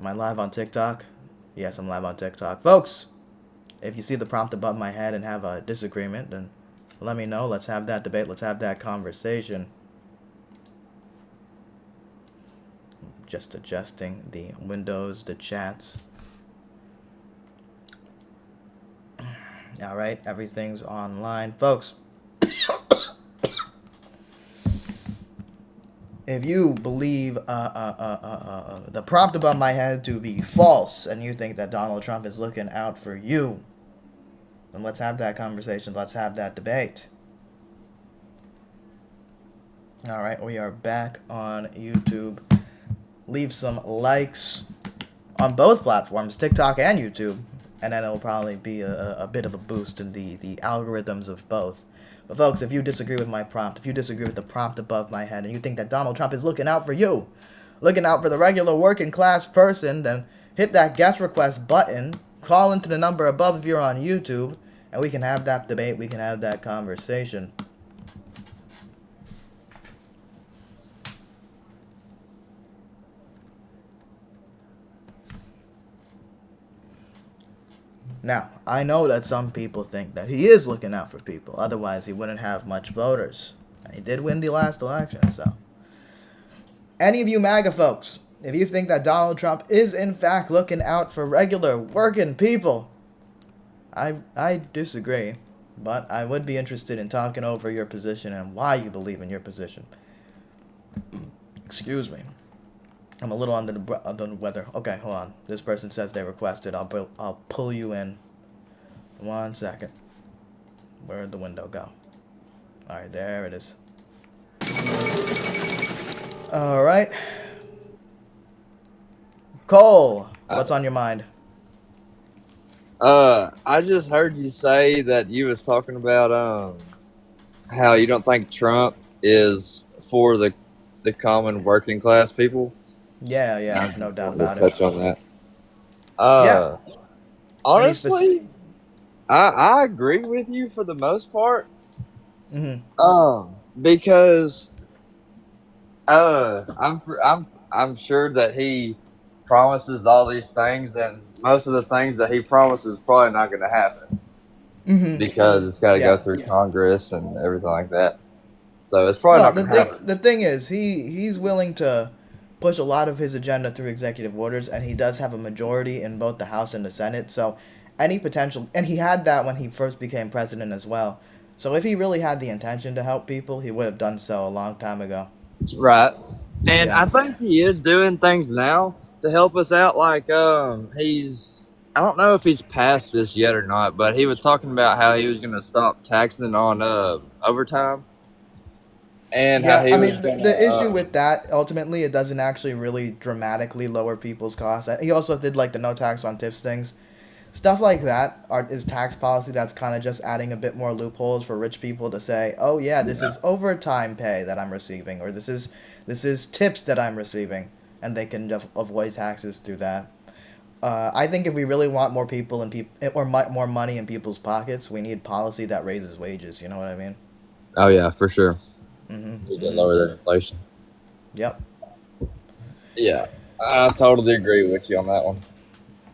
Am I live on TikTok? Yes, I'm live on TikTok. Folks, if you see the prompt above my head and have a disagreement, then let me know. Let's have that debate. Let's have that conversation. Just adjusting the windows, the chats. All right, everything's online. Folks, if you believe the prompt above my head to be false and you think that Donald Trump is looking out for you, then let's have that conversation. Let's have that debate. All right, we are back on YouTube. Leave some likes on both platforms, TikTok and YouTube, and then it'll probably be a bit of a boost in the algorithms of both. But folks, if you disagree with my prompt, if you disagree with the prompt above my head, and you think that Donald Trump is looking out for you, looking out for the regular working class person, then hit that guest request button, call into the number above if you're on YouTube, and we can have that debate, we can have that conversation. Now, I know that some people think that he is looking out for people. Otherwise, he wouldn't have much voters. And he did win the last election, so. Any of you MAGA folks, if you think that Donald Trump is in fact looking out for regular working people, I disagree. But I would be interested in talking over your position and why you believe in your position. Excuse me. I'm a little under the weather. Okay, hold on. This person says they requested. I'll pull you in. 1 second. Where'd the window go? All right, there it is. All right. Cole, what's on your mind? I just heard you say that you was talking about how you don't think Trump is for the common working class people. Yeah, I no just doubt wanted about to it. touch on that. Yeah. Uh, Any specific? Honestly, I agree with you for the most part. Mhm. Because I'm sure that he promises all these things, and most of the things that he promises probably not going to happen Mhm. because it's got to go Yeah. through Congress and everything like that. So it's probably Well, not the going to thing happen. the thing is, he's willing to push a lot of his agenda through executive orders, and he does have a majority in both the House and the Senate. So, any potential, and he had that when he first became president as well. So, if he really had the intention to help people, he would have done so a long time ago. Right. And Yeah. I think he is doing things now to help us out. Like, I don't know if he's passed this yet or not, but he was talking about how he was going to stop taxing on overtime and how Yeah, he I was mean, going the issue to, with that, ultimately, it doesn't actually really dramatically lower people's costs. He also did, like, the no tax on tips things. Stuff like that is tax policy that's kind of just adding a bit more loopholes for rich people to say, oh, yeah, this is overtime pay that I'm receiving, or this is tips that I'm receiving, and they can avoid taxes through that. I think if we really want more people and more money in people's pockets, we need policy that raises wages. You know what I mean? oh, yeah, for sure. Mhm. Need to Mhm. lower that inflation. Yep. Yeah. I totally agree with you on that one.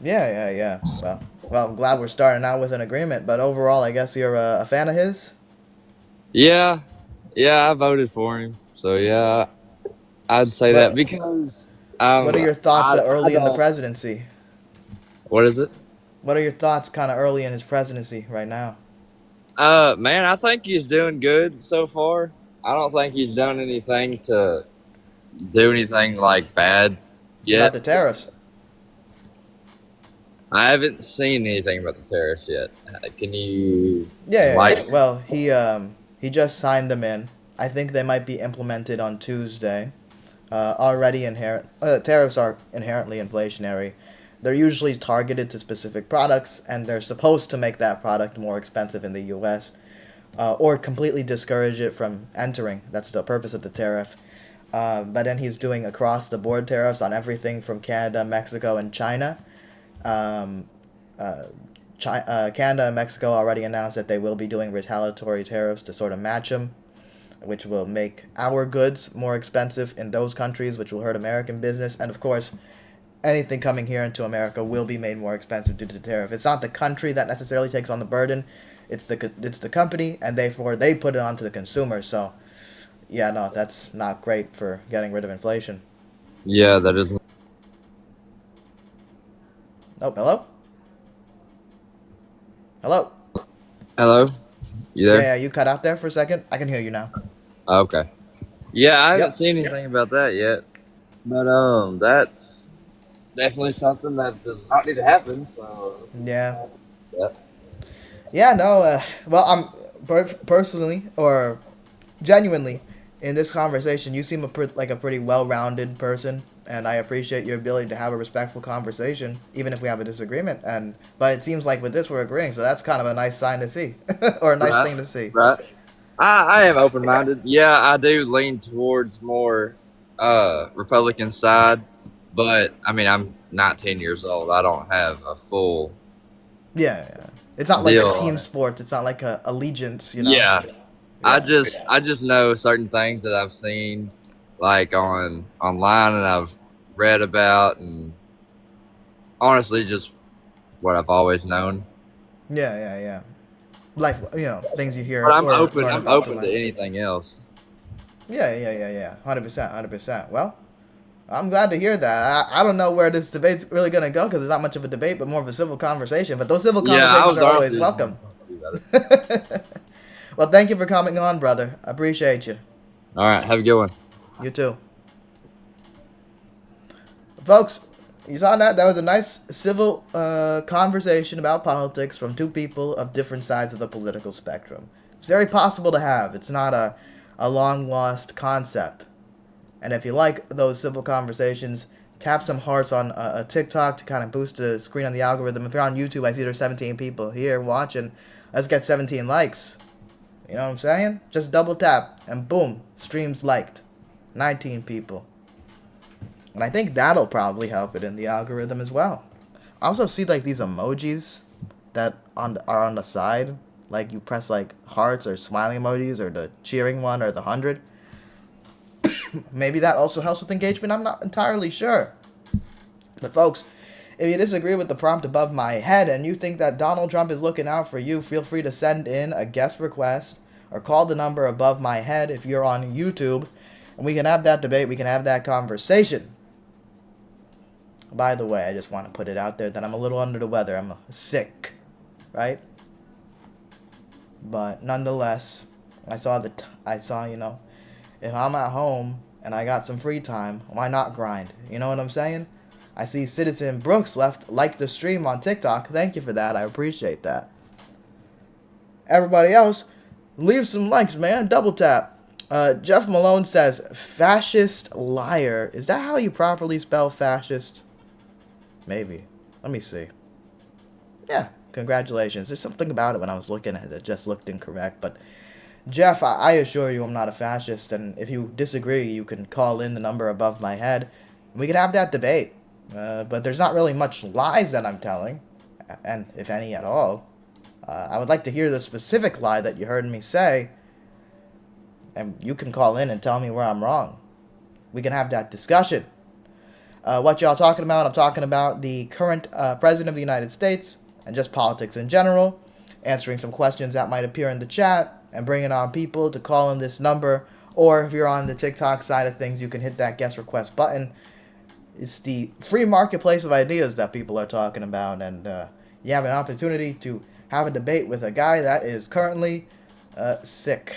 Yeah. Well, I'm glad we're starting out with an agreement. But overall, I guess you're a fan of his. Yeah. Yeah, I voted for him. So, yeah, I'd say that What because What are your thoughts I early in the don't, presidency? what is it? What are your thoughts kind of early in his presidency right now? Man, I think he's doing good so far. I don't think he's done anything to do anything like bad About yet. the tariffs? I haven't seen anything about the tariffs yet. Can you Yeah. enlighten me? Well, he just signed them in. I think they might be implemented on Tuesday. Tariffs are inherently inflationary. They're usually targeted to specific products, and they're supposed to make that product more expensive in the U.S. Or completely discourage it from entering. That's the purpose of the tariff. But then he's doing across the board tariffs on everything from Canada, Mexico, and China. Um, Canada and Mexico already announced that they will be doing retaliatory tariffs to sort of match them, which will make our goods more expensive in those countries, which will hurt American business. And of course, anything coming here into America will be made more expensive due to the tariff. It's not the country that necessarily takes on the burden. It's the company, and therefore they put it onto the consumer. So, yeah, no, that's not great for getting rid of inflation. Yeah, that is. Oh, hello? Hello? Hello? You there? Yeah, you cut out there for a second. I can hear you now. Okay. Yeah, I haven't Yep. seen anything about that yet. But that's definitely something that does not need to happen. So Yeah. yeah. Yeah, no, well, I'm personally or genuinely in this conversation, you seem like a pretty well-rounded person, and I appreciate your ability to have a respectful conversation, even if we have a disagreement. But it seems like with this we're agreeing, so that's kind of a nice sign to see, or a nice Right. thing to see. Right. I am open minded. Yeah, I do lean towards more Republican side, but I mean I'm 19 years old. I don't have a full Yeah, yeah. It's not like a deal team on it. sport. It's not like a allegiance, you know. Yeah. Yeah. I just know certain things that I've seen like online and I've read about and honestly just what I've always known. Yeah, yeah, yeah. Like, things you hear But or learn I'm about through open to life. anything else. Yeah, yeah, yeah, yeah. 100%, 100%. Well, I'm glad to hear that. I don't know where this debate's really going to go because it's not much of a debate, but more of a civil conversation. But those civil Yeah, I conversations was are always honestly just welcome. wanting to talk to you about it. Well, thank you for coming on, brother. I appreciate you. All right, have a good one. You too. Folks, you saw that? That was a nice civil conversation about politics from two people of different sides of the political spectrum. It's very possible to have. It's not a long lost concept. And if you like those civil conversations, tap some hearts on a TikTok to kind of boost the screen on the algorithm. If you're on YouTube, I see there's 17 people here watching. Let's get 17 likes. You know what I'm saying? Just double tap and boom, streams liked. 19 people. And I think that'll probably help it in the algorithm as well. I also see like these emojis that are on the side. Like you press like hearts or smiling emojis or the cheering one or the 100. Maybe that also helps with engagement. I'm not entirely sure. But folks, if you disagree with the prompt above my head and you think that Donald Trump is looking out for you, feel free to send in a guest request or call the number above my head if you're on YouTube. And we can have that debate. We can have that conversation. By the way, I just want to put it out there that I'm a little under the weather. I'm sick, right? But nonetheless, I saw, if I'm at home and I got some free time, why not grind? You know what I'm saying? I see Citizen Brooks liked the stream on TikTok. Thank you for that. I appreciate that. Everybody else, leave some likes, man. Double tap. Jeff Malone says, fascist liar. Is that how you properly spell fascist? Maybe. Let me see. Yeah, congratulations. There's something about it when I was looking at it that just looked incorrect. But, Jeff, I assure you I'm not a fascist. And if you disagree, you can call in the number above my head. We can have that debate. But there's not really much lies that I'm telling. And if any at all. I would like to hear the specific lie that you heard me say. And you can call in and tell me where I'm wrong. We can have that discussion. What y'all talking about? I'm talking about the current president of the United States and just politics in general. Answering some questions that might appear in the chat and bringing on people to call in this number. Or if you're on the TikTok side of things, you can hit that guest request button. It's the free marketplace of ideas that people are talking about. And you have an opportunity to have a debate with a guy that is currently sick.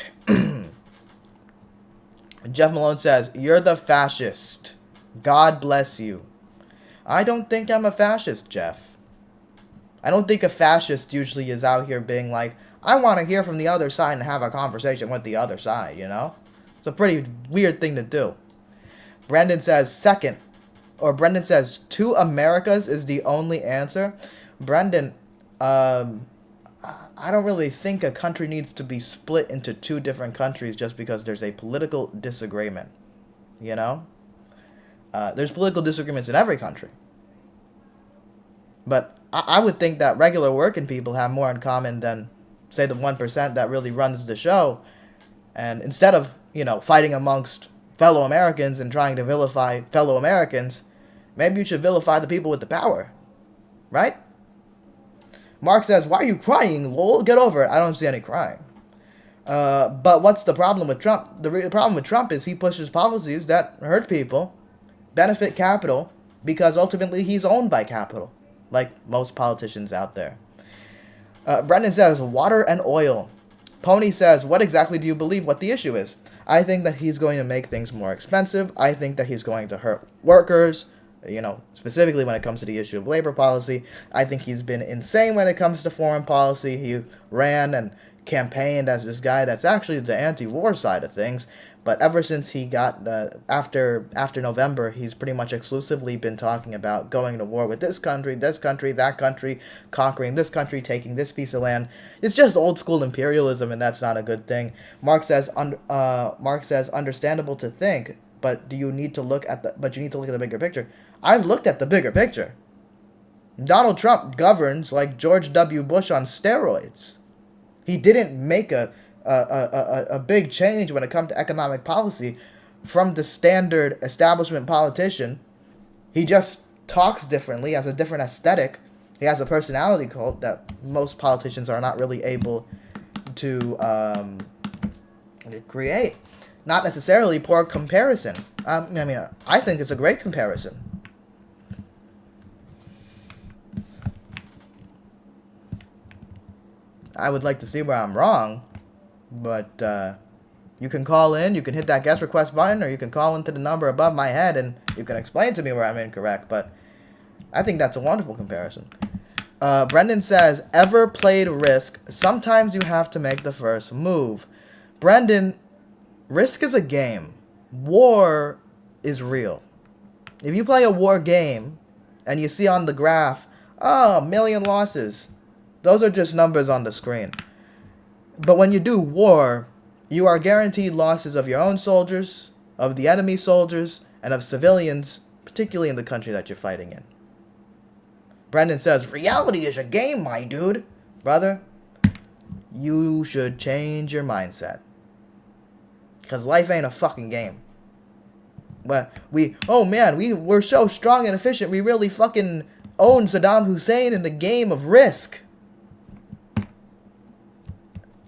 Jeff Malone says, "You're the fascist. God bless you." I don't think I'm a fascist, Jeff. I don't think a fascist usually is out here being like, I want to hear from the other side and have a conversation with the other side, you know? It's a pretty weird thing to do. Brendan says, Brendan says, two Americas is the only answer. Brendan, I don't really think a country needs to be split into two different countries just because there's a political disagreement, you know? There's political disagreements in every country. But I would think that regular working people have more in common than, say, the 1% that really runs the show. And instead of, fighting amongst fellow Americans and trying to vilify fellow Americans, Maybe you should vilify the people with the power, right? Mark says, why are you crying, lol? Get over it. I don't see any crying. But what's the problem with Trump? The problem with Trump is he pushes policies that hurt people, benefit capital, because ultimately he's owned by capital, like most politicians out there. Brendan says, water and oil. Pony says, what exactly do you believe what the issue is? I think that he's going to make things more expensive. I think that he's going to hurt workers, specifically when it comes to the issue of labor policy. I think he's been insane when it comes to foreign policy. He ran and campaigned as this guy that's actually the anti-war side of things. But ever since he got, after November, he's pretty much exclusively been talking about going to war with this country, that country, conquering this country, taking this piece of land. It's just old school imperialism, and that's not a good thing. Mark says, understandable to think, but you need to look at the bigger picture. I've looked at the bigger picture. Donald Trump governs like George W. Bush on steroids. He didn't make a big change when it comes to economic policy from the standard establishment politician. He just talks differently, has a different aesthetic. He has a personality cult that most politicians are not really able to create. Not necessarily poor comparison. I think it's a great comparison. I would like to see where I'm wrong, but you can call in, you can hit that guest request button, or you can call into the number above my head and you can explain to me where I'm incorrect, but I think that's a wonderful comparison. Brendan says, ever played Risk? Sometimes you have to make the first move. Brendan, Risk is a game. War is real. If you play a war game and you see on the graph, a million losses, those are just numbers on the screen. But when you do war, you are guaranteed losses of your own soldiers, of the enemy soldiers, and of civilians, particularly in the country that you're fighting in. Brendan says, reality is a game, my dude. Brother, you should change your mindset. Because life ain't a fucking game. But we're so strong and efficient, we really fucking own Saddam Hussein in the game of Risk.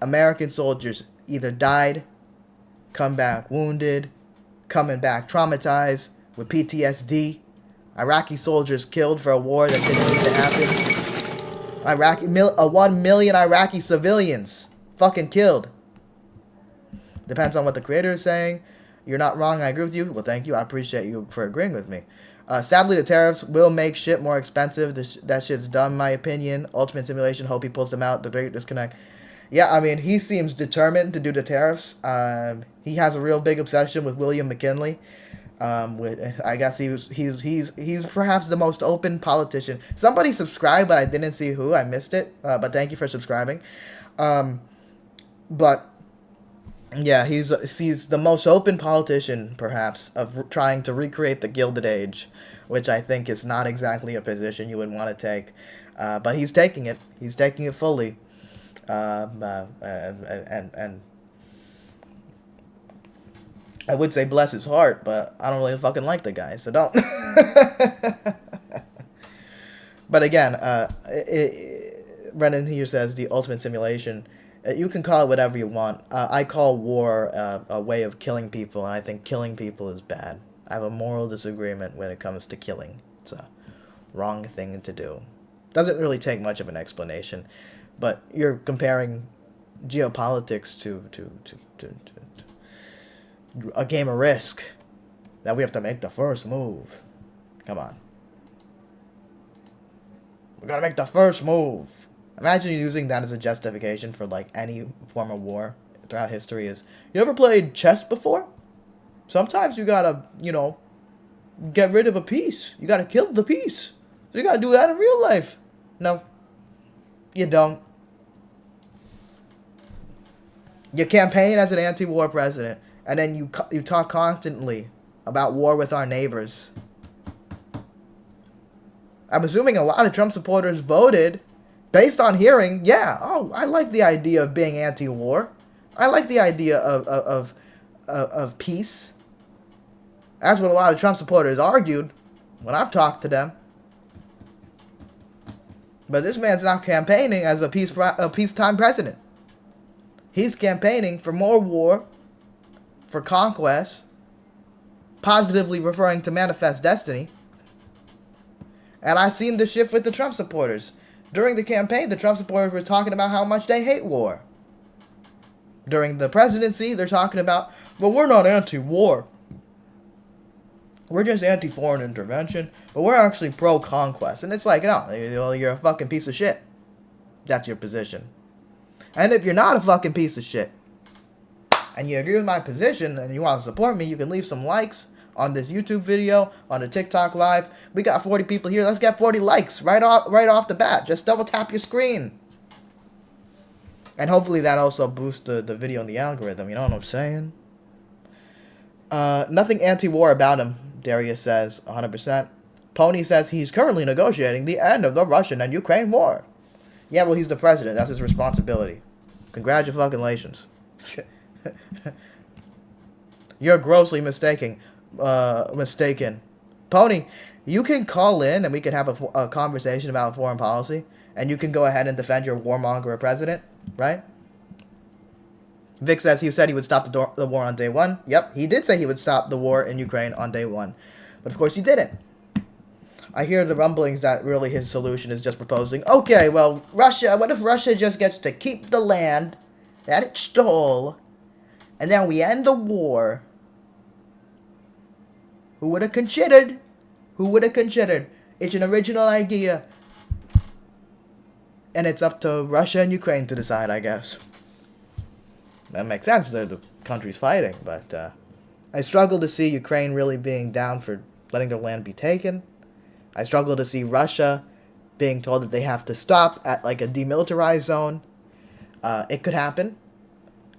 American soldiers either died, come back wounded, coming back traumatized with PTSD. Iraqi soldiers killed for a war that didn't need to happen. 1 million Iraqi civilians fucking killed. Depends on what the creator is saying. You're not wrong. I agree with you. Well, thank you. I appreciate you for agreeing with me. Sadly, the tariffs will make shit more expensive. That shit's dumb, in my opinion. Ultimate simulation. Hope he pulls them out. The great disconnect. Yeah, he seems determined to do the tariffs. He has a real big obsession with William McKinley. I guess he's perhaps the most open politician. Somebody subscribed, but I didn't see who. I missed it. But thank you for subscribing. But yeah, he's the most open politician, perhaps, of trying to recreate the Gilded Age, which I think is not exactly a position you would want to take. But he's taking it. He's taking it fully. And I would say bless his heart, but I don't really fucking like the guy, so don't. But again, Brendan here says the ultimate simulation. You can call it whatever you want. I call war a way of killing people, and I think killing people is bad. I have a moral disagreement when it comes to killing. It's a wrong thing to do. Doesn't really take much of an explanation. But you're comparing geopolitics to a game of Risk that we have to make the first move. Come on. We gotta make the first move. Imagine using that as a justification for like any form of war throughout history. Is you ever played chess before? Sometimes you gotta, get rid of a piece. You gotta kill the piece. So you gotta do that in real life. No, you don't. You campaign as an anti-war president, and then you talk constantly about war with our neighbors. I'm assuming a lot of Trump supporters voted based on hearing, I like the idea of being anti-war. I like the idea of peace. That's what a lot of Trump supporters argued. when I've talked to them. But this man's not campaigning as a peacetime president. He's campaigning for more war, for conquest, positively referring to manifest destiny. And I've seen the shift with the Trump supporters. During the campaign, the Trump supporters were talking about how much they hate war. During the presidency, they're talking about, well, we're not anti-war. We're just anti-foreign intervention, but we're actually pro-conquest. And it's like, no, you're a fucking piece of shit. That's your position. And if you're not a fucking piece of shit, and you agree with my position, and you want to support me, you can leave some likes on this YouTube video, on the TikTok live. We got 40 people here. Let's get 40 likes right off the bat. Just double tap your screen. And hopefully that also boosts the video in the algorithm. You know what I'm saying? Nothing anti-war about him, Darius says, 100%. Pony says he's currently negotiating the end of the Russian and Ukraine war. Yeah, well, he's the president. That's his responsibility. Congratulations. You're grossly mistaken. Pony, you can call in and we can have a conversation about foreign policy. And you can go ahead and defend your warmonger president, right? Vic says he said he would stop the war on day one. Yep, he did say he would stop the war in Ukraine on day one. But of course he didn't. I hear the rumblings that really his solution is just proposing, okay, well, Russia, what if Russia just gets to keep the land that it stole, and then we end the war? Who would have considered? Who would have considered? It's an original idea. And it's up to Russia and Ukraine to decide, I guess. That makes sense, the country's fighting, but I struggle to see Ukraine really being down for letting their land be taken. I struggle to see Russia being told that they have to stop at like a demilitarized zone. It could happen.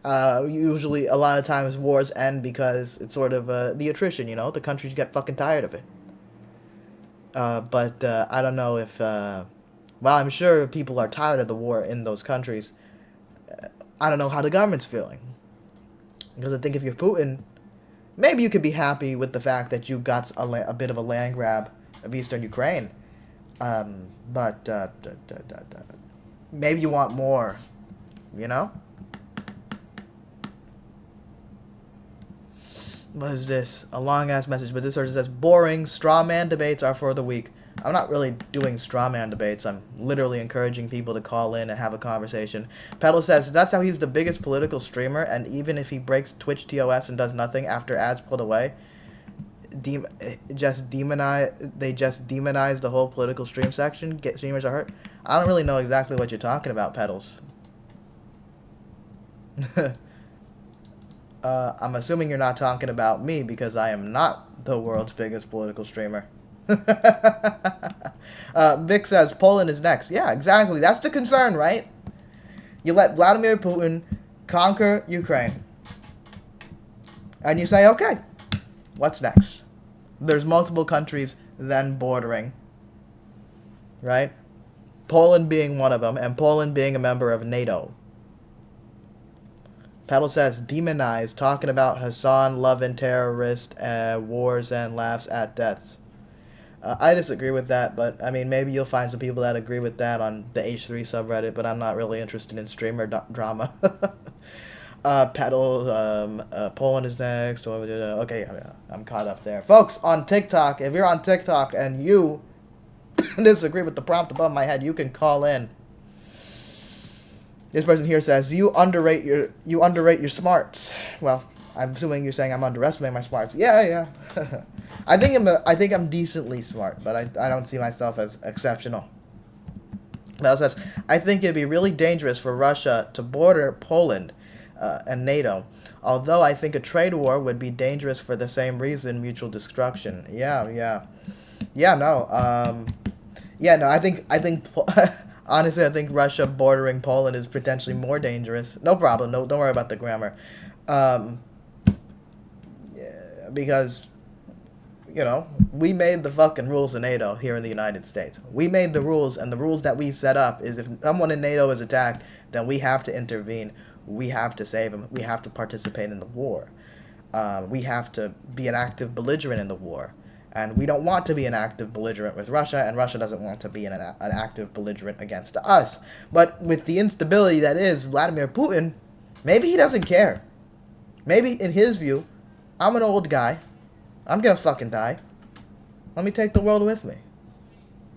Usually, a lot of times, wars end because it's sort of the attrition, you know? The countries get fucking tired of it. But I don't know if... well, I'm sure people are tired of the war in those countries. I don't know how the government's feeling. Because I think if you're Putin, maybe you could be happy with the fact that you got a bit of a land grab of eastern Ukraine. But maybe you want more, you know? What is this? A long-ass message, but this person says, boring, straw man debates are for the weak. I'm not really doing straw man debates. I'm literally encouraging people to call in and have a conversation. Pedal says, that's how he's the biggest political streamer, and even if he breaks Twitch TOS and does nothing after ads pulled away, they just demonize the whole political stream section. Get streamers are hurt. I don't really know exactly what you're talking about, Pedals. I'm assuming you're not talking about me because I am not the world's biggest political streamer. Vic says Poland is next. Yeah, exactly. That's the concern, right? You let Vladimir Putin conquer Ukraine. And you say, okay, what's next? There's multiple countries then bordering. Right? Poland being one of them, and Poland being a member of NATO. Pedal says, demonize, talking about Hassan loving terrorist wars and laughs at deaths. I disagree with that, but I mean, maybe you'll find some people that agree with that on the H3 subreddit, but I'm not really interested in streamer drama. Pedal, Poland is next. Okay, yeah, I'm caught up there. Folks, on TikTok, if you're on TikTok and you disagree with the prompt above my head, you can call in. This person here says, you underrate your smarts. Well, I'm assuming you're saying I'm underestimating my smarts. Yeah. I think I'm decently smart, but I don't see myself as exceptional. Mel says, I think it'd be really dangerous for Russia to border Poland and NATO. Although I think a trade war would be dangerous for the same reason, mutual destruction. Yeah, no. I think honestly, I think Russia bordering Poland is potentially more dangerous. No problem. No, don't worry about the grammar. Because, you know, we made the fucking rules in NATO here in the United States. We made the rules, and the rules that we set up is if someone in NATO is attacked, then we have to intervene. We have to save them. We have to participate in the war. We have to be an active belligerent in the war. And we don't want to be an active belligerent with Russia, and Russia doesn't want to be an active belligerent against us. But with the instability that is Vladimir Putin, maybe he doesn't care. Maybe, in his view, I'm an old guy. I'm gonna fucking die. Let me take the world with me.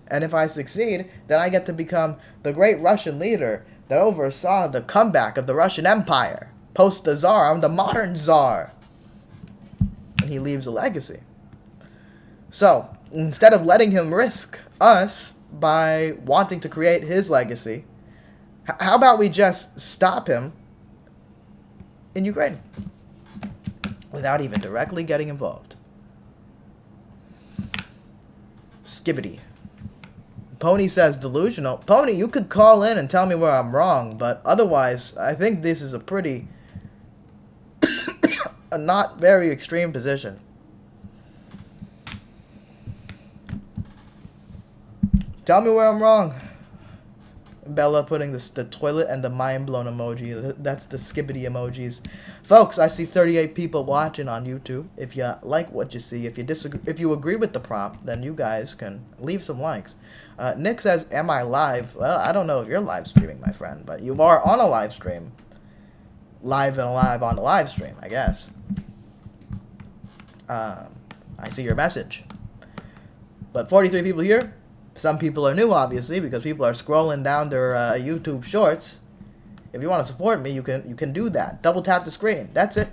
And if I succeed, then I get to become the great Russian leader that oversaw the comeback of the Russian Empire. Post the Tsar, I'm the modern Tsar. And he leaves a legacy. So, instead of letting him risk us by wanting to create his legacy, how about we just stop him in Ukraine without even directly getting involved? Skibbity. Pony says delusional. Pony, you could call in and tell me where I'm wrong, but otherwise, I think this is a pretty, a not very extreme position. Tell me where I'm wrong. Bella putting the toilet and the mind-blown emoji. That's the skibbity emojis. Folks, I see 38 people watching on YouTube. If you like what you see, if you disagree, if you agree with the prompt, then you guys can leave some likes. Nick says, am I live? Well, I don't know if you're live streaming, my friend, but you are on a live stream. Live and alive on the live stream, I guess. I see your message. But 43 people here. Some people are new, obviously, because people are scrolling down their YouTube shorts. If you want to support me, you can do that. Double tap the screen. That's it.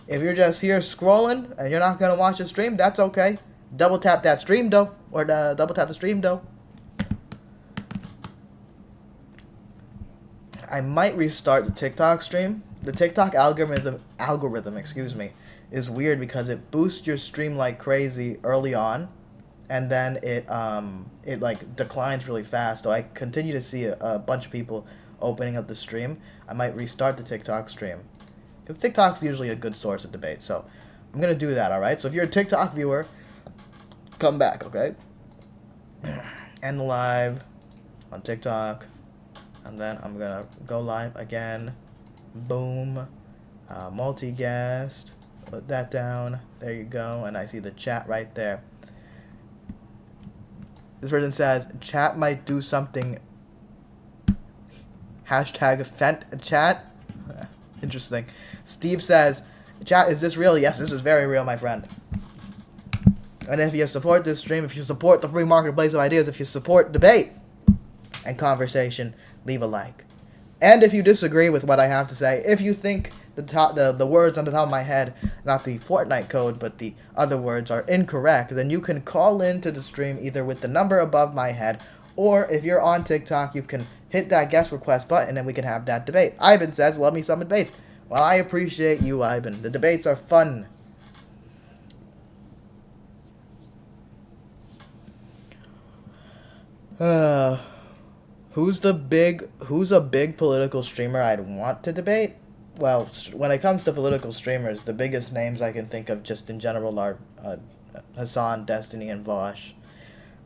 If you're just here scrolling and you're not gonna watch the stream, that's okay. Double tap that stream though, or double tap the stream though. I might restart the TikTok stream. The TikTok algorithm, excuse me, is weird because it boosts your stream like crazy early on. And then it like declines really fast. So I continue to see a bunch of people opening up the stream. I might restart the TikTok stream, because TikTok's usually a good source of debate. So I'm gonna do that. All right. So if you're a TikTok viewer, come back. Okay. End the live on TikTok, and then I'm gonna go live again. Boom. Multi-guest. Put that down. There you go. And I see the chat right there. This person says, chat might do something. Hashtag fent chat. Interesting. Steve says, chat, is this real? Yes, this is very real, my friend. And if you support this stream, if you support the free marketplace of ideas, if you support debate and conversation, leave a like. And if you disagree with what I have to say, if you think the words on the top of my head, not the Fortnite code, but the other words are incorrect, then you can call into the stream either with the number above my head, or if you're on TikTok, you can hit that guest request button and we can have that debate. Ivan says, love me some debates. Well, I appreciate you, Ivan. The debates are fun. Who's a big political streamer I'd want to debate? Well, when it comes to political streamers, the biggest names I can think of just in general are Hassan, Destiny, and Vosh.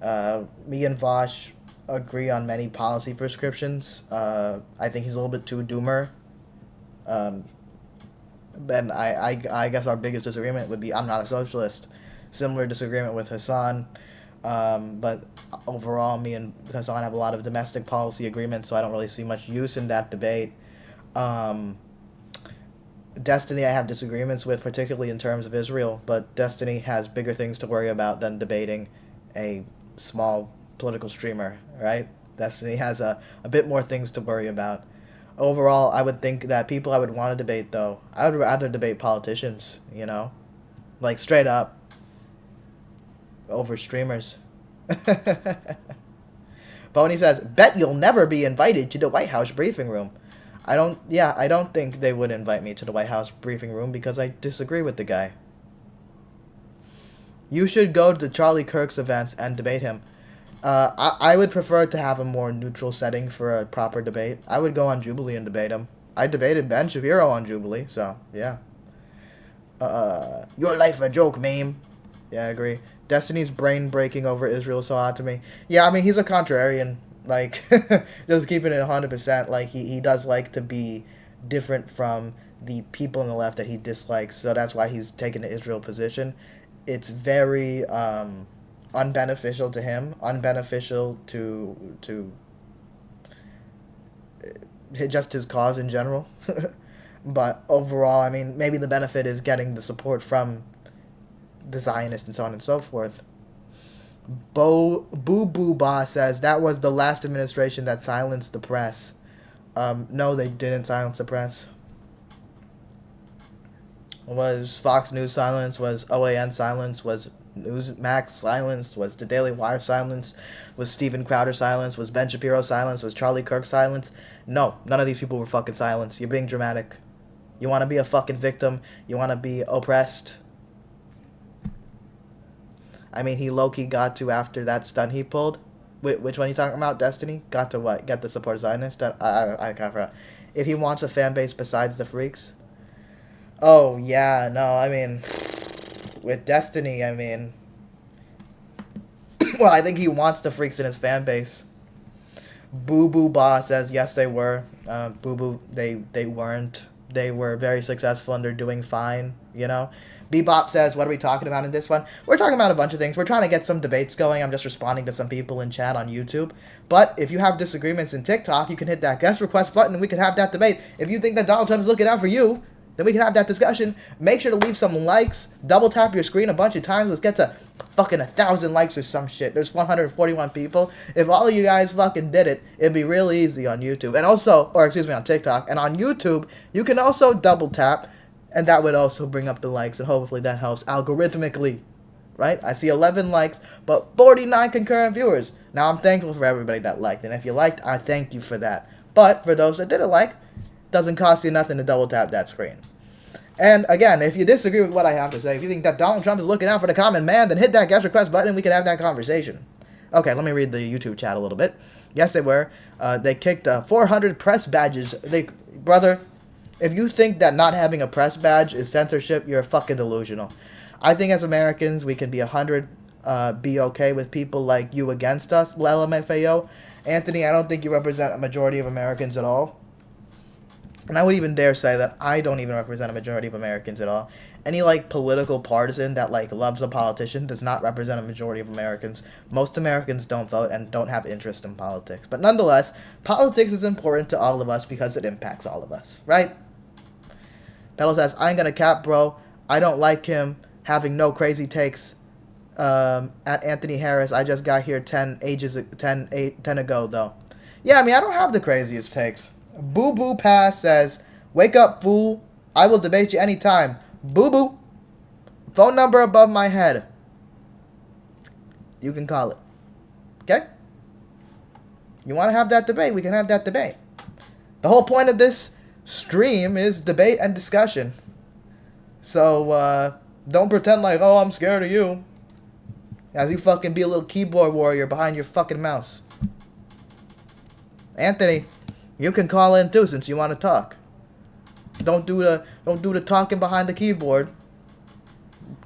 Me and Vosh agree on many policy prescriptions. I think he's a little bit too doomer. And I guess our biggest disagreement would be I'm not a socialist. Similar disagreement with Hassan. But overall, me and Hassan have a lot of domestic policy agreements, so I don't really see much use in that debate. Destiny I have disagreements with, particularly in terms of Israel, but Destiny has bigger things to worry about than debating a small political streamer, right? Destiny has a bit more things to worry about. Overall, I would think that people I would want to debate, though, I would rather debate politicians, you know? Like, straight up. Over streamers. Pony says, bet you'll never be invited to the White House briefing room. I don't think they would invite me to the White House briefing room because I disagree with the guy. You should go to Charlie Kirk's events and debate him. I would prefer to have a more neutral setting for a proper debate. I would go on Jubilee and debate him. I debated Ben Shapiro on Jubilee, so, yeah. Your life a joke, meme. Yeah, I agree. Destiny's brain breaking over Israel is so odd to me. Yeah, I mean, he's a contrarian. Like, just keeping it 100%. Like, he does like to be different from the people on the left that he dislikes. So that's why he's taken the Israel position. it's very unbeneficial to him, unbeneficial to just his cause in general. But overall, I mean, maybe the benefit is getting the support from the Zionists and so on and so forth. Boo Boo Ba says that was the last administration that silenced the press. No, they didn't silence the press. Was Fox News silence? Was OAN silence? Was Newsmax silence? Was the Daily Wire silence? Was Steven Crowder silence? Was Ben Shapiro silence? Was Charlie Kirk silence? No, none of these people were fucking silenced. You're being dramatic. You want to be a fucking victim? You want to be oppressed? I mean, he low-key got to after that stunt he pulled. Which one are you talking about? Destiny? Got to what? Get the support Zionist? I kind of forgot. If he wants a fan base besides the freaks. Oh, yeah, no, I mean, with Destiny, I mean, well, I think he wants the freaks in his fan base. Boo Boo Ba says, yes, they were. Boo Boo, they weren't. They were very successful and they're doing fine, you know? Bebop says, what are we talking about in this one? We're talking about a bunch of things. We're trying to get some debates going. I'm just responding to some people in chat on YouTube. But if you have disagreements in TikTok, you can hit that guest request button and we can have that debate. If you think that Donald Trump is looking out for you, then we can have that discussion. Make sure to leave some likes. Double tap your screen a bunch of times. Let's get to fucking 1,000 likes or some shit. There's 141 people. If all of you guys fucking did it, it'd be real easy on YouTube. And also, or excuse me, on TikTok. And on YouTube, you can also double tap. And that would also bring up the likes. And hopefully that helps algorithmically. Right? I see 11 likes, but 49 concurrent viewers. Now, I'm thankful for everybody that liked. And if you liked, I thank you for that. But for those that didn't like, doesn't cost you nothing to double tap that screen. And again, if you disagree with what I have to say, if you think that Donald Trump is looking out for the common man, then hit that guest request button and we can have that conversation. Okay, let me read the YouTube chat a little bit. Yes, they were. They kicked 400 press badges. Brother, if you think that not having a press badge is censorship, you're fucking delusional. I think as Americans, we can be be okay with people like you against us, LMFAO. Anthony, I don't think you represent a majority of Americans at all. And I would even dare say that I don't even represent a majority of Americans at all. Any, political partisan that, loves a politician does not represent a majority of Americans. Most Americans don't vote and don't have interest in politics. But nonetheless, politics is important to all of us because it impacts all of us, right? Pedal says, I ain't gonna cap, bro. I don't like him having no crazy takes at Anthony Harris. I just got here 10 ago, though. Yeah, I mean, I don't have the craziest takes. Boo Boo Pass says, wake up, fool. I will debate you anytime. Boo Boo. Phone number above my head. You can call it. Okay? You want to have that debate? We can have that debate. The whole point of this stream is debate and discussion. So, don't pretend like, oh, I'm scared of you. As you fucking be a little keyboard warrior behind your fucking mouse. Anthony, you can call in too since you want to talk. Don't do the talking behind the keyboard.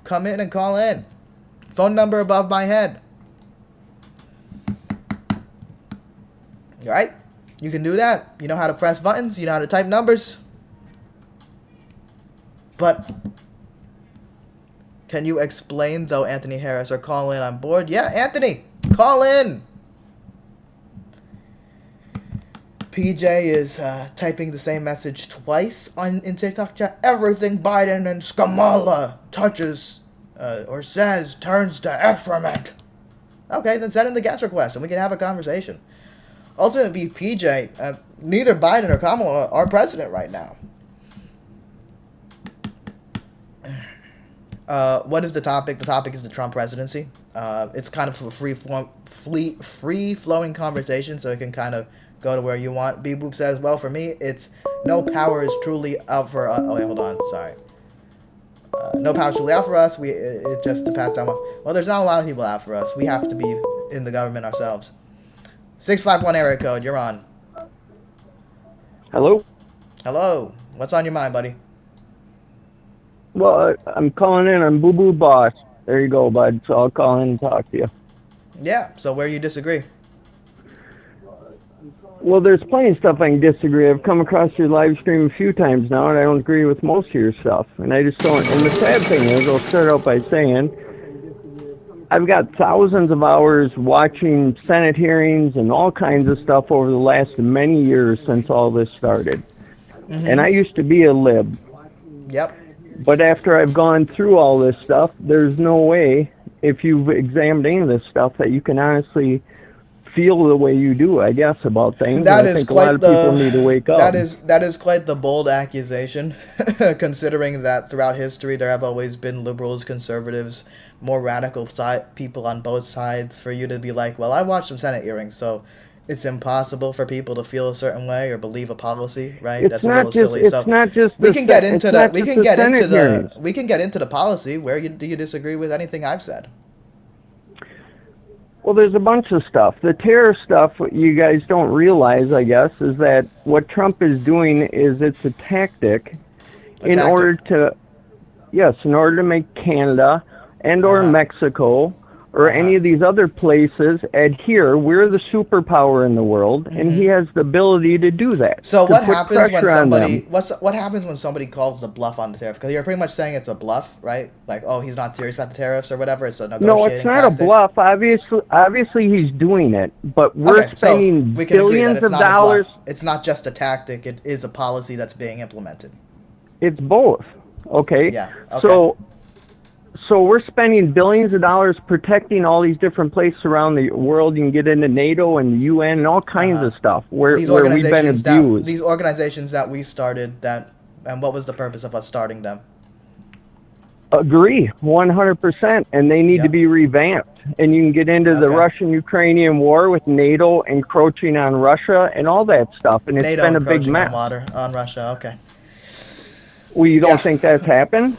Come in and call in. Phone number above my head. Alright? You can do that. You know how to press buttons. You know how to type numbers. But can you explain though, Anthony Harris, or call in on board? Yeah, Anthony, call in. PJ is typing the same message twice in TikTok chat. Everything Biden and Skamala touches or says turns to excrement. Okay, then send in the guest request and we can have a conversation. Ultimately, PJ, neither Biden or Kamala are president right now. What is the topic? The topic is the Trump presidency. It's kind of a free-flowing conversation, so it can kind of go to where you want. B-Boop says, well, for me, it's no power is truly out for us. Oh, wait, hold on. Sorry. No power is truly out for us. It just to pass down. Well, there's not a lot of people out for us. We have to be in the government ourselves. 651 area code. You're on. Hello? Hello. What's on your mind, buddy? Well, I'm calling in. I'm Boo Boo Boss. There you go, bud. So I'll call in and talk to you. Yeah. So where you disagree? Well, there's plenty of stuff I can disagree. I've come across your live stream a few times now, and I don't agree with most of your stuff. And I just don't. And the sad thing is, I'll start out by saying, I've got thousands of hours watching Senate hearings and all kinds of stuff over the last many years since all this started. Mm-hmm. And I used to be a lib. Yep. But after I've gone through all this stuff, there's no way, if you've examined any of this stuff, that you can honestly feel the way you do, I guess, about things. That I is think quite a lot of people need to wake up. That is quite the bold accusation, considering that throughout history there have always been liberals, conservatives, more radical people on both sides. For you to be like, well, I watched some Senate hearings, so it's impossible for people to feel a certain way or believe a policy, right? That's a little silly. It's not just we can get into that. We can get into the policy. Where do you disagree with anything I've said? Well, there's a bunch of stuff. The tariff stuff, what you guys don't realize, I guess, is that what Trump is doing is it's a tactic in order to make Canada and or Mexico or any of these other places adhere. We're the superpower in the world, and he has the ability to do that. So what happens when somebody calls the bluff on the tariff? Because you're pretty much saying it's a bluff, right? Like, oh, he's not serious about the tariffs or whatever. It's a negotiating No, it's not tactic. A bluff. Obviously, he's doing it, but we're spending billions of dollars. It's not just a tactic. It is a policy that's being implemented. It's both. Okay. Yeah. Okay. So we're spending billions of dollars protecting all these different places around the world. You can get into NATO and the UN and all kinds of stuff where we've been abused. These organizations that we started, and what was the purpose of us starting them? Agree, 100%, and they need to be revamped. And you can get into the Russian-Ukrainian war with NATO encroaching on Russia and all that stuff, and it's been a big mess. On Russia, okay. Well, you don't think that's happened?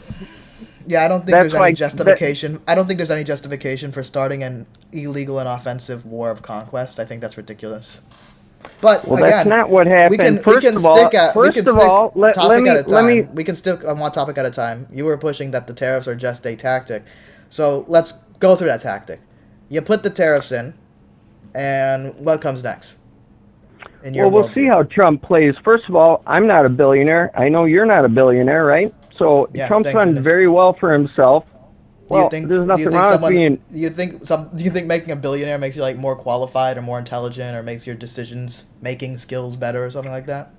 Yeah, I don't think there's any justification. I don't think there's any justification for starting an illegal and offensive war of conquest. I think that's ridiculous. But again, that's not what happened. We can stick on one topic at a time. You were pushing that the tariffs are just a tactic, so let's go through that tactic. You put the tariffs in, and what comes next? We'll see how Trump plays. First of all, I'm not a billionaire. I know you're not a billionaire, right? So Trump's done very well for himself. Well, there's nothing wrong with being. Do you think making a billionaire makes you like more qualified or more intelligent, or makes your decisions making skills better or something like that?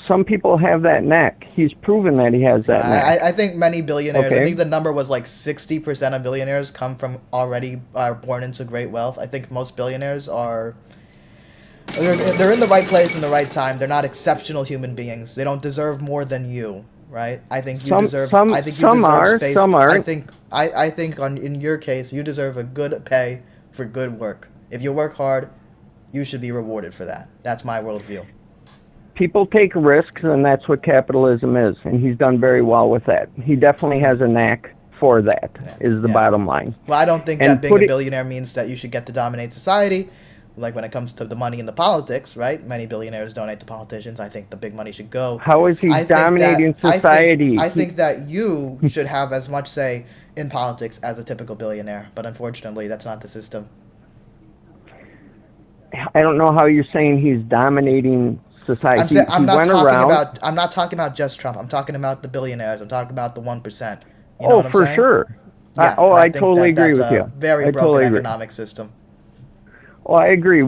Some people have that knack. He's proven that he has that knack. I think many billionaires. Okay. I think the number was like 60% of billionaires come from are born into great wealth. I think most billionaires are. They're in the right place in the right time. They're not exceptional human beings. They don't deserve more than you. Right, I think you deserve. I think you deserve space. Some are. I think in your case, you deserve a good pay for good work. If you work hard, you should be rewarded for that. That's my worldview. People take risks, and that's what capitalism is. And he's done very well with that. He definitely has a knack for that. Is the bottom line. Well, I don't think that being a billionaire means that you should get to dominate society. Like when it comes to the money in the politics, right? Many billionaires donate to politicians. I think the big money should go. How is he dominating society? I think that you should have as much say in politics as a typical billionaire, but unfortunately, that's not the system. I don't know how you're saying he's dominating society. I'm not talking about just Trump. I'm talking about the billionaires. I'm talking about the 1%. You know what I'm saying? Sure. Yeah, I totally agree with you. Very broken economic system. Well, I agree.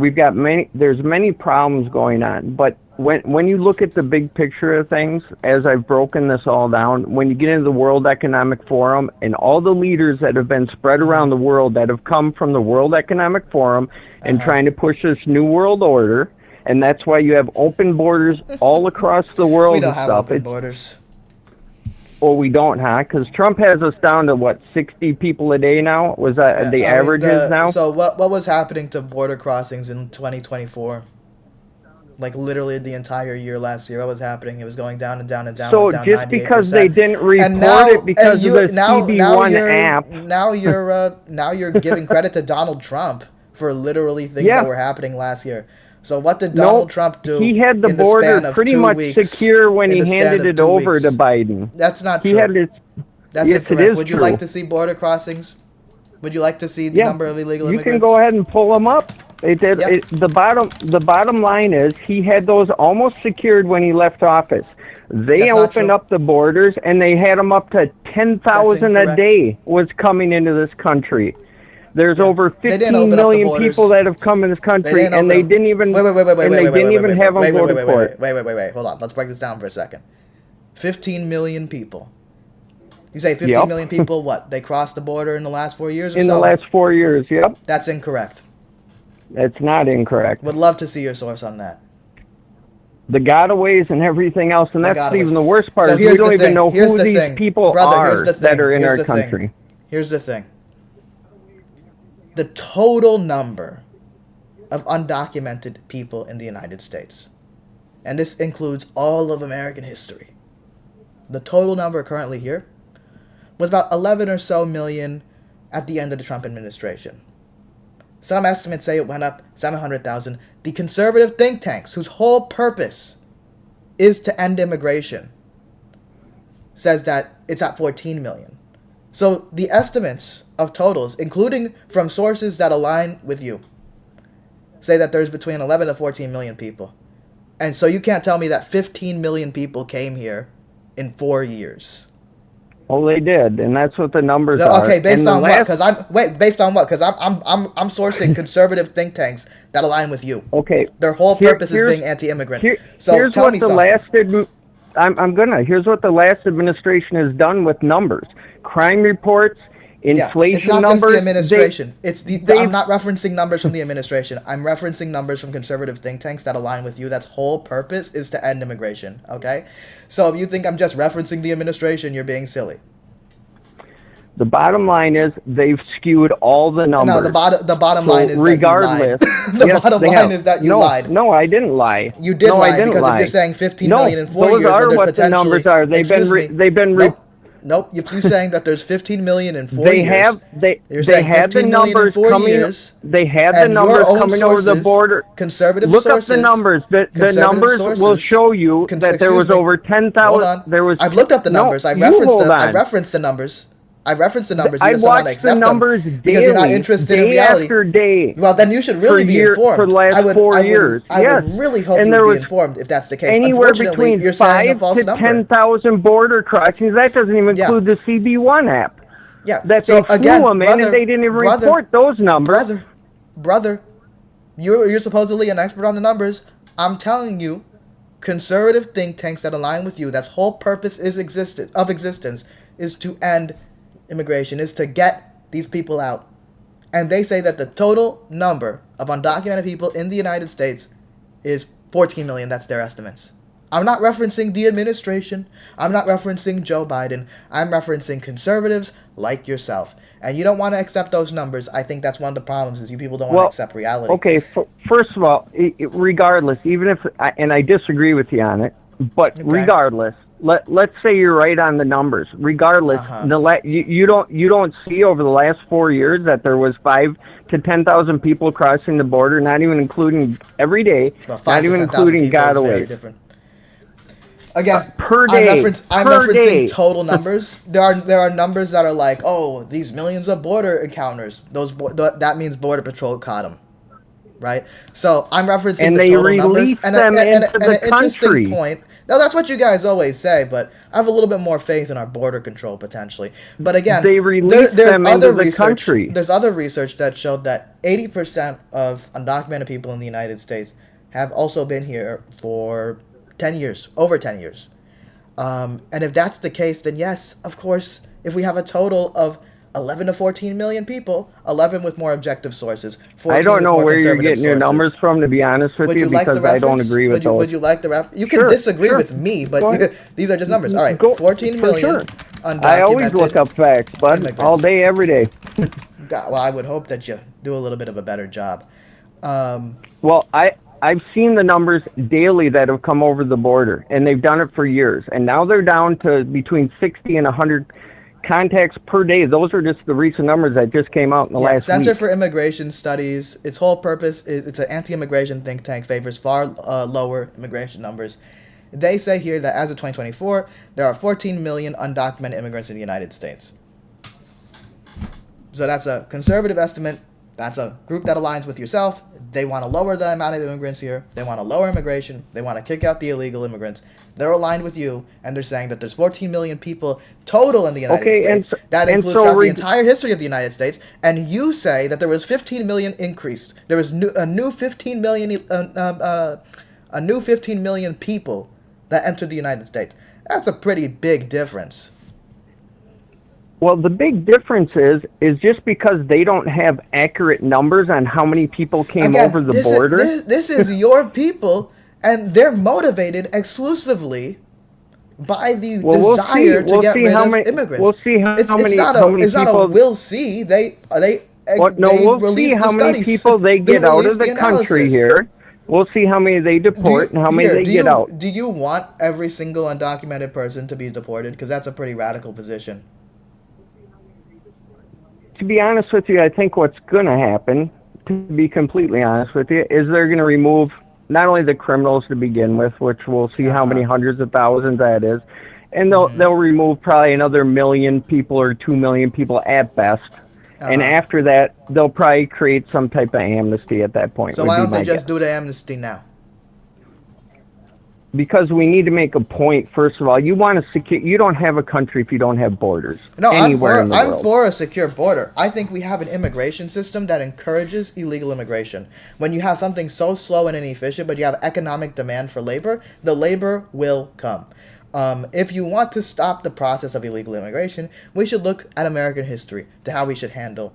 There's many problems going on, but when you look at the big picture of things, as I've broken this all down, when you get into the World Economic Forum and all the leaders that have been spread around the world that have come from the World Economic Forum and trying to push this new world order, and that's why you have open borders all across the world. We don't have open borders. Well, we don't, huh? Because Trump has us down to, 60 people a day now? Was that the average is now? So what was happening to border crossings in 2024? Like, literally the entire year last year, what was happening? It was going down and down and down. So down just 98%. Because they didn't report it because of the CB1 app. Now you're giving credit to Donald Trump for literally things that were happening last year. So what did Donald Trump do? He had the border pretty much secure when he handed it over to Biden. That's not true. That's incorrect. Would you like to see border crossings? Would you like to see the number of illegal immigrants? You can go ahead and pull them up. They did. Yep. The bottom line is he had those almost secured when he left office. They That's not opened true. up the borders, and they had them up to 10,000 a incorrect. day was coming into this country. There's over didn't 15 open up the million borders. people that have come in this country, and they didn't even have them voted for it. Wait. Hold on. Let's break this down for a second. 15 million people. You say 15 Yep. million people, what? They crossed the border in the last 4 years or In so? the last 4 years, yep. That's incorrect. It's not incorrect. Would love to see your source on that. The gotaways and everything else, and The that's gotaways. even the worst part. So is we here's the don't even thing. know Here's who the these thing. people Brother, are here's the that thing. are in Here's our the thing. country. Here's the thing. The total number of undocumented people in the United States, and this includes all of American history, the total number currently here was about 11 or so million at the end of the Trump administration. Some estimates say it went up 700,000. The conservative think tanks, whose whole purpose is to end immigration, says that it's at 14 million. So the estimates of totals, including from sources that align with you, say that there's between 11 to 14 million people. And so you can't tell me that 15 million people came here in 4 years. Well, they did, and that's what the numbers are. Okay, based And the on what? last- Because based on what? Because I'm sourcing conservative think tanks that align with you. Okay. Their whole purpose is here's- being anti-immigrant. So here's tell what me the something. here's what the last administration has done with numbers, crime reports, inflation it's not numbers. just the administration. they've- I'm not referencing numbers from the administration. I'm referencing numbers from conservative think tanks that align with you. That's whole purpose is to end immigration. Okay, so if you think I'm just referencing the administration, you're being silly. The bottom line is they've skewed all the numbers. No, the bottom So line is regardless, that you lied. The yes, bottom they line have. is that you no, lied. No, I didn't lie. You did no, lie I didn't because lie. if you're saying 15 no, million in 4 those years, are then there's what the potentially. numbers are. They've been. Nope. If you're saying that there's 15 million in 4 They years, have you're they saying had the 15 million in numbers 4 coming. years, They had the and your numbers own coming over the sources, border. Conservative Look sources. up the numbers. The conservative numbers sources, will show you that there was over 10,000. Hold on. There was. I've looked up the numbers. I've you referenced hold the. on. I've referenced the numbers. You I just don't want to watched the accept numbers them because you're not daily, interested in day reality. after day. Well, then you should really be informed. For the last 4 years. I Yes. would really hope And you there would was be informed if that's the case. Anywhere Unfortunately, between you're saying a 5 false to number. 10,000 border crossings. That doesn't even Yeah. include the CB1 app. Yeah. That So they flew again, them in, brother, and they didn't even brother, report those numbers. Brother, you're supposedly an expert on the numbers. I'm telling you, conservative think tanks that align with you, that's whole purpose is existence is to end immigration, is to get these people out. And they say that the total number of undocumented people in the United States is 14 million. That's their estimates. I'm not referencing the administration. I'm not referencing Joe Biden. I'm referencing conservatives like yourself. And you don't want to accept those numbers. I think that's one of the problems is you people don't want to accept reality. Okay, first of all, regardless, even if, and I disagree with you on it, but regardless, let's say you're right on the numbers. Regardless, you don't see over the last 4 years that there was 5 to 10,000 people crossing the border, not even including every day, not even including gotaways. Again, per day, I'm referencing total numbers. There are numbers that are like, oh, these millions of border encounters. That means Border Patrol caught them, right? So I'm referencing and the they total numbers. released And them into an the interesting country. point. Now that's what you guys always say, but I have a little bit more faith in our border control potentially. But again, they released them into the country. There's other research that showed that 80% of undocumented people in the United States have also been here for 10 years, over 10 years. And if that's the case, then yes, of course, if we have a total of 11 to 14 million people, 11 with more objective sources, 14 I don't with know more where you're conservative getting your sources. numbers from, to be honest with you, like because the I don't reference? agree with those. Would you like the reference? You can Sure, disagree sure. with me, Go but ahead. these are just numbers. All right, Go- 14 for million sure. undocumented. I always look up facts, bud, immigrants. all day, every day. God, well, I would hope that you do a little bit of a better job. Well, I've seen the numbers daily that have come over the border, and they've done it for years. And now they're down to between 60 and 100 contacts per day. Those are just the recent numbers that just came out in the last Center week. for Immigration Studies, its whole purpose is it's an anti-immigration think tank, favors far lower immigration numbers. They say here that as of 2024, there are 14 million undocumented immigrants in the United States. So that's a conservative estimate. That's a group that aligns with yourself. They want to lower the amount of immigrants here. They want to lower immigration. They want to kick out the illegal immigrants. They're aligned with you, and they're saying that there's 14 million people total in the United States. That includes throughout the entire history of the United States. And you say that there was 15 million increased. There was a new 15 million people that entered the United States. That's a pretty big difference. Well, the big difference is just because they don't have accurate numbers on how many people came over the border. This is your people, and they're motivated exclusively by the desire to get rid of immigrants. We'll see how many it's not a we'll see. We'll see how many people they get out of the country here. We'll see how many they deport and how many they get out. Do you want every single undocumented person to be deported? Because that's a pretty radical position. To be honest with you, I think what's going to happen, to be completely honest with you, is they're going to remove not only the criminals to begin with, which we'll see how many hundreds of thousands that is, and they'll remove probably another 1 million people or 2 million people at best. And after that, they'll probably create some type of amnesty at that point. So why don't they just do the amnesty now? Because we need to make a point. First of all, you want to secure. You don't have a country if you don't have borders. No, anywhere in the world. I'm for a secure border. I think we have an immigration system that encourages illegal immigration. When you have something so slow and inefficient, but you have economic demand for labor, the labor will come. If you want to stop the process of illegal immigration, we should look at American history to how we should handle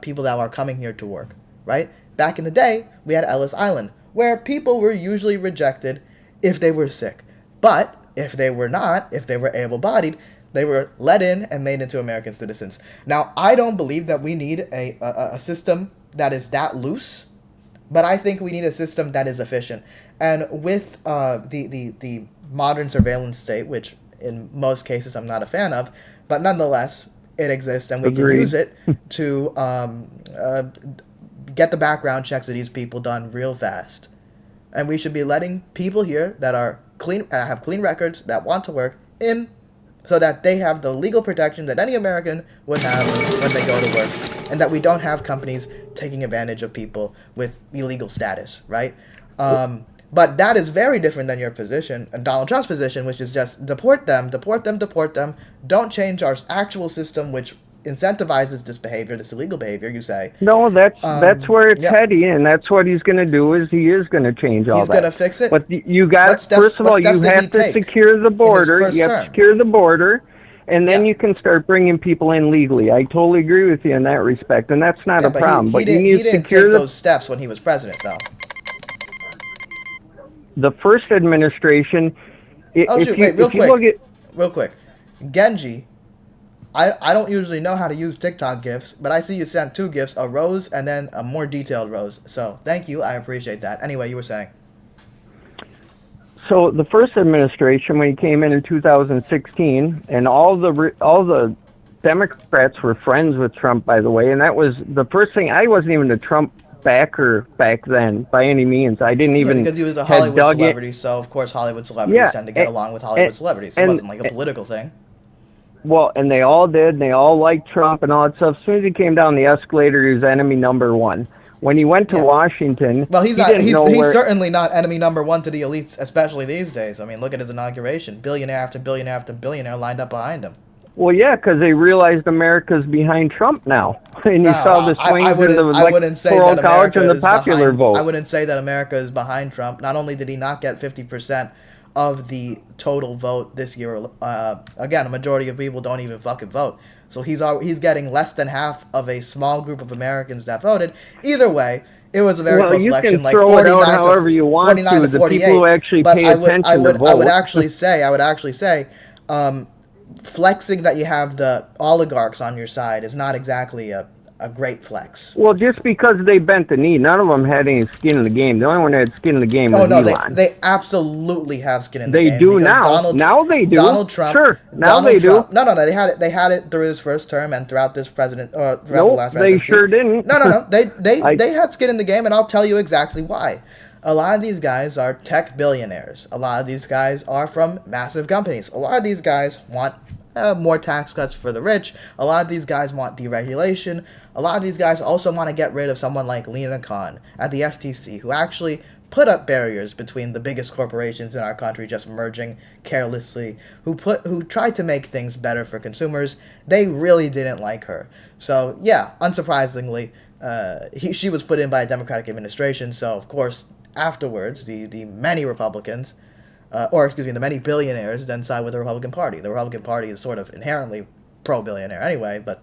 people that are coming here to work. Right? Back in the day, we had Ellis Island, where people were usually rejected if they were sick. But if they were not, if they were able-bodied, they were let in and made into American citizens. Now, I don't believe that we need a system that is that loose, but I think we need a system that is efficient. And with the modern surveillance state, which in most cases I'm not a fan of, but nonetheless, it exists and we can use it to get the background checks of these people done real fast. And we should be letting people here that are clean, have clean records, that want to work in, so that they have the legal protection that any American would have when they go to work, and that we don't have companies taking advantage of people with illegal status, right? But that is very different than your position, and Donald Trump's position, which is just deport them. Don't change our actual system, which incentivizes this behavior, this illegal behavior, you say. No, that's where it's heading, and that's what he's going to do, is he is going to change all that. He's going to fix it? But you got, first of all, you have to secure the border. You have to secure the border, and then you can start bringing people in legally. I totally agree with you in that respect, and that's not a problem. But you need to secure take those steps when he was president, though. The first administration... Real quick. Genji... I don't usually know how to use TikTok GIFs, but I see you sent 2 GIFs, a rose and then a more detailed rose. So thank you. I appreciate that. Anyway, you were saying. So the first administration, when he came in 2016, and all the Democrats were friends with Trump, by the way, and that was the first thing. I wasn't even a Trump backer back then by any means. I didn't even because he was a Hollywood celebrity, so of course Hollywood celebrities tend to get along with Hollywood celebrities. It wasn't like a political thing. Well, and they all did, and they all liked Trump and all that stuff. As soon as he came down the escalator, he was enemy number 1. When he went to Washington, well, he's certainly not enemy number 1 to the elites, especially these days. I mean, look at his inauguration. Billionaire after billionaire after billionaire lined up behind him. Well, yeah, because they realized America's behind Trump now. And you saw the swings in the Electoral College and the popular vote. I wouldn't say that America is behind Trump. Not only did he not get 50% of the total vote this year, again, a majority of people don't even fucking vote. So he's getting less than half of a small group of Americans that voted. Either way, it was a very close election, like 49 to 48. The people who actually pay attention to vote. I would actually say, flexing that you have the oligarchs on your side is not exactly a great flex. Well, just because they bent the knee, none of them had any skin in the game. The only one that had skin in the game was Elon. They absolutely have skin in the game. They do now. Now they do. Donald Trump. Sure. Now they do. No. They had it through his first term and throughout this president. Throughout the last presidency. They sure didn't. No. They had skin in the game, and I'll tell you exactly why. A lot of these guys are tech billionaires. A lot of these guys are from massive companies. A lot of these guys want more tax cuts for the rich. A lot of these guys want deregulation. A lot of these guys also want to get rid of someone like Lena Khan at the FTC, who actually put up barriers between the biggest corporations in our country just merging carelessly, who tried to make things better for consumers. They really didn't like her. So yeah, unsurprisingly, she was put in by a Democratic administration. So of course, afterwards, the many Republicans, the many billionaires then side with the Republican Party. The Republican Party is sort of inherently pro-billionaire anyway, but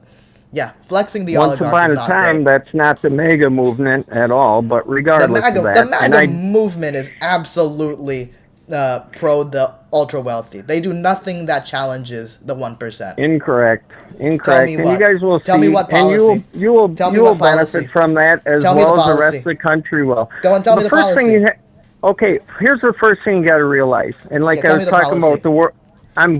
yeah, flexing the oligarchs is not great. Once upon a time, that's not the MAGA movement at all, but regardless of that... The MAGA movement is absolutely pro the ultra-wealthy. They do nothing that challenges the 1%. Incorrect. And you guys will see... Tell me what policy. And you will benefit from that as well as the rest of the country will. Go and tell me the policy. Okay, here's the first thing you got to realize. And like I was talking about the world... I'm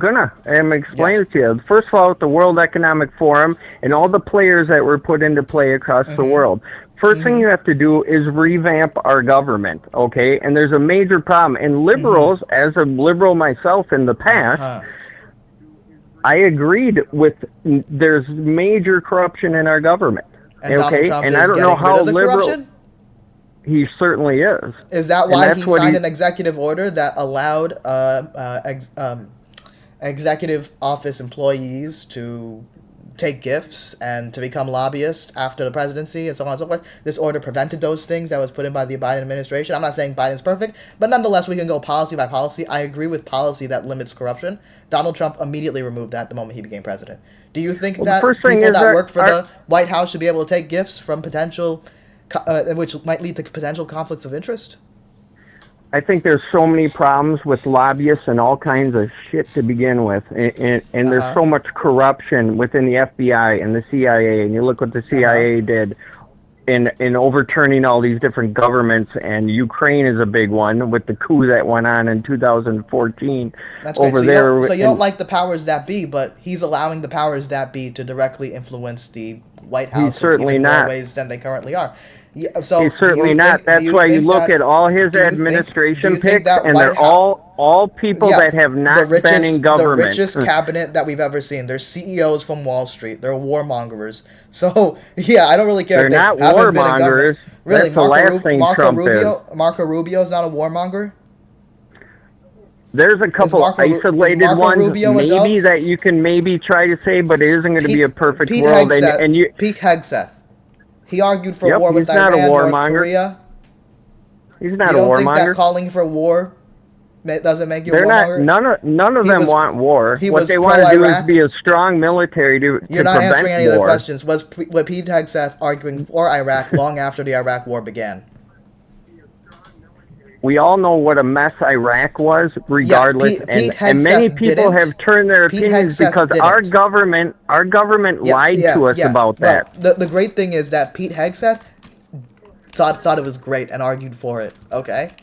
explain it to you. First of all, with the World Economic Forum and all the players that were put into play across the world. First thing you have to do is revamp our government, okay? And there's a major problem. And liberals, as a liberal myself in the past, I agreed with there's major corruption in our government, okay? And I don't know how liberal... Corruption? He certainly is. Is that why he signed an executive order that allowed executive office employees to take gifts and to become lobbyists after the presidency and so on and so forth? This order prevented those things that was put in by the Biden administration. I'm not saying Biden's perfect, but nonetheless, we can go policy by policy. I agree with policy that limits corruption. Donald Trump immediately removed that the moment he became president. Do you think that people that work for the White House should be able to take gifts from potential, which might lead to potential conflicts of interest? I think there's so many problems with lobbyists and all kinds of shit to begin with, and there's so much corruption within the FBI and the CIA, and you look what the CIA did in overturning all these different governments, and Ukraine is a big one with the coup that went on in 2014. That's over right. So you don't like the powers that be, but he's allowing the powers that be to directly influence the White House in even more ways than they currently are. Yeah, so he's certainly not. That's why you look at all his administration picks, and they're all people that have not been in government. The richest cabinet that we've ever seen. They're CEOs from Wall Street. They're warmongers. So yeah, I don't really care. They're not warmongers. Really, that's the last thing Trump is. Marco Rubio's not a warmonger. There's a couple isolated ones, maybe that you can try to say, but it isn't going to be a perfect world. Pete Hegseth. He argued for war with Iran, North Korea. He's not a warmonger. You don't think that calling for war doesn't make you a warmonger? None of them want war. What they want to do is be a strong military to prevent war. You're not answering any of the questions. Was Pete Hegseth arguing for Iraq long after the Iraq War began? We all know what a mess Iraq was, regardless, and many people have turned their opinions because our government lied to us about that. The great thing is that Pete Hegseth thought it was great and argued for it. Okay.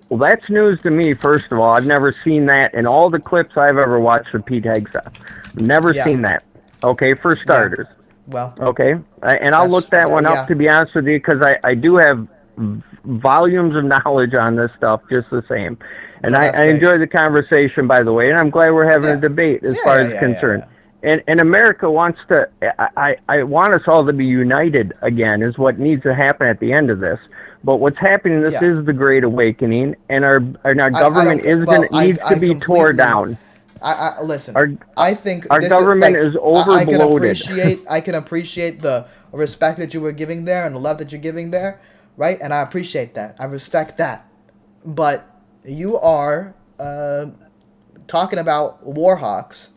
Well, that's news to me. First of all, I've never seen that in all the clips I've ever watched of Pete Hegseth. Never seen that. Okay, for starters. Well. Okay, and I'll look that one up, to be honest with you, because I do have volumes of knowledge on this stuff just the same, and I enjoy the conversation, by the way, and I'm glad we're having a debate as far as concerned. And America wants to, I want us all to be united again, is what needs to happen at the end of this. But what's happening, this is the Great Awakening, and our government needs to be torn down. Listen, I think our government is overbloated. I can appreciate the respect that you were giving there and the love that you're giving there, right? And I appreciate that. I respect that. But you are talking about war hawks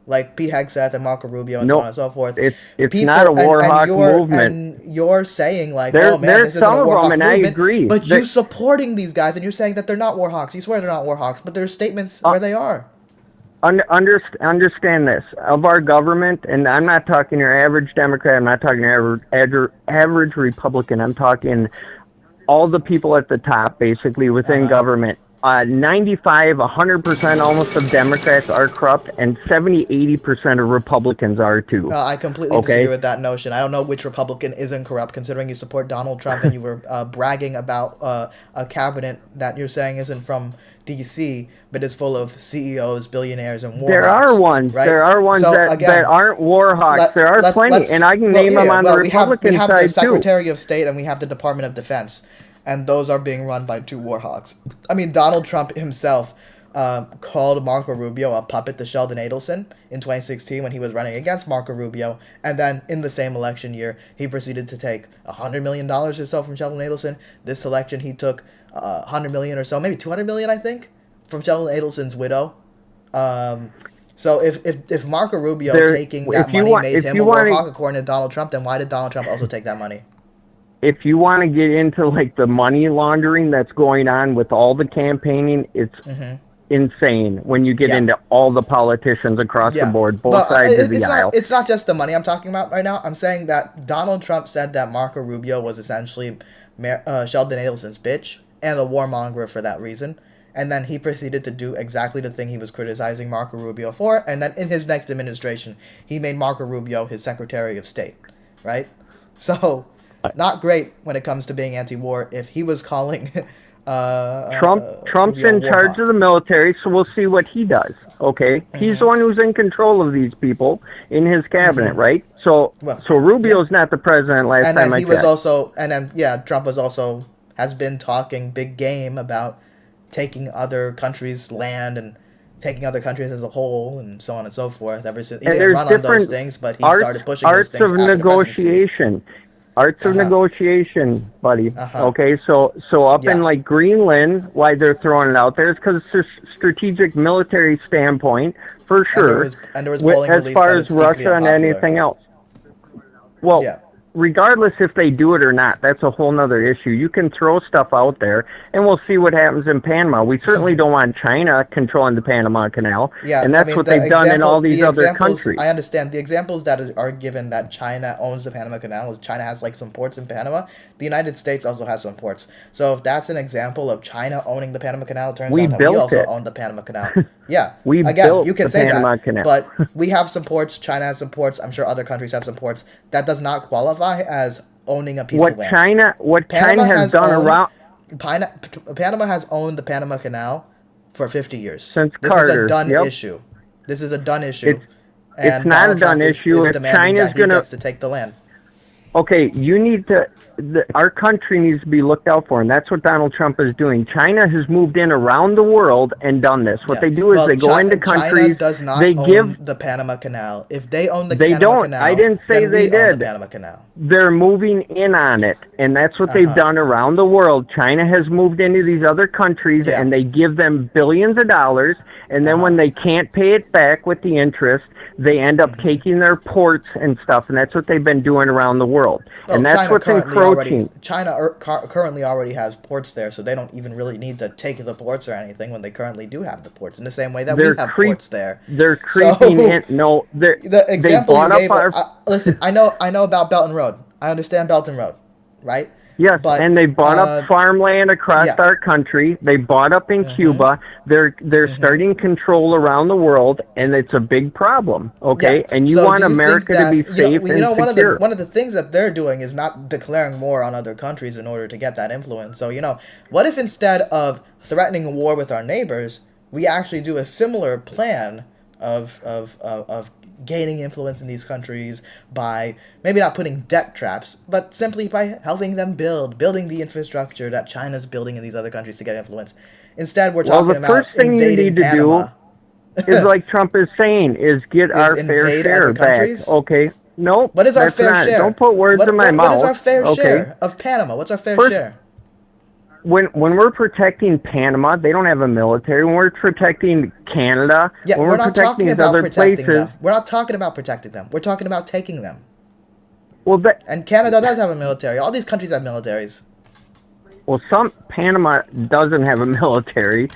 like Pete Hegseth and Marco Rubio and so on and so forth. It's not a war hawk movement. And you're saying like, oh man, this isn't a war hawk movement. I agree. But you're supporting these guys and you're saying that they're not war hawks. You swear they're not war hawks, but there's statements where they are. Understand this, of our government, and I'm not talking your average Democrat, I'm not talking average Republican, I'm talking all the people at the top, basically, within government. 95, 100% almost of Democrats are corrupt, and 70, 80% of Republicans are too. I completely disagree with that notion. I don't know which Republican isn't corrupt, considering you support Donald Trump and you were bragging about a cabinet that you're saying isn't from D.C., but is full of CEOs, billionaires, and war There hawks, are ones. right? There are ones So, that, again, that aren't war hawks. There are plenty, and I can name them on the Republican we have side the too. Secretary of State and we have the Department of Defense, and those are being run by two war hawks. I mean, Donald Trump himself called Marco Rubio a puppet to Sheldon Adelson in 2016 when he was running against Marco Rubio, and then in the same election year, he proceeded to take $100 million or so from Sheldon Adelson. This election, he took $100 million or so, maybe $200 million, I think, from Sheldon Adelson's widow. So if Marco Rubio taking that money made him a war hawk according to Donald Trump, then why did Donald Trump also take that money? If you want to get into like the money laundering that's going on with all the campaigning, it's insane when you get into all the politicians across the board, both sides of the aisle. It's not just the money I'm talking about right now. I'm saying that Donald Trump said that Marco Rubio was essentially Sheldon Adelson's bitch and a warmonger for that reason. And then he proceeded to do exactly the thing he was criticizing Marco Rubio for. And then in his next administration, he made Marco Rubio his Secretary of State, right? So, not great when it comes to being anti-war if he was calling Trump's in charge of the military, so we'll see what he does, okay? He's the one who's in control of these people in his cabinet, right? So Rubio's not the president last time I checked. Trump has been talking big game about taking other countries' land and taking other countries as a whole and so on and so forth. Ever since he didn't run on those things, but he started pushing those things after the presidency. Arts of negotiation, buddy. Okay, so up in like Greenland, why they're throwing it out there is because it's a strategic military standpoint, for sure. And there was polling as far as Russia and anything else. Well, regardless if they do it or not, that's a whole nother issue. You can throw stuff out there, and we'll see what happens in Panama. We certainly don't want China controlling the Panama Canal, and that's what they've done in all these other countries. I understand. The examples that are given that China owns the Panama Canal is China has like some ports in Panama. The United States also has some ports. So if that's an example of China owning the Panama Canal, it turns out that we also own the Panama Canal. Yeah, you can say that, Canal. But we have some ports. China has some ports. I'm sure other countries have some ports. That does not qualify as owning a piece of land. China has done around Panama has owned the Panama Canal for 50 years. Since Carter. This is a done issue. This is a done issue. It's not a done issue. If China's going to take the land. Okay, our country needs to be looked out for, and that's what Donald Trump is doing. China has moved in around the world and done this. What they do is they go into countries. China does not own the Panama Canal. If they own the Panama Canal, I didn't say they did. Own the Panama Canal. They're moving in on it, and that's what they've done around the world. China has moved into these other countries, and they give them billions of dollars, and then when they can't pay it back with the interest, they end up taking their ports and stuff, and that's what they've been doing around the world. And that's what's encroaching. China currently already has ports there, so they don't even really need to take the ports or anything when they currently do have the ports, in the same way that we have ports there. They're creeping in. No, the example you gave. Listen, I know about Belt and Road. I understand Belt and Road, right? Yes, and they bought up farmland across our country. They bought up in Cuba. They're starting control around the world, and it's a big problem. Okay, and you want America to be safe and secure. One of the things that they're doing is not declaring war on other countries in order to get that influence. So what if instead of threatening a war with our neighbors, we actually do a similar plan of gaining influence in these countries by maybe not putting debt traps, but simply by helping them building the infrastructure that China's building in these other countries to get influence. Instead, we're talking about invading Panama. Is like Trump is saying, is get our fair share back. Okay. No, what is our fair share? Don't put words in my mouth. What is our fair share of Panama? What's our fair share? When we're protecting Panama, they don't have a military. When we're protecting Canada, when we're protecting these other places, we're not talking about protecting them. We're talking about taking them. Well, and Canada does have a military. All these countries have militaries. Well, Panama doesn't have a military,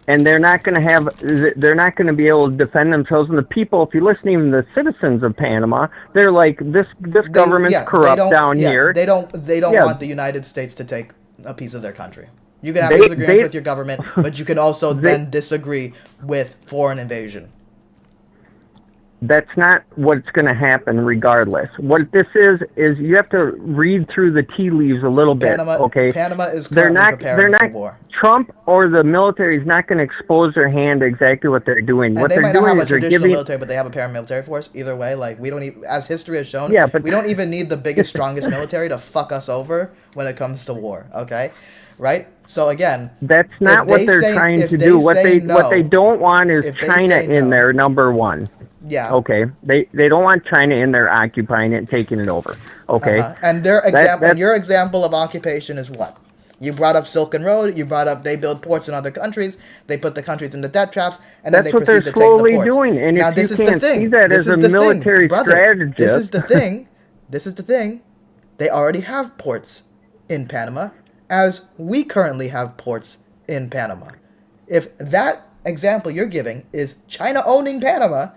and they're not going to be able to defend themselves. And the people, if you listen to even the citizens of Panama, they're like, this government's corrupt down here. They don't want the United States to take a piece of their country. You can have disagreements with your government, but you can also then disagree with foreign invasion. That's not what's going to happen regardless. What this is you have to read through the tea leaves a little bit, okay? Panama is currently preparing for war. Trump or the military is not going to expose their hand to exactly what they're doing. And what they they're might doing not have a is they're traditional giving... military, but they have a paramilitary force. Either way, like, we don't even, as history has shown, but we don't even need the biggest, strongest military to fuck us over when it comes to war, okay? Right? So again, that's not what they're trying to do. What they don't want is China in there, number one. Yeah. Okay. They don't want China in there occupying it and taking it over. Okay. And their example, and your example of occupation is what? You brought up Silk Road. You brought up they build ports in other countries. They put the countries into debt traps, and then they proceed to take the ports. That's what they're slowly doing. And now, if this you is can't the thing. see that this as a military strategist, this is the thing. This is the thing. They already have ports in Panama, as we currently have ports in Panama. If that example you're giving is China owning Panama,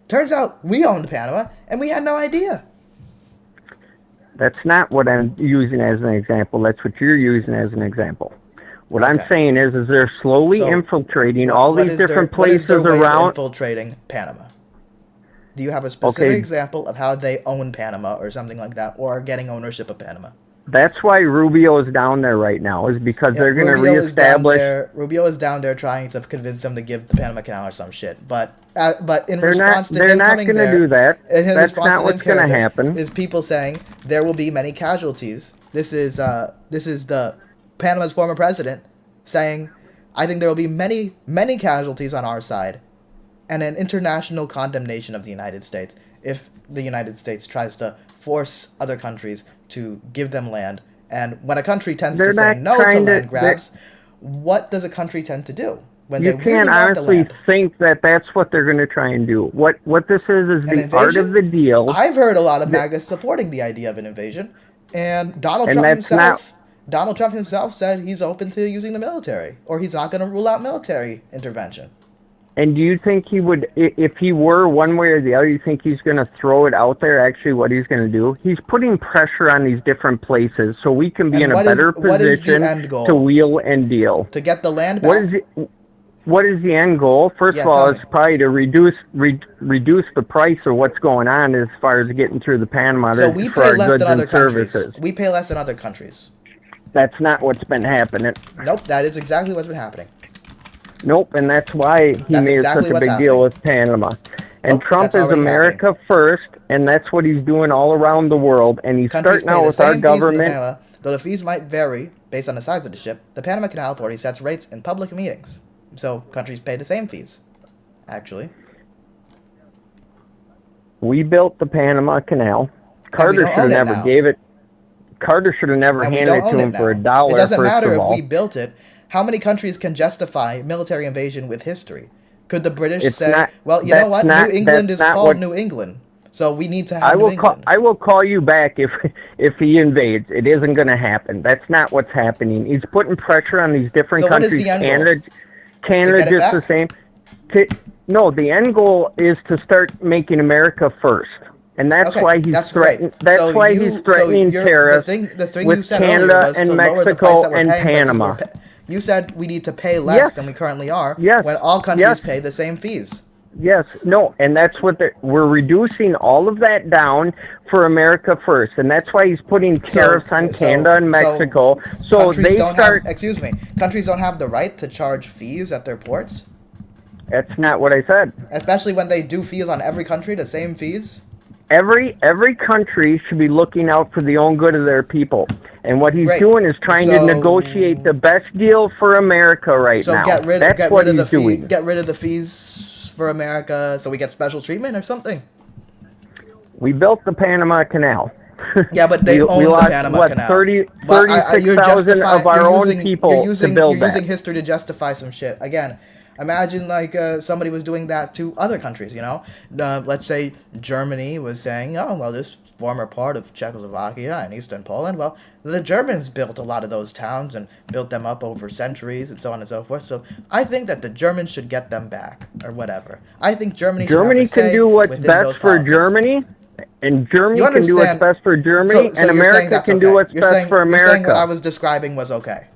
turns out we owned Panama, and we had no idea. That's not what I'm using as an example. That's what you're using as an example. What I'm saying is they're slowly infiltrating all these different places around. Infiltrating Panama. Do you have a specific example of how they own Panama or something like that, or are getting ownership of Panama? That's why Rubio is down there right now, is because they're going to reestablish. Rubio is down there trying to convince them to give the Panama Canal or some shit. But in response to him coming there, they're not going to do that. That's not what's going to happen. Is people saying there will be many casualties. This is the Panama's former president saying, I think there will be many casualties on our side, and an international condemnation of the United States if the United States tries to force other countries to give them land. And when a country tends to say no to land grabs, what does a country tend to do? When you can't honestly think that that's what they're going to try and do. What this is the art of the deal. I've heard a lot of MAGA supporting the idea of an invasion, and Donald Trump himself said he's open to using the military, or he's not going to rule out military intervention. And do you think he would, if he were one way or the other, you think he's going to throw it out there, actually, what he's going to do? He's putting pressure on these different places so we can be in a better position to wheel and deal. To get the land back? What is the end goal? First of all, it's probably to reduce the price of what's going on as far as getting through the Panama so we pay less than other countries. We pay less than other countries. That's not what's been happening. Nope, that is exactly what's been happening. Nope, and that's why he made such a big deal with Panama. And Trump is America first, and that's what he's doing all around the world. And he's starting out with our government. Though the fees might vary based on the size of the ship, the Panama Canal Authority sets rates in public meetings. So countries pay the same fees, actually. We built the Panama Canal. Carter should have never gave it. Carter should have never handed it to him for $1. It doesn't matter if we built it. How many countries can justify military invasion with history? Could the British say, well, you know what? New England is called New England, so we need to have New England. I will call you back if he invades. It isn't going to happen. That's not what's happening. He's putting pressure on these different countries. What is the end goal? Canada just the same. No, the end goal is to start making America first. And that's why he's threatening. That's why he's threatening tariffs with Canada and Mexico and Panama. You said we need to pay less than we currently are when all countries pay the same fees. Yes, no, and that's what we're reducing all of that down for America first, and that's why he's putting tariffs on Canada and Mexico. So they start. Countries don't have the right to charge fees at their ports. That's not what I said. Especially when they do fees on every country, the same fees. Every country should be looking out for the own good of their people. And what he's doing is trying to negotiate the best deal for America right now. So get rid of the fees for America so we get special treatment or something? We built the Panama Canal. Yeah, but they own the Panama Canal. 36,000 of our own people to build that. You're using history to justify some shit. Again, imagine like somebody was doing that to other countries, you know? Let's say Germany was saying, oh, well, this former part of Czechoslovakia and Eastern Poland, well, the Germans built a lot of those towns and built them up over centuries and so on and so forth. So I think that the Germans should get them back or whatever. I think Germany can do what's best for Germany, and Germany can do what's best for Germany, and America can do what's best for America. You're saying what I was describing was okay.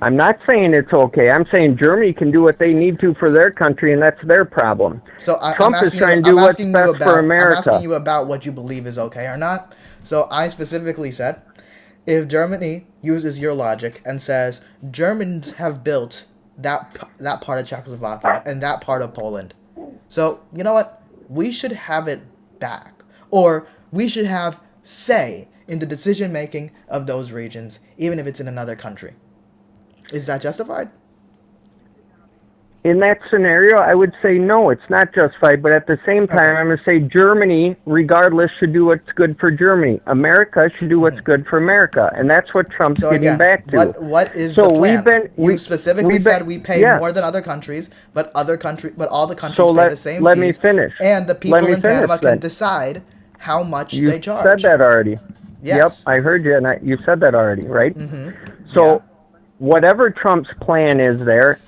I'm not saying it's okay. I'm saying Germany can do what they need to for their country, and that's their problem. So Trump is trying to do what's best for I'm asking America. you about what you believe is okay or not. So I specifically said, if Germany uses your logic and says Germans have built that part of Czechoslovakia and that part of Poland, so you know what? We should have it back, or we should have say in the decision making of those regions, even if it's in another country. Is that justified? In that scenario, I would say no, it's not justified. But at the same time, I'm going to say Germany, regardless, should do what's good for Germany. America should do what's good for America, and that's what Trump's getting back to. What is the plan? You specifically said we pay more than other countries, but all the countries pay the same let fees, me finish. and the people in Panama can decide how much they charge. You said that already. Yes. Yep, I heard you, and you said that already, right? Mm-hmm. So, whatever Trump's plan is there,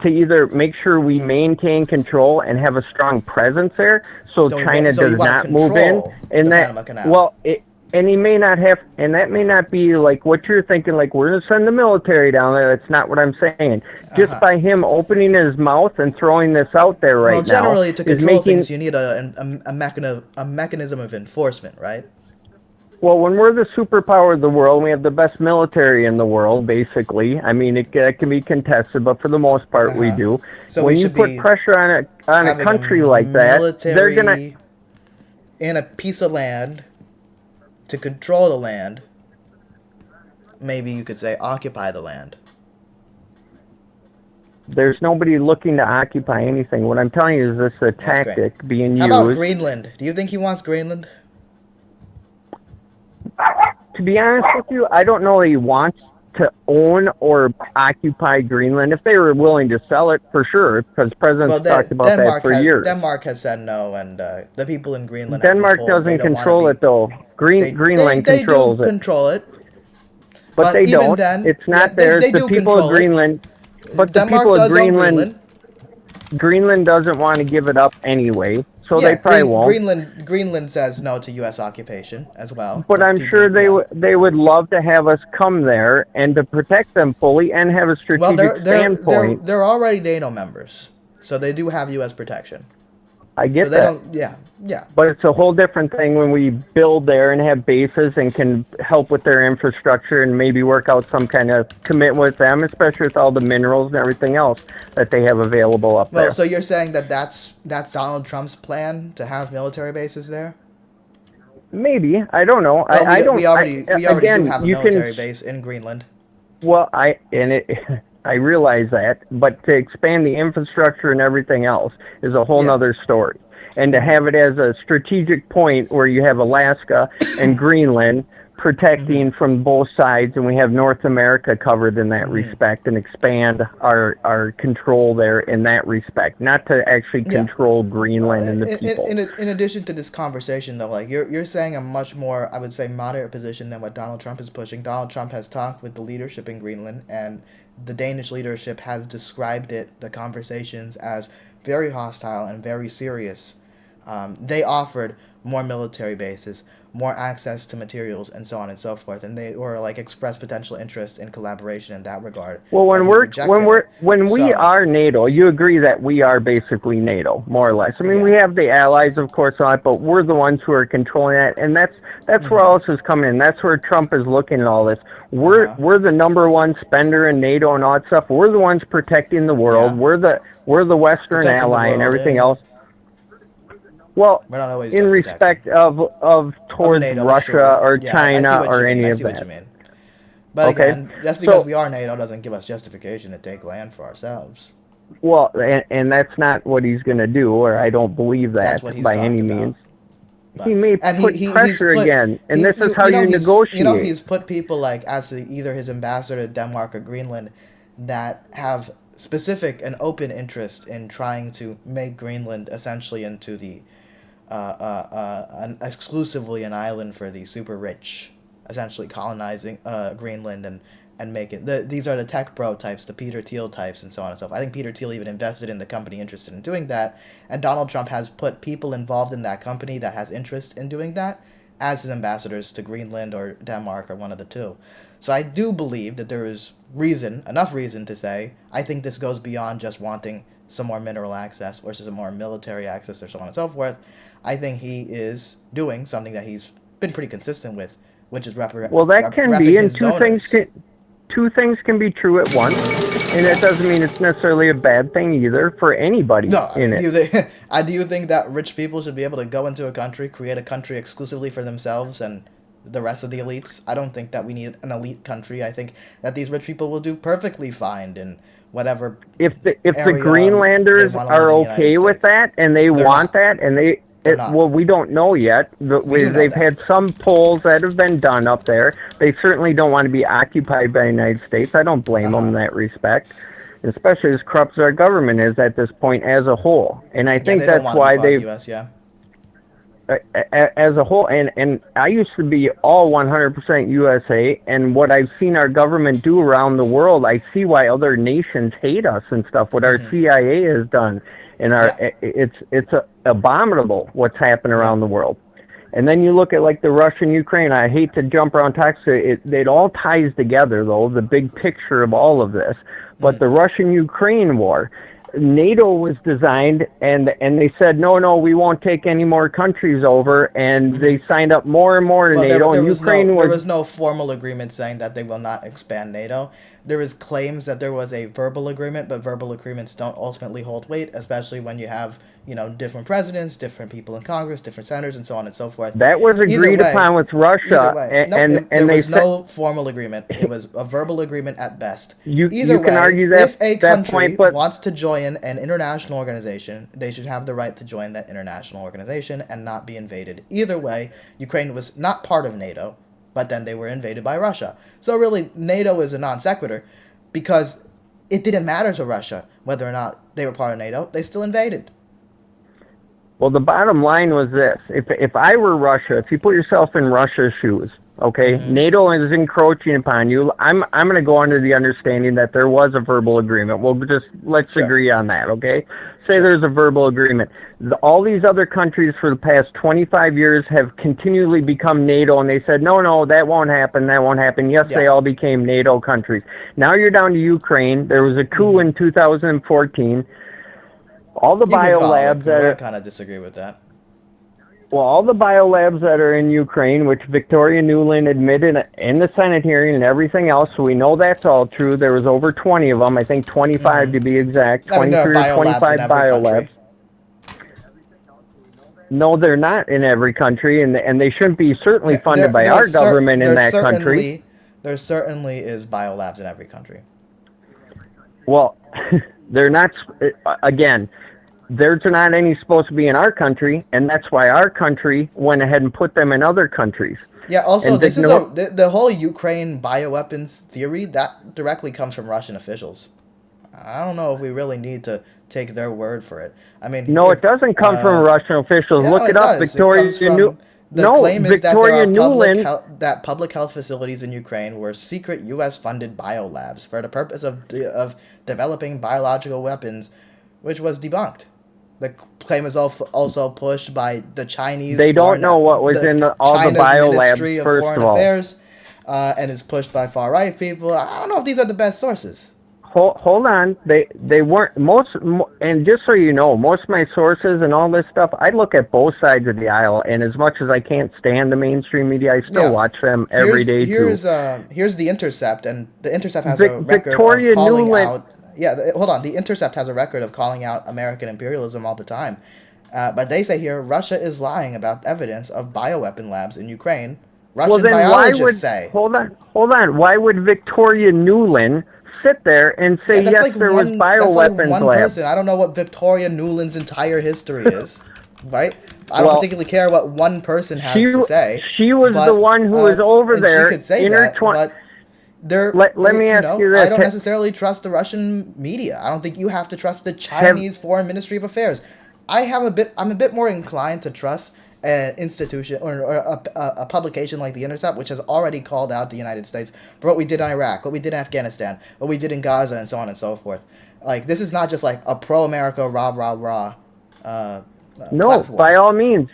to either make sure we maintain control and have a strong presence there, so China does not move in, and and he may not have, and that may not be like what you're thinking, like we're going to send the military down there. That's not what I'm saying. Just by him opening his mouth and throwing this out there now. Well, generally, to control things, you need a mechanism of enforcement, right? Well, when we're the superpower of the world, we have the best military in the world, basically. I mean, it can be contested, but for the most part, we do. So when you put pressure on a country like that, they're gonna in a piece of land to control the land. Maybe you could say occupy the land. There's nobody looking to occupy anything. What I'm telling you is this is a tactic being used. How about Greenland? Do you think he wants Greenland? To be honest with you, I don't know that he wants to own or occupy Greenland. If they were willing to sell it, for sure, because presidents talked about that for years. Denmark has said no, and the people in Greenland. Denmark doesn't control it though. Greenland controls it. They control it, but they don't. It's not theirs. The people of Greenland. But the people of Greenland. Greenland doesn't want to give it up anyway. So they probably won't. Greenland says no to U.S. occupation as well. But I'm sure they would love to have us come there and to protect them fully and have a strategic standpoint. They're already NATO members, so they do have U.S. protection. I get that. Yeah. But it's a whole different thing when we build there and have bases and can help with their infrastructure and maybe work out some kind of commitment with them, especially with all the minerals and everything else that they have available up there. Well, so you're saying that's Donald Trump's plan to have military bases there? Maybe. I don't know. Well, I don't. We already do have a military base in Greenland. Well, I realize that, but to expand the infrastructure and everything else is a whole nother story. And to have it as a strategic point where you have Alaska and Greenland protecting from both sides, and we have North America covered in that respect, and expand our control there in that respect, not to actually control Greenland and the people. In addition to this conversation, though, like you're saying a much more, I would say, moderate position than what Donald Trump is pushing. Donald Trump has talked with the leadership in Greenland, and the Danish leadership has described the conversations, as very hostile and very serious. They offered more military bases, more access to materials, and so on and so forth, and they were like expressed potential interest in collaboration in that regard. Well, when we are NATO, you agree that we are basically NATO, more or less. I mean, we have the allies, of course, on it, but we're the ones who are controlling that, and that's where all this is coming in. That's where Trump is looking at all this. We're the number one spender in NATO and all that stuff. We're the ones protecting the world. We're the Western ally and everything else. Well, in respect of towards NATO, Russia or China or any of that. What you mean. But again, just because we are NATO doesn't give us justification to take land for ourselves. Well, and that's not what he's going to do, or I don't believe that by any means. He may put pressure again, and this is how you negotiate. He's put people like as either his ambassador to Denmark or Greenland that have specific and open interest in trying to make Greenland essentially into the exclusively an island for the super rich, essentially colonizing Greenland and make it. These are the tech bro types, the Peter Thiel types, and so on and so forth. I think Peter Thiel even invested in the company interested in doing that, and Donald Trump has put people involved in that company that has interest in doing that as his ambassadors to Greenland or Denmark or one of the two. So I do believe that there is enough reason to say, I think this goes beyond just wanting some more mineral access or some more military access or so on and so forth. I think he is doing something that he's been pretty consistent with, which is well, that can be, and two things can be true at once, and it doesn't mean it's necessarily a bad thing either for anybody in it. Do you think that rich people should be able to go into a country, create a country exclusively for themselves and the rest of the elites? I don't think that we need an elite country. I think that these rich people will do perfectly fine in whatever. If the Greenlanders are okay with that and they want that and well, we don't know yet. They've had some polls that have been done up there. They certainly don't want to be occupied by the United States. I don't blame them in that respect, especially as corrupt as our government is at this point as a whole. And I think that's why they've... as a whole, and I used to be all 100% USA, and what I've seen our government do around the world, I see why other nations hate us and stuff, what our CIA has done. And it's abominable what's happened around the world. And then you look at like the Russian-Ukraine. I hate to jump around topics. It all ties together, though, the big picture of all of this. But the Russian-Ukraine war, NATO was designed, and they said, no, we won't take any more countries over, and they signed up more and more to NATO. There was no formal agreement saying that they will not expand NATO. There was claims that there was a verbal agreement, but verbal agreements don't ultimately hold weight, especially when you have, different presidents, different people in Congress, different senators, and so on and so forth. That was agreed upon with Russia, there was no formal agreement. It was a verbal agreement at best. You can argue that if a country wants to join an international organization, they should have the right to join that international organization and not be invaded. Either way, Ukraine was not part of NATO, but then they were invaded by Russia. So really, NATO is a non sequitur because it didn't matter to Russia whether or not they were part of NATO. They still invaded. Well, the bottom line was this. If I were Russia, if you put yourself in Russia's shoes, okay, NATO is encroaching upon you, I'm going to go under the understanding that there was a verbal agreement. Let's agree on that, okay? Say there's a verbal agreement. All these other countries for the past 25 years have continually become NATO, and they said, no, that won't happen, that won't happen. Yes, they all became NATO countries. Now you're down to Ukraine. There was a coup in 2014. All the biolabs that I kind of disagree with that. Well, all the biolabs that are in Ukraine, which Victoria Nuland admitted in the Senate hearing and everything else, so we know that's all true. There was over 20 of them, I think 25 to be exact, 23 or 25 biolabs. No, they're not in every country, and they shouldn't be certainly funded by our government in that country. There certainly is biolabs in every country. Well, they're not, again, there's not any supposed to be in our country, and that's why our country went ahead and put them in other countries. Yeah, also, this is the whole Ukraine bioweapons theory, that directly comes from Russian officials. I don't know if we really need to take their word for it. I mean... No, it doesn't come from Russian officials. Yeah, Look it up. Victoria Nuland... that public health facilities in Ukraine were secret U.S.-funded biolabs for the purpose of developing biological weapons, which was debunked. The claim is also pushed by the Chinese. They don't know what was in all the biolabs, first of all. Affairs, and is pushed by far-right people. I don't know if these are the best sources. Hold on. They weren't and just so you know, most of my sources and all this stuff, I look at both sides of the aisle, and as much as I can't stand the mainstream media, I still watch them every day too. Here's The Intercept, and The Intercept has a record of calling out... Yeah, hold on. The Intercept has a record of calling out American imperialism all the time. But they say here, Russia is lying about evidence of bioweapon labs in Ukraine. Russian biologists say... Hold on. Why would Victoria Nuland sit there and say, yes, there was bioweapons labs? Person. I don't know what Victoria Nuland's entire history is, right? I don't particularly care what one person has to say. She was the one who was over there. She could say that, but... Let me ask you this. I don't necessarily trust the Russian media. I don't think you have to trust the Chinese Foreign Ministry of Affairs. I'm a bit more inclined to trust an institution or a publication like The Intercept, which has already called out the United States for what we did in Iraq, what we did in Afghanistan, what we did in Gaza, and so on and so forth. Like, this is not just like a pro-America rah rah rah. No, platform. by all means.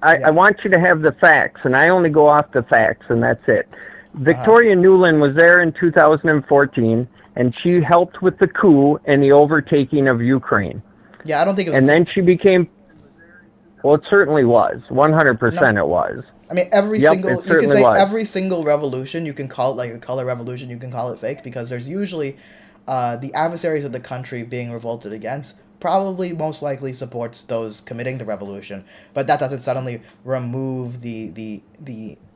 I want you to have the facts, and I only go off the facts, and that's it. Victoria Nuland was there in 2014, and she helped with the coup and the overtaking of Ukraine. Yeah, I don't think it was. And then she became. Well, it certainly was. 100% it was. I mean, every Yep, single, it you can certainly say was. every single revolution, you can call it like a color revolution, you can call it fake, because there's usually the adversaries of the country being revolted against probably most likely supports those committing the revolution, but that doesn't suddenly remove the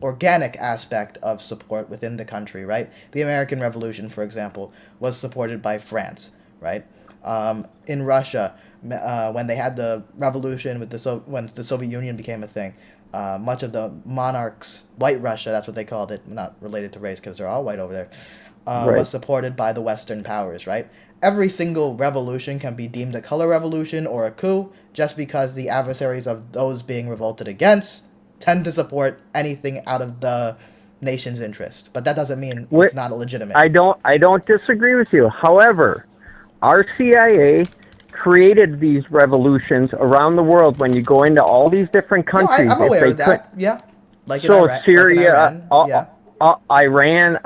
organic aspect of support within the country, right? The American Revolution, for example, was supported by France, right? In Russia, when they had the revolution with when the Soviet Union became a thing, much of the monarchs, White Russia, that's what they called it, not related to race because they're all white over there, was supported by the Western powers, right? Every single revolution can be deemed a color revolution or a coup just because the adversaries of those being revolted against tend to support anything out of the nation's interest. But that doesn't mean it's not legitimate. I don't disagree with you. However, our CIA created these revolutions around the world. When you go into all these different countries, I'm aware of that. Yeah, like so in Iran, Syria, like Iran,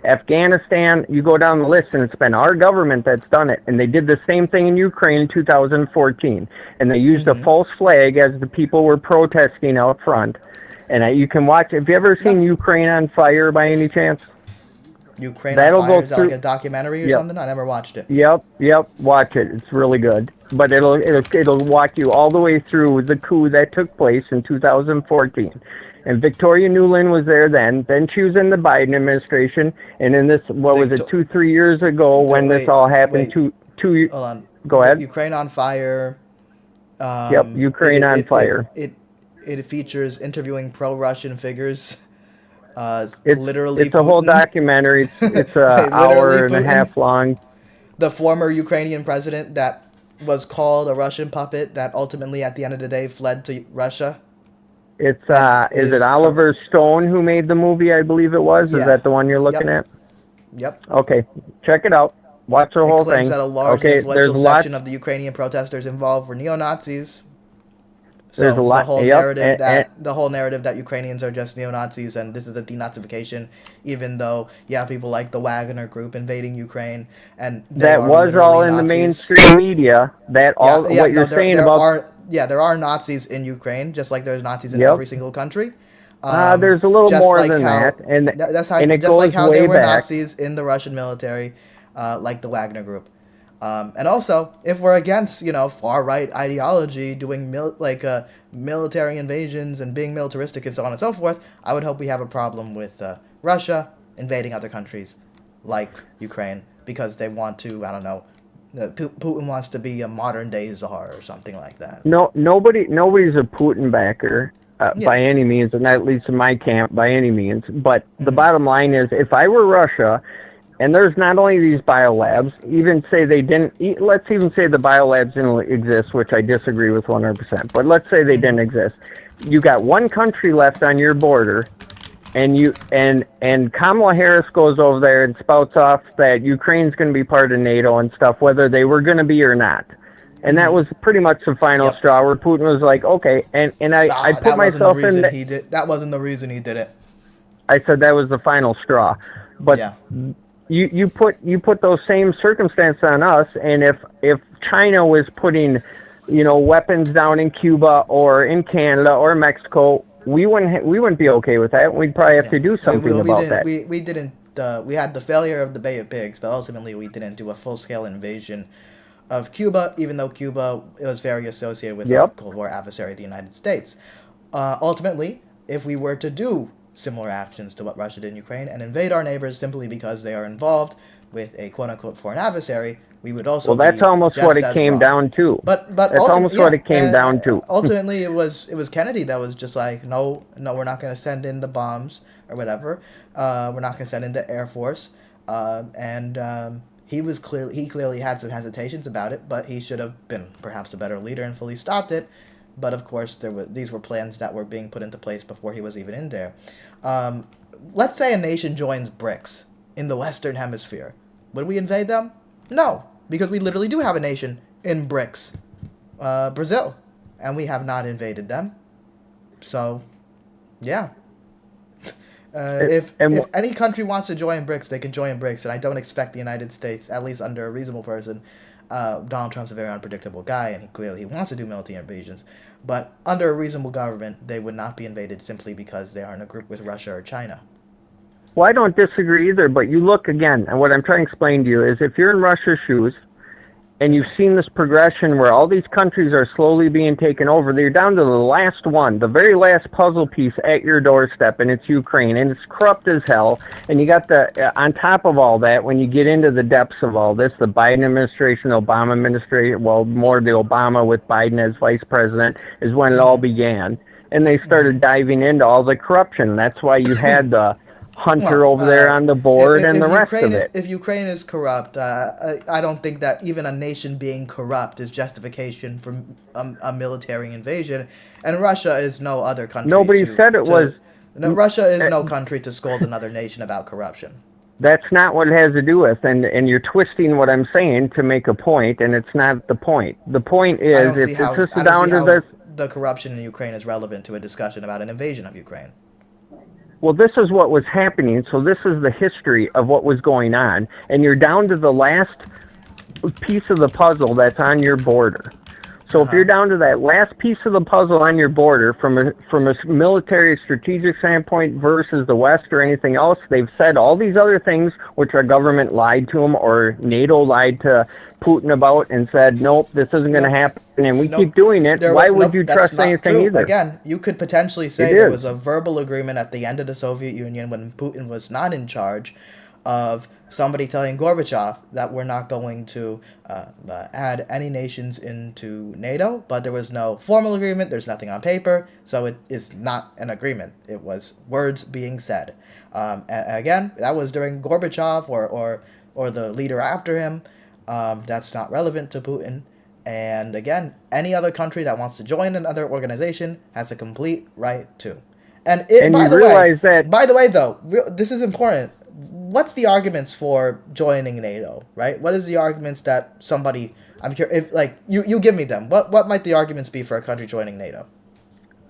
Afghanistan. You go down the list, and it's been our government that's done it. And they did the same thing in Ukraine in 2014, and they used a false flag as the people were protesting out front. And you can watch. Have you ever seen Ukraine on Fire by any chance? Ukraine on Fire, is that like a documentary or something? I never watched it. Yep, watch it. It's really good. But it'll walk you all the way through the coup that took place in 2014. And Victoria Nuland was there then. Then she was in the Biden administration. And in this, 2-3 years ago when this all happened? Hold on. Go ahead. Ukraine on Fire. Ukraine on Fire. It features interviewing pro-Russian figures. It's literally a whole documentary. It's an hour and a half long. The former Ukrainian president that was called a Russian puppet that ultimately at the end of the day fled to Russia. It's is it Oliver Stone who made the movie? I believe it was. Yeah. Is that the one you're looking at? Yep. Okay, check it out. Watch the whole thing. That a large influential section of the Ukrainian protesters involved were neo-Nazis. So there's a lot. The whole narrative that Ukrainians are just neo-Nazis and this is a denazification, even though people like the Wagner Group invading Ukraine and that was all in the mainstream media. That what you're saying about there are Nazis in Ukraine, just like there's Nazis in every single country. There's a little more than that, and that's how, and it just goes like how way there were back. Nazis in the Russian military, like the Wagner Group. And also, if we're against, far-right ideology, doing military invasions and being militaristic and so on and so forth, I would hope we have a problem with Russia invading other countries like Ukraine because they want to, I don't know, Putin wants to be a modern-day czar or something like that. Nobody's a Putin backer by any means, and at least in my camp by any means. But the bottom line is, if I were Russia, and there's not only these biolabs, let's even say the biolabs didn't exist, which I disagree with 100%, but let's say they didn't exist. You got one country left on your border, and Kamala Harris goes over there and spouts off that Ukraine's going to be part of NATO and stuff, whether they were going to be or not. And that was pretty much the final straw where Putin was like, okay, and I put myself in that wasn't the reason he did it. I said that was the final straw. But you put those same circumstances on us, and if China was putting, weapons down in Cuba or in Canada or Mexico, we wouldn't be okay with that. We'd probably have to do something about that. We didn't. We had the failure of the Bay of Pigs, but ultimately we didn't do a full-scale invasion of Cuba, even though Cuba was very associated with the Cold War adversary, the United States. Ultimately, if we were to do similar actions to what Russia did in Ukraine and invade our neighbors simply because they are involved with a quote-unquote foreign adversary, we would also that's almost what it came down to. But that's almost what it came down to. Ultimately, it was Kennedy that was just like, no, we're not going to send in the bombs or whatever. We're not going to send in the Air Force. He clearly had some hesitations about it, but he should have been perhaps a better leader and fully stopped it. But of course, these were plans that were being put into place before he was even in there. Let's say a nation joins BRICS in the Western Hemisphere. Would we invade them? No, because we literally do have a nation in BRICS, Brazil, and we have not invaded them. So, yeah. If any country wants to join BRICS, they can join BRICS, and I don't expect the United States, at least under a reasonable person. Donald Trump's a very unpredictable guy, and he wants to do military invasions. But under a reasonable government, they would not be invaded simply because they are in a group with Russia or China. Well, I don't disagree either, but you look again, and what I'm trying to explain to you is if you're in Russia's shoes, and you've seen this progression where all these countries are slowly being taken over, they're down to the last one, the very last puzzle piece at your doorstep, and it's Ukraine, and it's corrupt as hell. And you got on top of all that, when you get into the depths of all this, the Biden administration, the Obama administration, well, more the Obama with Biden as vice president, is when it all began. And they started diving into all the corruption. That's why you had the Hunter over there on the board and the rest of it. If Ukraine is corrupt, I don't think that even a nation being corrupt is justification for a military invasion. And Russia is no other country. Nobody said it was. No, Russia is no country to scold another nation about corruption. That's not what it has to do with, and you're twisting what I'm saying to make a point, and it's not the point. The point is, if it's just down to this, the corruption in Ukraine is relevant to a discussion about an invasion of Ukraine. Well, this is what was happening, so this is the history of what was going on, and you're down to the last piece of the puzzle that's on your border. So if you're down to that last piece of the puzzle on your border from a military strategic standpoint versus the West or anything else, they've said all these other things which our government lied to them or NATO lied to Putin about and said, nope, this isn't going to happen, and we keep doing it. Why would you trust anything either? Again, you could potentially say there was a verbal agreement at the end of the Soviet Union when Putin was not in charge of somebody telling Gorbachev that we're not going to add any nations into NATO, but there was no formal agreement, there's nothing on paper, so it is not an agreement. It was words being said. And again, that was during Gorbachev or the leader after him. That's not relevant to Putin. And again, any other country that wants to join another organization has a complete right to. And by the way, though, this is important. What's the arguments for joining NATO, right? What is the arguments that somebody, I'm curious, if like you give me them. What might the arguments be for a country joining NATO?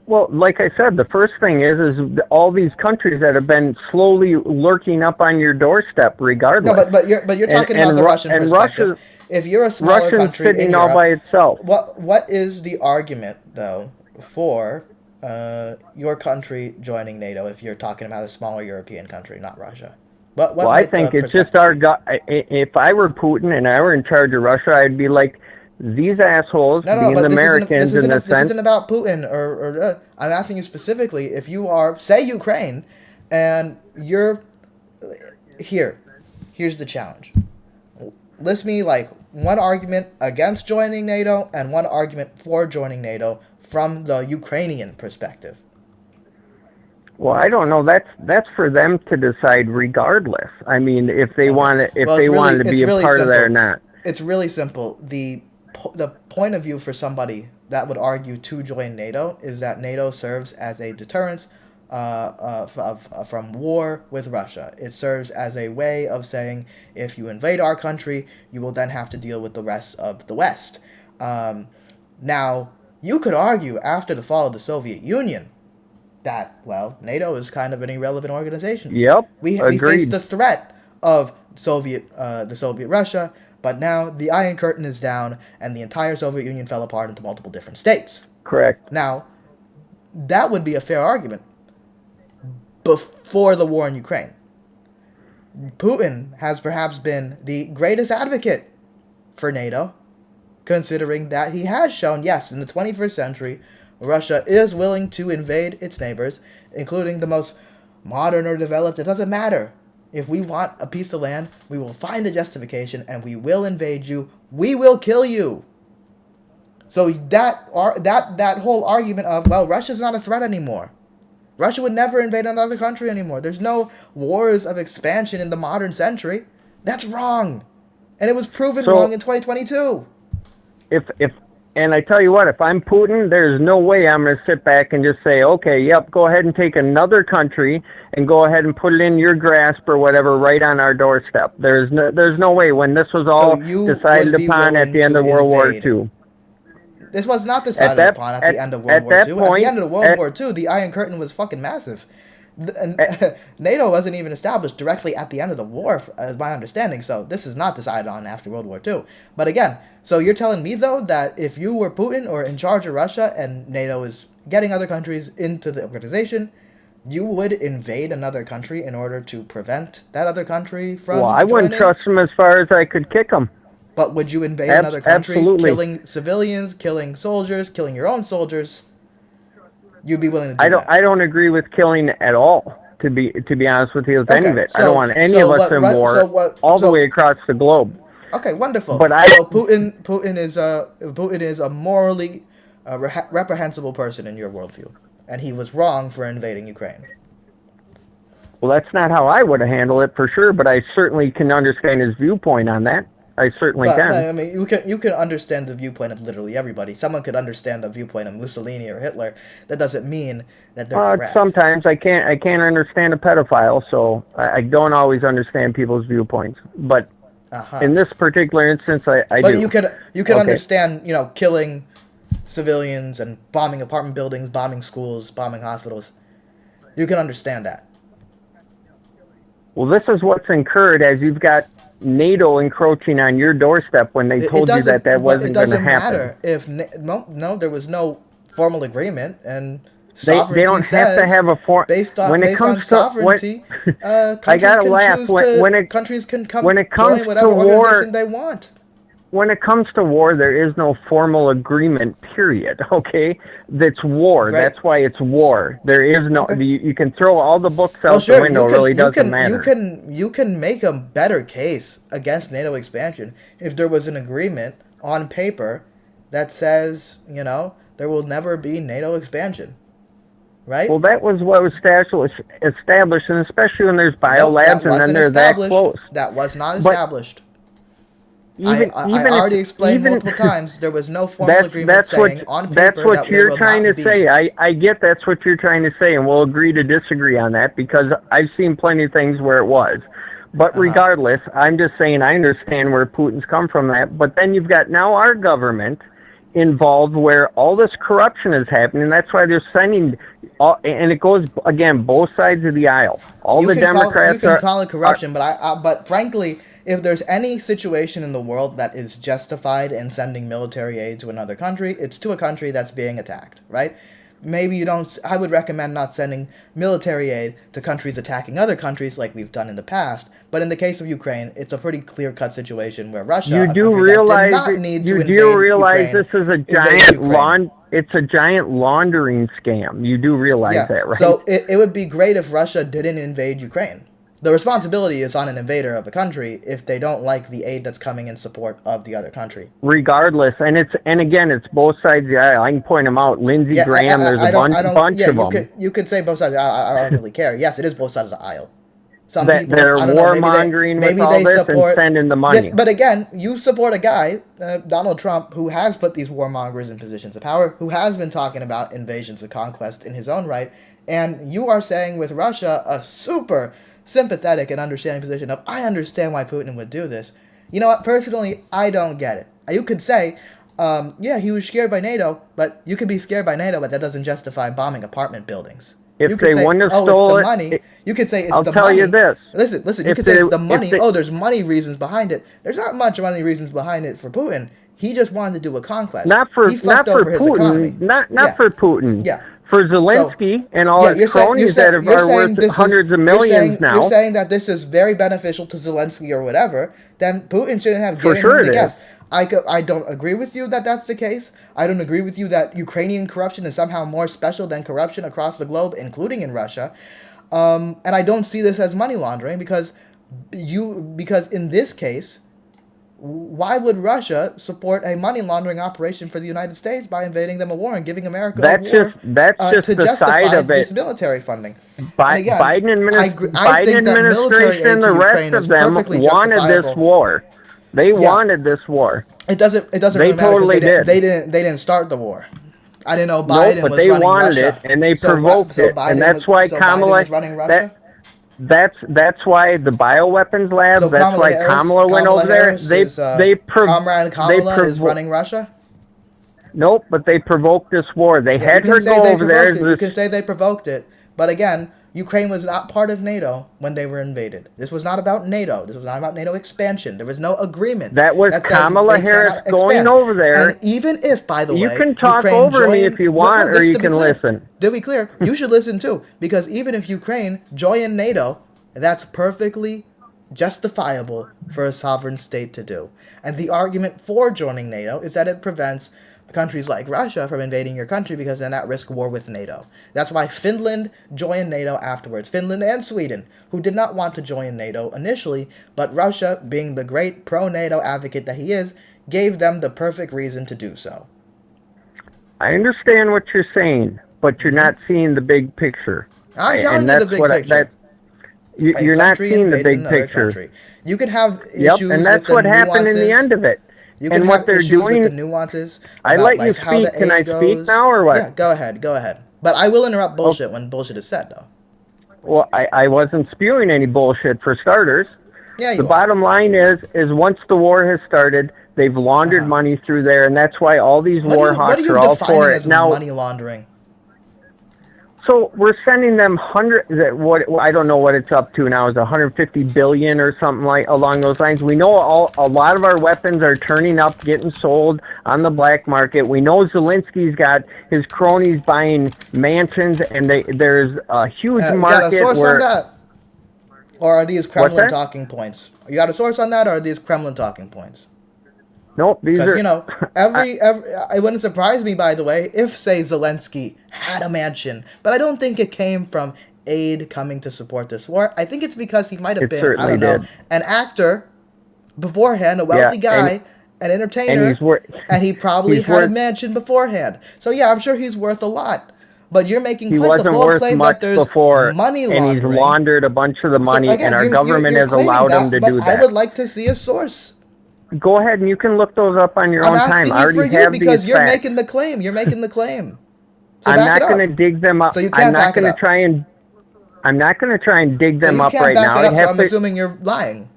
Well, like I said, the first thing is all these countries that have been slowly lurking up on your doorstep, regardless. No, but you're talking about the Russian perspective. If you're a smaller country sitting in Europe, all by itself. What is the argument though for your country joining NATO if you're talking about a smaller European country, not Russia? Well, I think it's just our if I were Putin and I were in charge of Russia, I'd be like, these assholes, being the Americans in the sense. This isn't about Putin or I'm asking you specifically, if you are, say, Ukraine, and you're here's the challenge. List me like one argument against joining NATO and one argument for joining NATO from the Ukrainian perspective. Well, I don't know. That's for them to decide, regardless. I mean, if they wanted to be a part of that or not. It's really simple. The point of view for somebody that would argue to join NATO is that NATO serves as a deterrence from war with Russia. It serves as a way of saying, if you invade our country, you will then have to deal with the rest of the West. Now, you could argue after the fall of the Soviet Union that, well, NATO is kind of an irrelevant organization. Yep, we face the threat of the Soviet Russia, but now the Iron Curtain is down and the entire Soviet Union fell apart into multiple different states. Correct. Now, that would be a fair argument before the war in Ukraine. Putin has perhaps been the greatest advocate for NATO, considering that he has shown, yes, in the 21st century, Russia is willing to invade its neighbors, including the most modern or developed. It doesn't matter. If we want a piece of land, we will find a justification and we will invade you. We will kill you. So that whole argument of, well, Russia's not a threat anymore. Russia would never invade another country anymore. There's no wars of expansion in the modern century. That's wrong. And it was proven wrong in 2022. And I tell you what, if I'm Putin, there's no way I'm going to sit back and just say, okay, yep, go ahead and take another country and go ahead and put it in your grasp or whatever right on our doorstep. There's no way when this was all decided upon at the end of World War II. This was not decided upon at the end of World War II. At the end of World War II, the Iron Curtain was fucking massive. NATO wasn't even established directly at the end of the war, as my understanding. So this is not decided on after World War II. But again, so you're telling me though that if you were Putin or in charge of Russia and NATO is getting other countries into the organization, you would invade another country in order to prevent that other country from. Well, I wouldn't trust them as far as I could kick them. But would you invade another country, killing civilians, killing soldiers, killing your own soldiers? You'd be willing to do that. I don't agree with killing at all. To be honest with you, with any of it, I don't want any of us in war all the way across the globe. Okay, wonderful. But Putin is a morally reprehensible person in your worldview, and he was wrong for invading Ukraine. Well, that's not how I would have handled it for sure, but I certainly can understand his viewpoint on that. I certainly can. I mean, you can understand the viewpoint of literally everybody. Someone could understand the viewpoint of Mussolini or Hitler. That doesn't mean that they're correct. Sometimes I can't understand a pedophile, so I don't always understand people's viewpoints. But in this particular instance, I do. But you can understand, killing civilians and bombing apartment buildings, bombing schools, bombing hospitals. You can understand that. Well, this is what's incurred as you've got NATO encroaching on your doorstep when they told you that wasn't going to happen. It doesn't matter if there was no formal agreement and they don't have to have a based on sovereignty. I gotta laugh countries can come when it comes join whatever to war, organization they want. When it comes to war, there is no formal agreement, period, okay? That's war. Right. That's why it's war. There is no... Okay. You can throw all the books out the window. It really doesn't matter. You can make a better case against NATO expansion if there was an agreement on paper that says, there will never be NATO expansion. Right? Well, that was what was established, and especially when there's biolabs and then they're that close. That was not established. I already explained multiple times there was no formal agreement saying on paper that's what that you're trying to say. I get that's what you're trying to say, and we'll agree to disagree on that because I've seen plenty of things where it was. But regardless, I'm just saying I understand where Putin's come from that. But then you've got now our government involved where all this corruption is happening. That's why they're sending, and it goes, again, both sides of the aisle. All the Democrats you can call it corruption, but frankly, if there's any situation in the world that is justified in sending military aid to another country, it's to a country that's being attacked, right? Maybe you don't... I would recommend not sending military aid to countries attacking other countries like we've done in the past. But in the case of Ukraine, it's a pretty clear-cut situation where Russia... You do realize this is a giant it's a giant laundering scam. You do realize that, right? So it would be great if Russia didn't invade Ukraine. The responsibility is on an invader of the country if they don't like the aid that's coming in support of the other country. Regardless, and again, it's both sides of the aisle. I can point them out. Lindsey Graham, there's a bunch of them. You could say both sides. I don't really care. Yes, it is both sides of the aisle. Some people they're warmongering with all this and sending the money. But again, you support a guy, Donald Trump, who has put these warmongers in positions of power, who has been talking about invasions and conquest in his own right, and you are saying with Russia a super sympathetic and understanding position of, I understand why Putin would do this. You know what? Personally, I don't get it. You could say, he was scared by NATO, but you could be scared by NATO, but that doesn't justify bombing apartment buildings. If they wouldn't have stolen it's the money. You could say it's the money. I'll tell you this. Listen. You could say it's the money. There's money reasons behind it. There's not much money reasons behind it for Putin. He just wanted to do a conquest. Not for Putin. Not for Putin. Yeah. For Zelensky and all his cronies that are worth hundreds of millions now. You're saying that this is very beneficial to Zelensky or whatever, then Putin shouldn't have given him the gas. I don't agree with you that that's the case. I don't agree with you that Ukrainian corruption is somehow more special than corruption across the globe, including in Russia. And I don't see this as money laundering because in this case, why would Russia support a money laundering operation for the United States by invading them a war and giving America a war to justify this military funding? Biden administration and the rest of them wanted this war. They wanted this war. It doesn't really matter totally did. They didn't start the war. I didn't know Biden was running Russia. But they wanted it and they provoked it, and that's why Kamala was running Russia. That's why the bioweapons lab. So that's why Kamala went over there. Comrade Kamala is running Russia. Nope, but they provoked this war. They Yeah, had you her can say go they over there. provoked it. You can say they provoked it. But again, Ukraine was not part of NATO when they were invaded. This was not about NATO. This was not about NATO expansion. There was no agreement. That was says Kamala they Harris cannot going expand. over there. And even if, by the You way, can talk Ukraine over me joined- if you want, or just you to be can clear, listen. To be clear, you should listen too. Because even if Ukraine joined NATO, that's perfectly justifiable for a sovereign state to do. And the argument for joining NATO is that it prevents countries like Russia from invading your country because then at risk war with NATO. That's why Finland joined NATO afterwards. Finland and Sweden, who did not want to join NATO initially, but Russia, being the great pro-NATO advocate that he is, gave them the perfect reason to do so. I understand what you're saying, but you're not seeing the big picture. I'm telling And you the that's big what picture. you're not Country seeing the invaded big another picture. country. You can have Yep, issues and that's with the what happened in the nuances. end of it. You can And have what they're issues doing, with the nuances. I about, let you like, how the speak. Can aid I speak goes. now or what? Yeah, go ahead. But I will interrupt bullshit when bullshit is said, though. Well, I wasn't spewing any bullshit for starters. Yeah, The bottom line is once the war has started, they've laundered money through there, and that's why all these war What hawks are you are all defining for as it. Now, money laundering? so we're sending them what I don't know what it's up to now, is 150 billion or something like along those lines. We know a lot of our weapons are turning up, getting sold on the black market. We know Zelensky's got his cronies buying mansions, and there's a huge You got a market source where. on that? Or are these What's Kremlin that? talking points? You got a source on that, or are these Kremlin talking points? Nope, these Because, are. you know, it wouldn't surprise me, by the way, if, say, Zelensky had a mansion. But I don't think it came from aid coming to support this war. I think it's because he might have It been, I certainly don't know, did. an actor beforehand, a wealthy guy, an entertainer, and he probably had a mansion beforehand. So, yeah, I'm sure he's worth a lot. But you're making He quite the wasn't bold worth claim much that there's before, money and laundering. he's laundered a bunch of the money, So, again, and our you're government has claiming allowed that, him to but do I that. would like to see a source. Go ahead and you can look those up on your I'm own time. asking I you already for you have because these you're facts. making the claim. You're making the claim. So I'm back not it going to up. dig them up. So you can't I'm not back it going to up. try and. I'm not going to try and dig So them you up can't right back now. it up, I'd so have I'm to. assuming you're lying.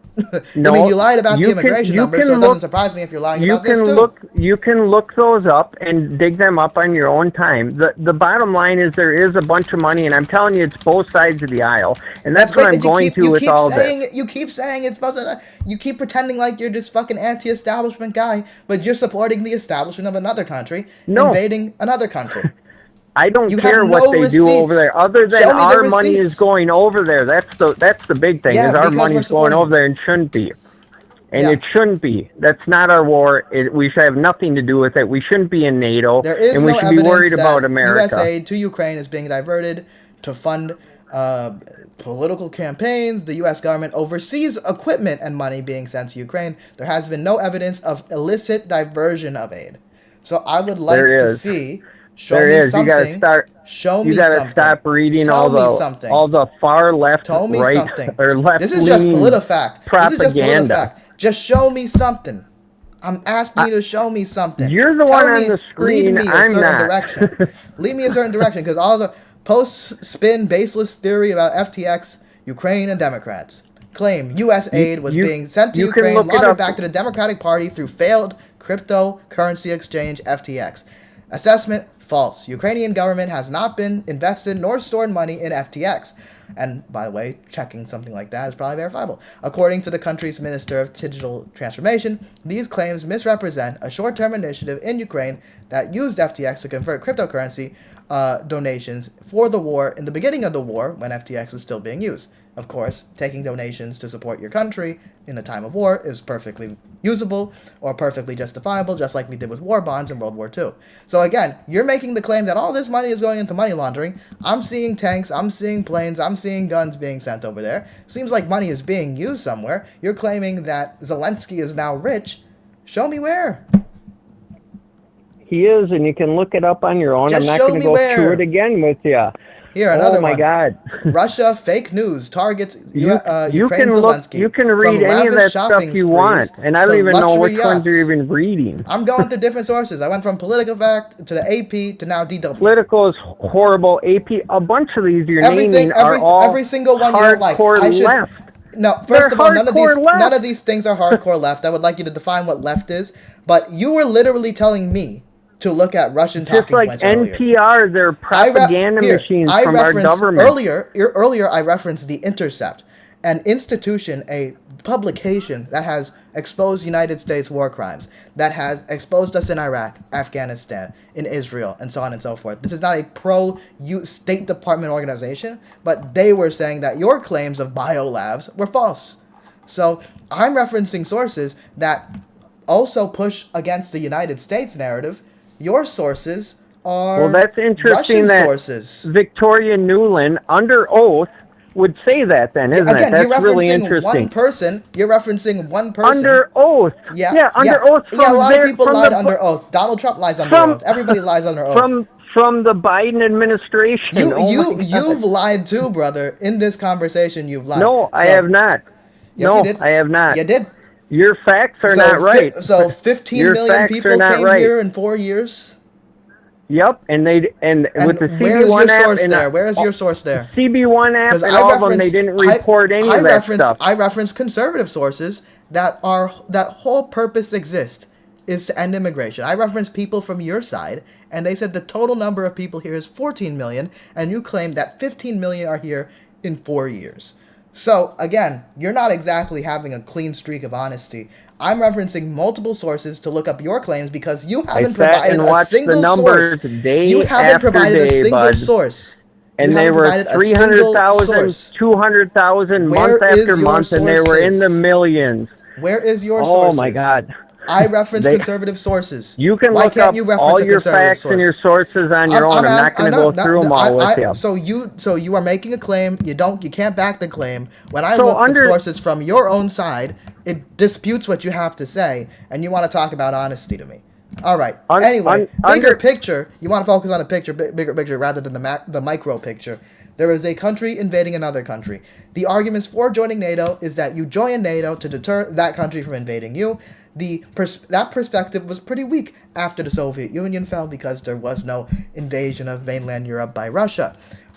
No, I mean, you lied about the you can- immigration you numbers, can so it look- doesn't surprise me if you're lying You about this can too. look. You can look those up and dig them up on your own time. The bottom line is there is a bunch of money, and I'm telling you, it's both sides of the aisle, and that's great what I'm that you going keep, to you with keep all saying this. it. You keep saying it's supposed to. You keep pretending like you're this fucking anti-establishment guy, but you're supporting the establishment of another country No. invading another country. I don't You care have what no they do over receipts. there, other than Show me the our money receipts. is going over there. That's the big thing. Yeah, Is our because money we're is going supporting over it. there and shouldn't be. And Yeah. it shouldn't be. That's not our war. We should have nothing to do with it. We shouldn't be in NATO. There is and we no should be evidence worried that about America. U.S. aid to Ukraine is being diverted to fund political campaigns. The U.S. government oversees equipment and money being sent to Ukraine. There has been no evidence of illicit diversion of aid. So I would like There to is. see. Show There me is. something. You gotta start. Show me You gotta something. stop reading Tell all me the something. all the far left, Tell me right, something. or left. This is just PolitiFact. This is just propaganda. PolitiFact. Just show me something. I'm asking you to show me something. You're the Tell one on me- the screen, Lead me a I'm certain not. direction. Lead me a certain direction, because all the post-spin, baseless theory about FTX, Ukraine, and Democrats claim U.S. aid was being sent to you can Ukraine, look it laundered up. back to the Democratic Party through failed cryptocurrency exchange, FTX. Assessment, false. Ukrainian government has not been invested nor stored money in FTX. And, by the way, checking something like that is probably verifiable. According to the country's Minister of Digital Transformation, these claims misrepresent a short-term initiative in Ukraine that used FTX to convert cryptocurrency donations for the war in the beginning of the war when FTX was still being used. Of course, taking donations to support your country in a time of war is perfectly usable or perfectly justifiable, just like we did with war bonds in World War II. So again, you're making the claim that all this money is going into money laundering. I'm seeing tanks, I'm seeing planes, I'm seeing guns being sent over there. Seems like money is being used somewhere. You're claiming that Zelensky is now rich. Show me where. He is, and you can look it up on your own. Just I'm not show going me to go where. through it again with you. Here, another Oh my one. God! Russia fake news targets You Ukraine can look. Zelensky. You can from read any of lavish that shopping stuff you want, sprees and I don't to even know luxury which ones you're yachts. even reading. I'm going to different sources. I went from PolitiFact to the AP to now DW. Political is horrible. AP, a bunch of these you're naming are all every single one you don't like. hardcore I should, left. No, first They're of all, none hardcore left. of these things are hardcore left. I would like you to define what left is. But you were literally telling me to look at Russian Just talking like points earlier. NPR, they're propaganda machines from our government. Earlier, I referenced The Intercept, an institution, a publication that has exposed United States war crimes, that has exposed us in Iraq, Afghanistan, in Israel, and so on and so forth. This is not a pro-State Department organization, but they were saying that your claims of biolabs were false. So I'm referencing sources that also push against the United States narrative. Your sources are Well, that's interesting Russian that sources. Victoria Nuland, under oath, would say that then, isn't Again, it? you're That's really referencing interesting. one person. You're referencing one person. Under oath. Under oath. Yeah, a lot of people lied under oath. Donald Trump lies under oath. Everybody lies under oath. From the Biden administration. You've lied too, brother. In this conversation, you've lied. No, I have not. Yes, no, you did. I have not. You did. Your facts are not right. So 15 million people came here in 4 years. Yep, and with the Where's CB1 your app source there? Where's your source there? CB1 app and all of them, they didn't report any of that stuff. I referenced conservative sources that whole purpose exists is to end immigration. I referenced people from your side, and they said the total number of people here is 14 million, and you claim that 15 million are here in 4 years. So, again, you're not exactly having a clean streak of honesty. I'm referencing multiple sources to look up your claims because you haven't provided a single source. You haven't provided a single source. And they were 300,000, 200,000 month after month, and they were in the millions. Where is your sources? Oh, my God. I reference conservative sources. You can look up all your facts and your sources on your own. I'm not going to go through them all with you. So you are making a claim. You can't back the claim. When I look up sources from your own side, it disputes what you have to say, and you want to talk about honesty to me. All right. Anyway, bigger picture. You want to focus on a bigger picture rather than the micro picture. There is a country invading another country. The arguments for joining NATO is that you join NATO to deter that country from invading you. That perspective was pretty weak after the Soviet Union fell because there was no invasion of mainland Europe by Russia.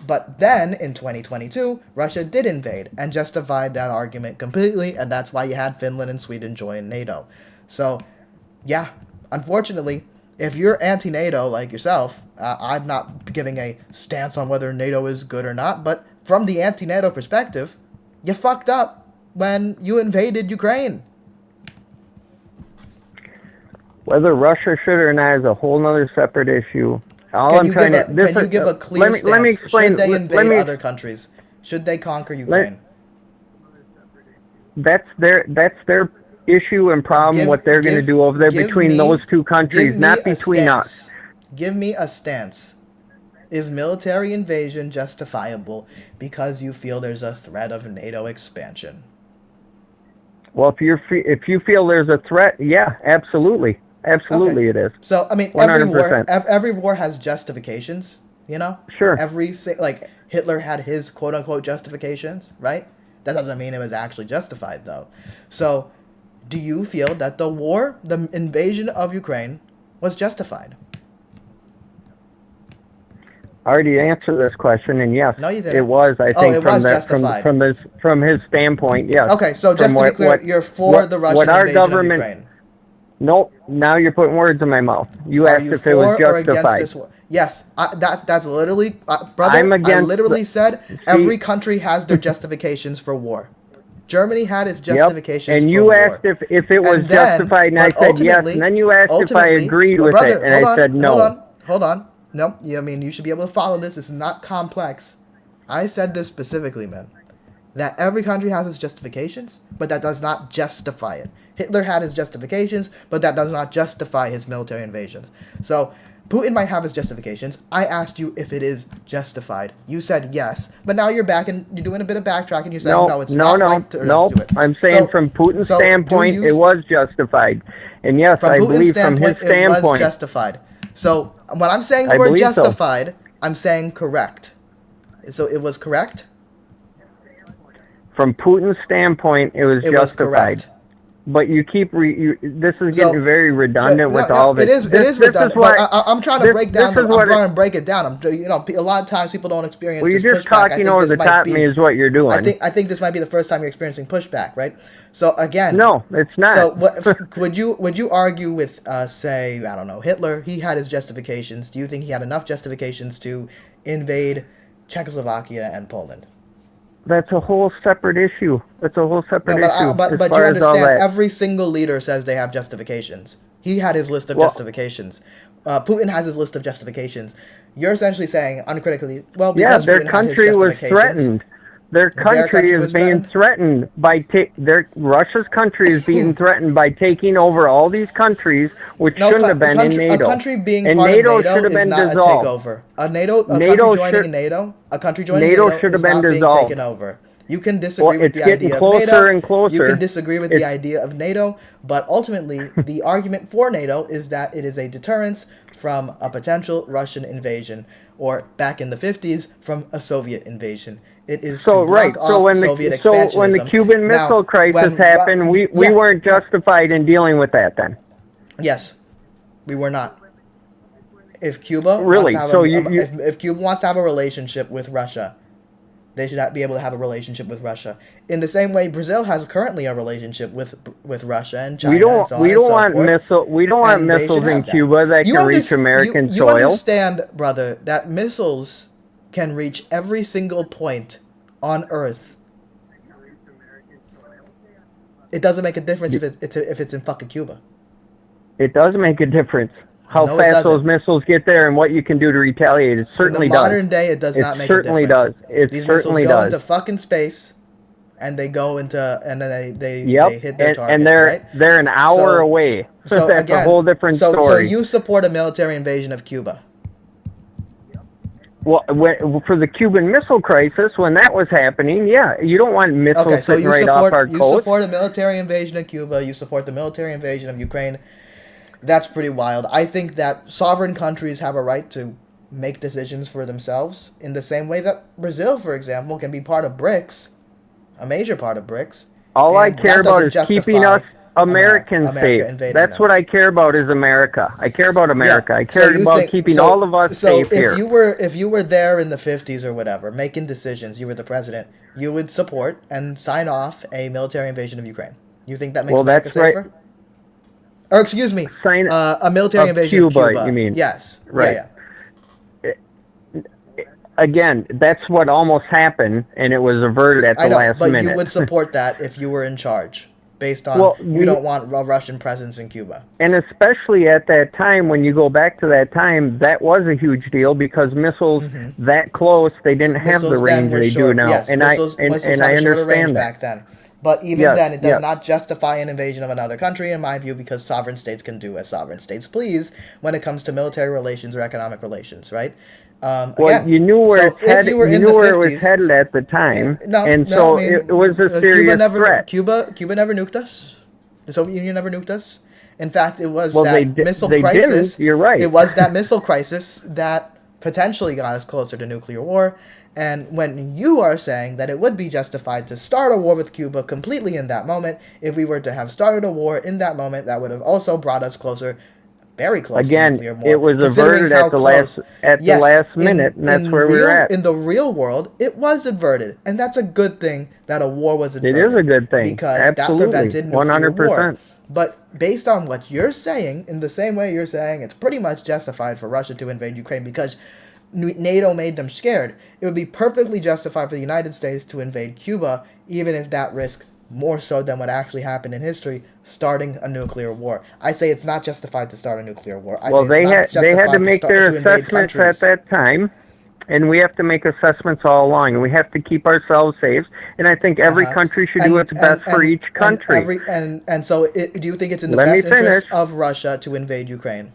But then, in 2022, Russia did invade and justified that argument completely, and that's why you had Finland and Sweden join NATO. So, yeah, unfortunately, if you're anti-NATO like yourself, I'm not giving a stance on whether NATO is good or not, but from the anti-NATO perspective, you fucked up when you invaded Ukraine. Whether Russia should or not is a whole other separate issue. Can you give a clear stance? Let me explain. Should they invade other countries? Should they conquer Ukraine? That's their issue and problem. What they're going to do over there between those two countries, not between us. Give me a stance. Is military invasion justifiable because you feel there's a threat of NATO expansion? Well, if you feel there's a threat, yeah, absolutely. Absolutely, okay. It is. So, I mean, 100%. every war has justifications, you know? Sure. Like, Hitler had his quote-unquote justifications, right? That doesn't mean it was actually justified, though. So, do you feel that the invasion of Ukraine, was justified? I already answered this question, and yes, no, you didn't. It was. I think from his standpoint, yes. Okay, so just to be clear, you're for the Russian invasion of Ukraine. Nope. Now you're putting words in my mouth. You asked if it was justified. Yes, that's literally, brother. I literally said every country has their justifications for war. Germany had its justifications. And you asked if it was justified, and I said yes. And then you asked if I agreed with it, and I said no. Hold on. No, I mean you should be able to follow this. This is not complex. I said this specifically, man. That every country has its justifications, but that does not justify it. Hitler had his justifications, but that does not justify his military invasions. So, Putin might have his justifications. I asked you if it is justified. You said yes, but now you're back and you're doing a bit of backtracking. You're saying no, it's not right to do it. I'm saying from Putin's standpoint, it was justified. And yes, I believe from his standpoint, it was justified. So, when I'm saying the word justified, I'm saying correct. So, it was correct? From Putin's standpoint, it was justified. Correct. but you keep this is getting very redundant with all this. It is redundant. But I'm trying to break down. I'm trying to break it down. A lot of times people don't experience. Well, this you're just pushback. talking over the top of me is what you're doing. I think this might be the first time you're experiencing pushback, right? So again, no, it's not. So would you argue with say, I don't know, Hitler? He had his justifications. Do you think he had enough justifications to invade Czechoslovakia and Poland? That's a whole separate issue. But you understand, every single leader says they have justifications. He had his list of justifications. Putin has his list of justifications. You're essentially saying, uncritically, well, because their country was threatened. Their country is being threatened by Russia's country is being threatened by taking over all these countries, which shouldn't have been in NATO. A country being part of NATO is not dissolved. A takeover. A country joining NATO should have is been not being dissolved. taken over. You can disagree with the idea of NATO. And closer. You can disagree with the idea of NATO, but ultimately, the argument for NATO is that it is a deterrence from a potential Russian invasion, or back in the 50s, from a Soviet invasion. It is to block off Soviet expansionism. So when the Cuban Missile Crisis happened, we weren't justified in dealing with that then? Yes, we were not. If Cuba if Cuba wants to have a relationship with Russia, they should be able to have a relationship with Russia. In the same way, Brazil has currently a relationship with Russia and China. We don't want missiles in Cuba that can reach American soil. You understand, brother, that missiles can reach every single point on Earth. It doesn't make a difference if it's in fucking Cuba. It does make a difference. How fast those missiles get there and what you can do to retaliate. It certainly does. In the modern day, it does not make a difference. These missiles go into fucking space, and they go into, and then they hit their target. And they're an hour away. So that's again, a whole different story. So you support a military invasion of Cuba? Well, for the Cuban Missile Crisis, when that was happening, you don't want missiles sitting right off our coast. You support a military invasion of Cuba. You support the military invasion of Ukraine. That's pretty wild. I think that sovereign countries have a right to make decisions for themselves in the same way that Brazil, for example, can be part of BRICS, a major part of BRICS. All I care about is keeping us Americans safe. That's what I care about is America. I care about America. I care about keeping all of us safe here. If you were there in the 50s or whatever, making decisions, you were the president, you would support and sign off a military invasion of Ukraine. You think that makes America safer? Right. Or excuse me, a military invasion of Cuba. You mean? Yes. Right. Yeah. Again, that's what almost happened, and it was averted at the last minute. But you would support that if you were in charge, based on you don't want a Russian presence in Cuba. And especially at that time, when you go back to that time, that was a huge deal because missiles that close, they didn't have the range they do now. Yes, and missiles I understand that. Back then. But even then, it does not justify an invasion of another country, in my view, because sovereign states can do as sovereign states please when it comes to military relations or economic relations, right? You knew where it was headed at the time, it was a serious threat. Cuba never nuked us. The Soviet Union never nuked us. In fact, it was missile crisis. Didn't. You're right. It was that missile crisis that potentially got us closer to nuclear war. And when you are saying that it would be justified to start a war with Cuba completely in that moment, if we were to have started a war in that moment, that would have also brought us closer, very close to nuclear war. It was averted at the last minute, and that's where we're at. In the real world, it was averted, and that's a good thing that a war was averted. It is a good thing, because that prevented nuclear war. But based on what you're saying, in the same way you're saying it's pretty much justified for Russia to invade Ukraine because NATO made them scared, it would be perfectly justified for the United States to invade Cuba, even if that risk, more so than what actually happened in history, starting a nuclear war. I say it's not justified to start a nuclear war. They had to make their assessments at that time, and we have to make assessments all along, and we have to keep ourselves safe, and I think every country should do its best for each country. So do you think it's in the best interest of Russia to invade Ukraine?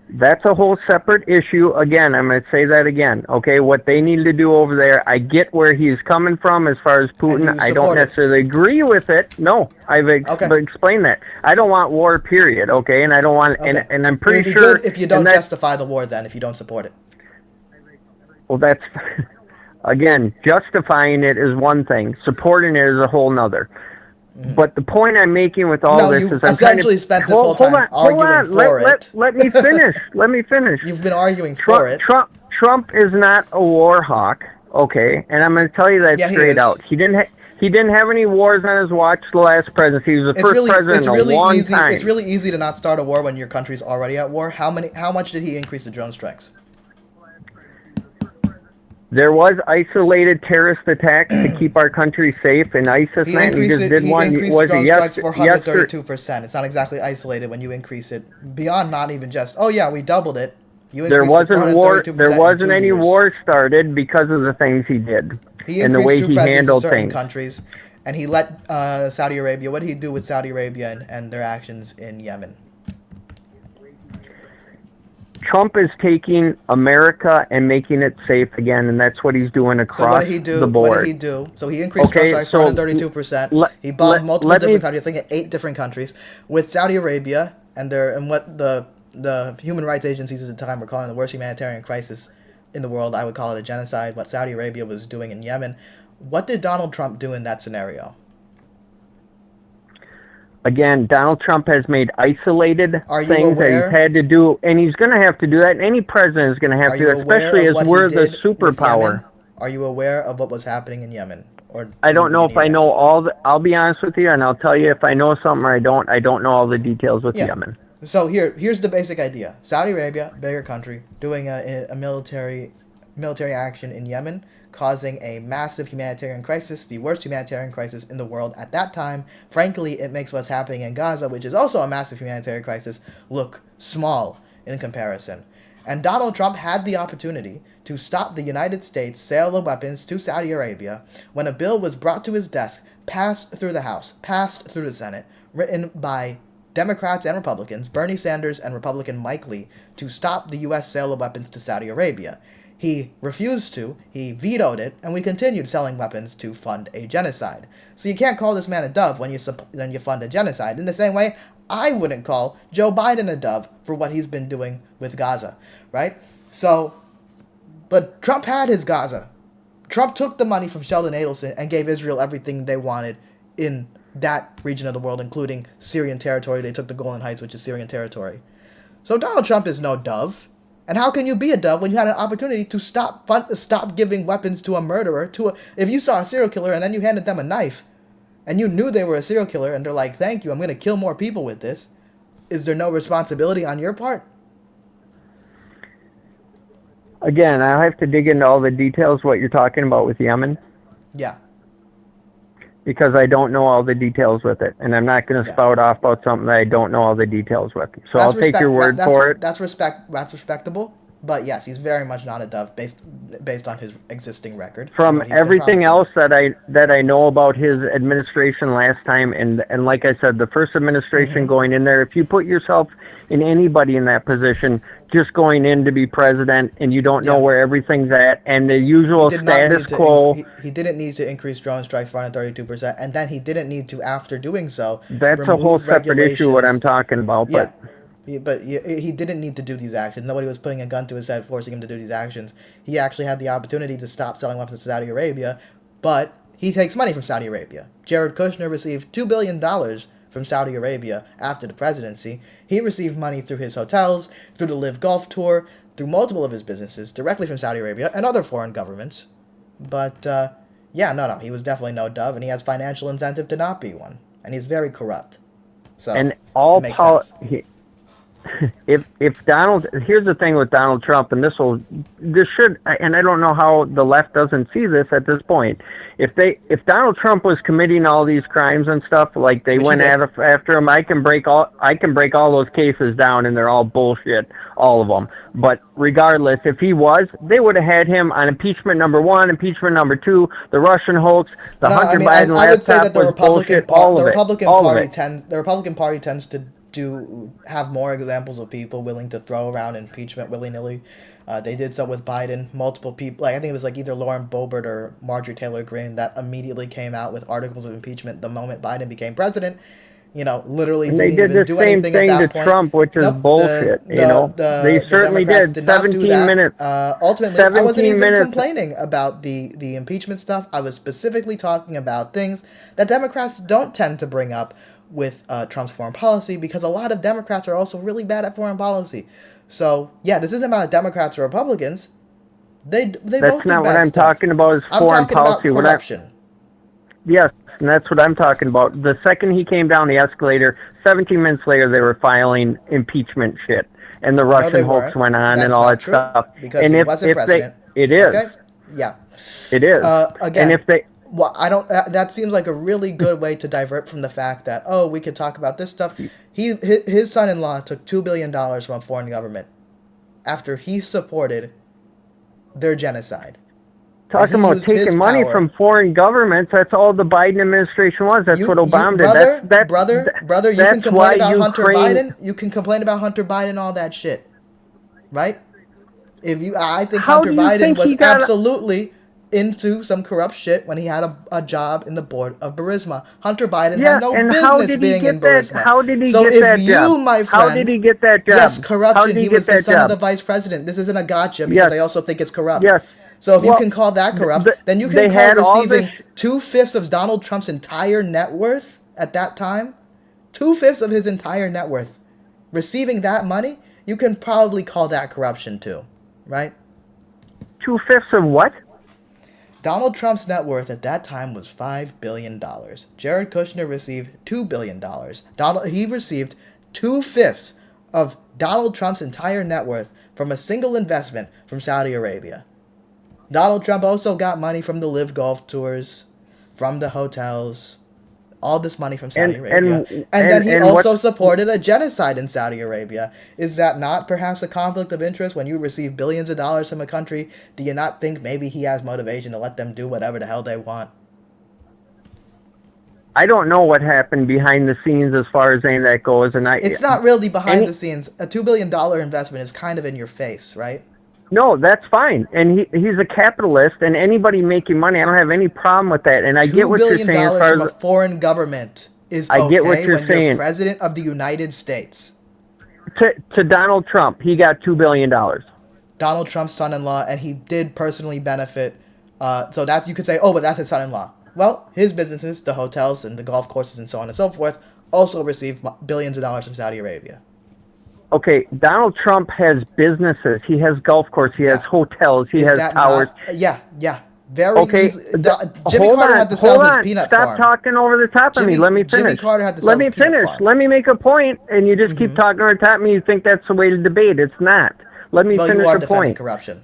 That's a whole separate issue. Again, I'm going to say that again. Okay, what they need to do over there, I get where he's coming from as far as Putin. I don't necessarily agree with it. No, I've explained that. I don't want war, period. Okay, and I don't want, and I'm pretty sure. If you don't justify the war, then if you don't support it. Well, that's again, justifying it is one thing. Supporting it is a whole nother. But the point I'm making with all No, this you is I'm essentially spent this whole time arguing for it. Let me finish. Let me finish. You've been arguing for it. Trump is not a war hawk, okay? And I'm going to tell you that straight out. He didn't have any wars on his watch the last presidency. He was the first president in a long time. It's really easy to not start a war when your country's already at war. How much did he increase the drone strikes? There was isolated terrorist attacks to keep our country safe, and ISIS. He increased drone strikes 432%. It's not exactly isolated when you increase it beyond not even just, oh yeah, we doubled it. There wasn't any war started because of the things he did and the way he handled things. Countries, and he let Saudi Arabia. What did he do with Saudi Arabia and their actions in Yemen? Trump is taking America and making it safe again, and that's what he's doing across the board. What did he do? So he increased drone strikes 432%. He bombed multiple different countries, I think 8 different countries, with Saudi Arabia and what the human rights agencies at the time were calling the worst humanitarian crisis in the world. I would call it a genocide. What Saudi Arabia was doing in Yemen. What did Donald Trump do in that scenario? Again, Donald Trump has made isolated things that he's had to do, and he's going to have to do that. And any president is going to have to, especially as we're the superpower. Are you aware of what was happening in Yemen? Or I don't know if I know all. I'll be honest with you, and I'll tell you if I know something or I don't. I don't know all the details with Yemen. So here's the basic idea: Saudi Arabia, bigger country, doing a military action in Yemen, causing a massive humanitarian crisis, the worst humanitarian crisis in the world at that time. Frankly, it makes what's happening in Gaza, which is also a massive humanitarian crisis, look small in comparison. And Donald Trump had the opportunity to stop the United States sale of weapons to Saudi Arabia when a bill was brought to his desk, passed through the House, passed through the Senate, written by Democrats and Republicans, Bernie Sanders and Republican Mike Lee, to stop the U.S. sale of weapons to Saudi Arabia. He refused to, he vetoed it, and we continued selling weapons to fund a genocide. So you can't call this man a dove when you fund a genocide. In the same way, I wouldn't call Joe Biden a dove for what he's been doing with Gaza, right? So, but Trump had his Gaza. Trump took the money from Sheldon Adelson and gave Israel everything they wanted in that region of the world, including Syrian territory. They took the Golan Heights, which is Syrian territory. So Donald Trump is no dove. And how can you be a dove when you had an opportunity to stop giving weapons to a murderer? If you saw a serial killer and then you handed them a knife, and you knew they were a serial killer, and they're like, "Thank you, I'm going to kill more people with this," is there no responsibility on your part? Again, I have to dig into all the details what you're talking about with Yemen. Yeah. Because I don't know all the details with it, and I'm not going to spout off about something that I don't know all the details with. So I'll take your word for it. That's respectable. But yes, he's very much not a dove based on his existing record. From everything else that I know about his administration last time, and like I said, the first administration going in there, if you put yourself in anybody in that position, just going in to be president, and you don't know where everything's at, and the usual status quo. He didn't need to increase drone strikes 432%, and then he didn't need to, after doing so, that's a whole separate issue what I'm talking about. But he didn't need to do these actions. Nobody was putting a gun to his head forcing him to do these actions. He actually had the opportunity to stop selling weapons to Saudi Arabia, but he takes money from Saudi Arabia. Jared Kushner received $2 billion from Saudi Arabia after the presidency. He received money through his hotels, through the Live Golf Tour, through multiple of his businesses, directly from Saudi Arabia and other foreign governments. But, no, he was definitely no dove, and he has financial incentive to not be one. And he's very corrupt. So, and all it makes sense. If Donald, here's the thing with Donald Trump, and this should, and I don't know how the left doesn't see this at this point. If Donald Trump was committing all these crimes and stuff, like they went after him, I can break all those cases down, and they're all bullshit, all of them. But regardless, if he was, they would have had him on impeachment number 1, impeachment number 2, the Russian hoax, the Hunter Biden laptop was bullshit, all of it. The Republican Party tends to have more examples of people willing to throw around impeachment willy-nilly. They did so with Biden. Multiple people, I think it was either Lauren Boebert or Marjorie Taylor Greene, that immediately came out with articles of impeachment the moment Biden became president. literally And they didn't did even the do same anything at thing that to point. Trump, which is Nope, bullshit. They certainly Democrats did. not do 17 that. minutes. Ultimately, I wasn't 17 even minutes. complaining about the impeachment stuff. I was specifically talking about things that Democrats don't tend to bring up with Trump's foreign policy, because a lot of Democrats are also really bad at foreign policy. So yeah, this isn't about Democrats or Republicans. They both That's do not what bad I'm stuff. talking about. Is I'm foreign talking about policy. corruption. Yes, and that's what I'm talking about. The second he came down the escalator, 17 minutes later, they were filing impeachment shit, and the No, Russian they hoax weren't. went on That's and all not that true, stuff. because And he if wasn't president. it is, Okay? Yeah. it is. Again, And if they, well, I don't. That seems like a really good way to divert from the fact that, oh, we could talk about this stuff. His son-in-law took $2 billion from a foreign government after he supported their genocide. talking about taking money from foreign governments, that's all the Biden administration was. That's what Obama did. Brother, you can complain about Hunter Biden. You can complain about Hunter Biden, all that shit, right? I think Hunter Biden was absolutely into some corrupt shit when he had a job in the board of Burisma. Hunter Biden had no business being in Burisma. How did he so get if that you, job? my friend, how did he get that job? Yes, corruption. He was the son job? of the vice president. This isn't a gotcha, because I also think it's corrupt. Yes. So if you can call that corrupt, then you can call receiving 2/5 of Donald Trump's entire net worth at that time, 2/5 of his entire net worth, receiving that money, you can probably call that corruption too, right? 2/5 of what? Donald Trump's net worth at that time was $5 billion. Jared Kushner received $2 billion. He received 2/5 of Donald Trump's entire net worth from a single investment from Saudi Arabia. Donald Trump also got money from the Live Golf Tours, from the hotels, all this money from Saudi Arabia. And then he also supported a genocide in Saudi Arabia. Is that not perhaps a conflict of interest? When you receive billions of dollars from a country, do you not think maybe he has motivation to let them do whatever the hell they want? I don't know what happened behind the scenes as far as any of that goes. It's not really behind the scenes. A $2 billion investment is kind of in your face, right? No, that's fine. And he's a capitalist, and anybody making money, I don't have any problem with that. And I get what you're saying as far as from a foreign government is I get what you're when saying. You're president of the United States. To Donald Trump, he got $2 billion. Donald Trump's son-in-law, and he did personally benefit. So that's, you could say, oh, but that's his son-in-law. Well, his businesses, the hotels and the golf courses and so on and so forth, also receive billions of dollars from Saudi Arabia. Okay, Donald Trump has businesses. He has golf courses. He has hotels. He has towers. Yeah. Very okay. easy. Jimmy Carter had to sell his peanut farm. Stop talking over the top of me. Let me finish. Jimmy Carter had to sell his peanut farm. Let me make a point, and you just keep talking over the top of me. You think that's the way to debate. It's not. Let me finish the point. Corruption.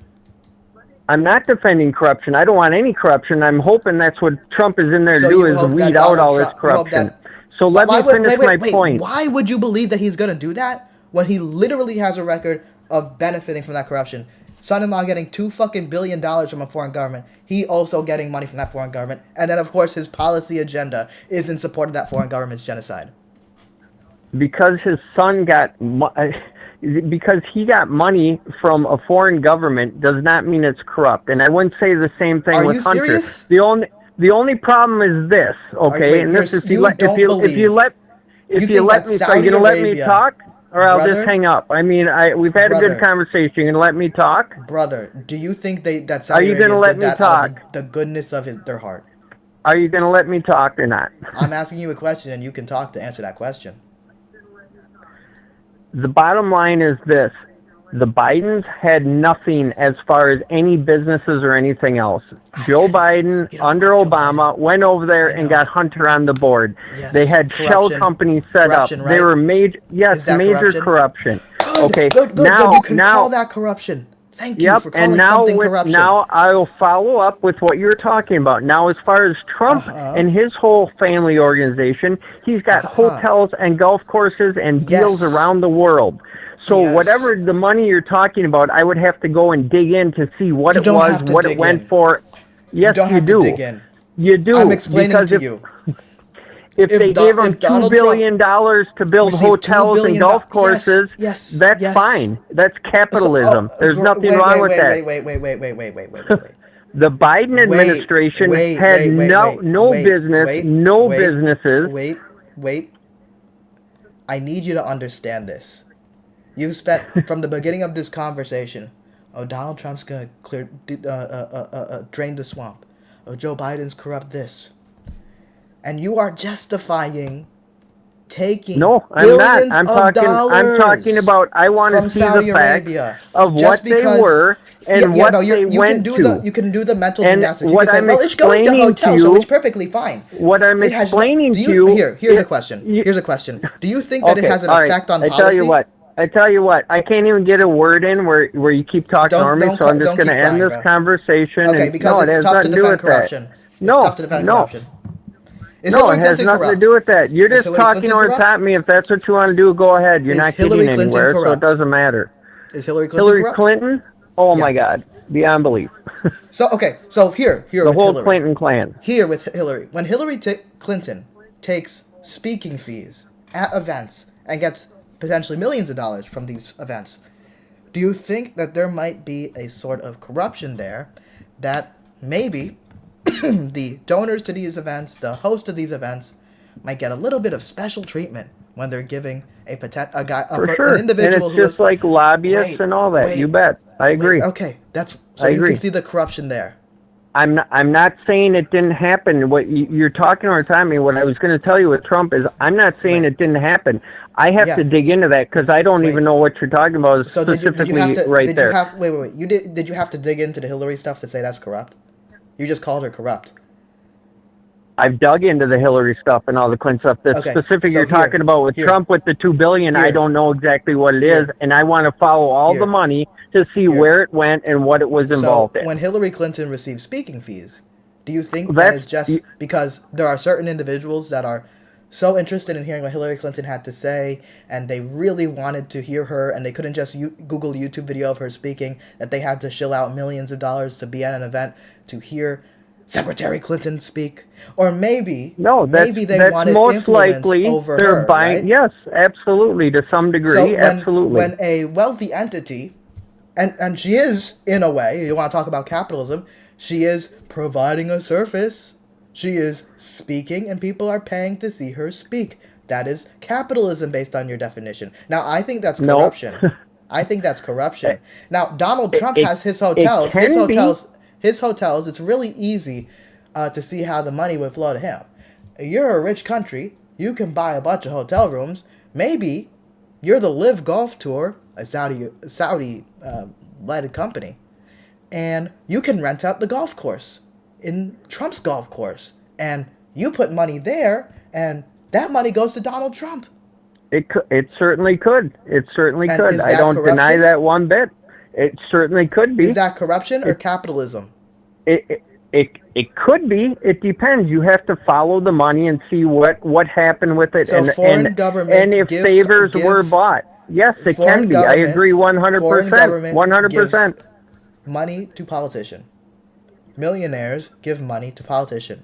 I'm not defending corruption. I don't want any corruption. I'm hoping that's what Trump is in there to do, is weed out all this corruption. So let me finish my point. Why would you believe that he's going to do that when he literally has a record of benefiting from that corruption? Son-in-law getting $2 billion from a foreign government. He also getting money from that foreign government. And then, of course, his policy agenda is in support of that foreign government's genocide. Because his son got... Because he got money from a foreign government does not mean it's corrupt. And I wouldn't say the same thing with Hunter. Are you serious? The only problem is this, okay? And this is if you let me, so are you gonna let me talk, or I'll just hang up? I mean, we've had a good conversation. You gonna let me talk, brother? Do you think that Saudi Arabia gonna let did that me talk? Out of the goodness of their heart? Are you gonna let me talk or not? I'm asking you a question, and you can talk to answer that question. The bottom line is this. The Bidens had nothing as far as any businesses or anything else. Joe Biden, under Obama, went over there and got Hunter on the board. Yes. They had shell companies set up. Right? They were major corruption. Okay, good. You can call that corruption. Thank you for calling something corruption. Now I'll follow up with what you're talking about. Now, as far as Trump and his whole family organization, he's got hotels and golf courses and deals around the world. So whatever the money you're talking about, I would have to go and dig in to see what it was, what it went for. Yes, you do. You do. I'm explaining to you. If they gave him $2 billion to build hotels and golf courses, that's fine. That's capitalism. There's nothing wrong with that. Wait. The Biden administration had no businesses. Wait. I need you to understand this. You've spent from the beginning of this conversation, oh, Donald Trump's gonna drain the swamp. Oh, Joe Biden's corrupt this. And you are justifying taking No, I'm billions not. I'm of dollars I'm talking about. I want from to see Saudi the facts Arabia of just what they were and what they went to. You can do the mental And gymnastics. You what can say, I'm well, it's going to explaining hotel, to so you- it's perfectly fine. What I'm It has explaining do to you. Here's a question. Here's a question. Do you think that it has an all right. effect on I policy? tell you what. I can't even get a word in where you keep talking over me. So I'm just going to end this conversation. Okay, and, because no, it it's has tough to nothing to do defend with corruption. that. It's No, tough to defend no. corruption. Is No, Hillary it has Clinton nothing corrupt? to do with that. You're Is just Hillary talking Clinton over corrupt? top me. If that's what you want to do, go ahead. You're Is not Hillary getting Clinton anywhere, so corrupt? it doesn't matter. Is Hillary Clinton Hillary corrupt? Clinton? Oh Yeah. my God, beyond belief. So here The with whole Hillary. Clinton clan. Here with Hillary, when Hillary Clinton takes speaking fees at events and gets potentially millions of dollars from these events, do you think that there might be a sort of corruption there that maybe the donors to these events, the host of these events, might get a little bit of special treatment when they're giving an For individual and it's just like lobbyists and all that. You bet. I agree. Okay, that's so I you agree. can see the corruption there. I'm not saying it didn't happen. What you're talking over time. Me. What I was going to tell you with Trump is I'm not saying it didn't happen. I have to dig into that because I don't even know what you're talking about So specifically did you have to, right did there. You have, wait. Did you have to dig into the Hillary stuff to say that's corrupt? You just called her corrupt. I've dug into the Hillary stuff and all the Clinton stuff. The specific you're talking about with Trump with the $2 billion, I don't know exactly what it is, and I want to follow all the money to see where it went and what it was involved in. When Hillary Clinton received speaking fees, do you think that is just because there are certain individuals that are so interested in hearing what Hillary Clinton had to say, and they really wanted to hear her, and they couldn't just Google YouTube video of her speaking, that they had to shill out millions of dollars to be at an event to hear Secretary Clinton speak? Or maybe they wanted most influence likely over they're her, buying. right? Yes, absolutely, to some degree, So absolutely. When a wealthy entity, and she is, in a way, you want to talk about capitalism, she is providing a service. She is speaking, and people are paying to see her speak. That is capitalism based on your definition. Now, I think that's corruption. I think that's corruption. Now, Donald Trump has his hotels. His hotels, it's really easy to see how the money would flow to him. You're a rich country. You can buy a bunch of hotel rooms. Maybe you're the Live Golf Tour, a Saudi-led company, and you can rent out the golf course in Trump's golf course, and you put money there, and that money goes to Donald Trump. It certainly could. It certainly could. I don't deny that one bit. It certainly could be. Is that corruption or capitalism? It could be. It depends. You have to follow the money and see what happened with it, So and if favors were bought. Yes, it can be. I agree 100%. 100%. Money to politician. Millionaires give money to politician.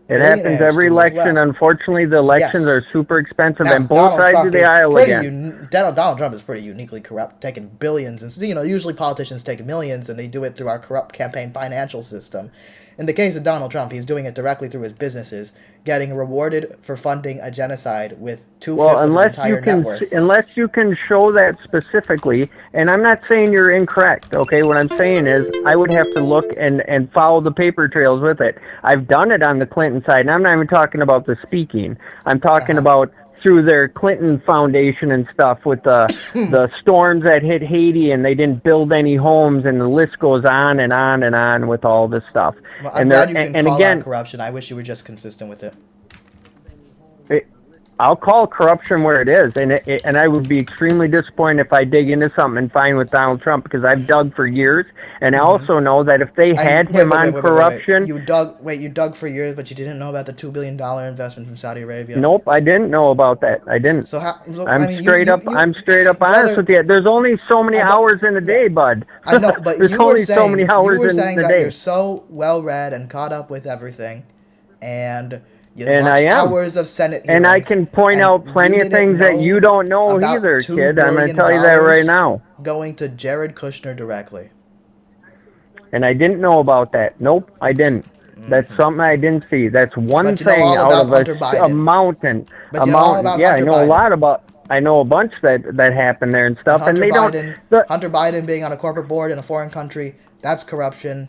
It happens every election. Unfortunately, the elections are super expensive, and both sides of the aisle again. Donald Trump is pretty uniquely corrupt, taking billions, and usually politicians take millions, and they do it through our corrupt campaign financial system. In the case of Donald Trump, he's doing it directly through his businesses, getting rewarded for funding a genocide with 2/5 of his entire net worth. Unless you can show that specifically, and I'm not saying you're incorrect, okay? What I'm saying is I would have to look and follow the paper trails with it. I've done it on the Clinton side, and I'm not even talking about the speaking. I'm talking about through their Clinton Foundation and stuff with the storms that hit Haiti, and they didn't build any homes, and the list goes on and on and on with all this stuff. Well, I'm glad you can call out corruption. I wish you were just consistent with it. I'll call corruption where it is, and I would be extremely disappointed if I dig into something and find with Donald Trump, because I've dug for years, and I also know that if they had him on corruption... You dug for years, but you didn't know about the $2 billion investment from Saudi Arabia. Nope, I didn't know about that. I didn't. I'm straight up honest with you. There's only so many hours in a day, bud. I know, but There's only so many hours in the day. You were saying that you're so well-read and caught up with everything, and... I am. Hours of Senate hearings, and I can point out plenty of things that you don't know either, kid. I'm going to tell you that right now. Going to Jared Kushner directly. And I didn't know about that. Nope, I didn't. That's something I didn't see. That's one But you know thing all out about of Hunter a Biden. mountain. But A you know all mountain. about Yeah, I Hunter know a Biden. lot about. I know a bunch that happened there and stuff, and they don't. Hunter Biden being on a corporate board in a foreign country, that's corruption.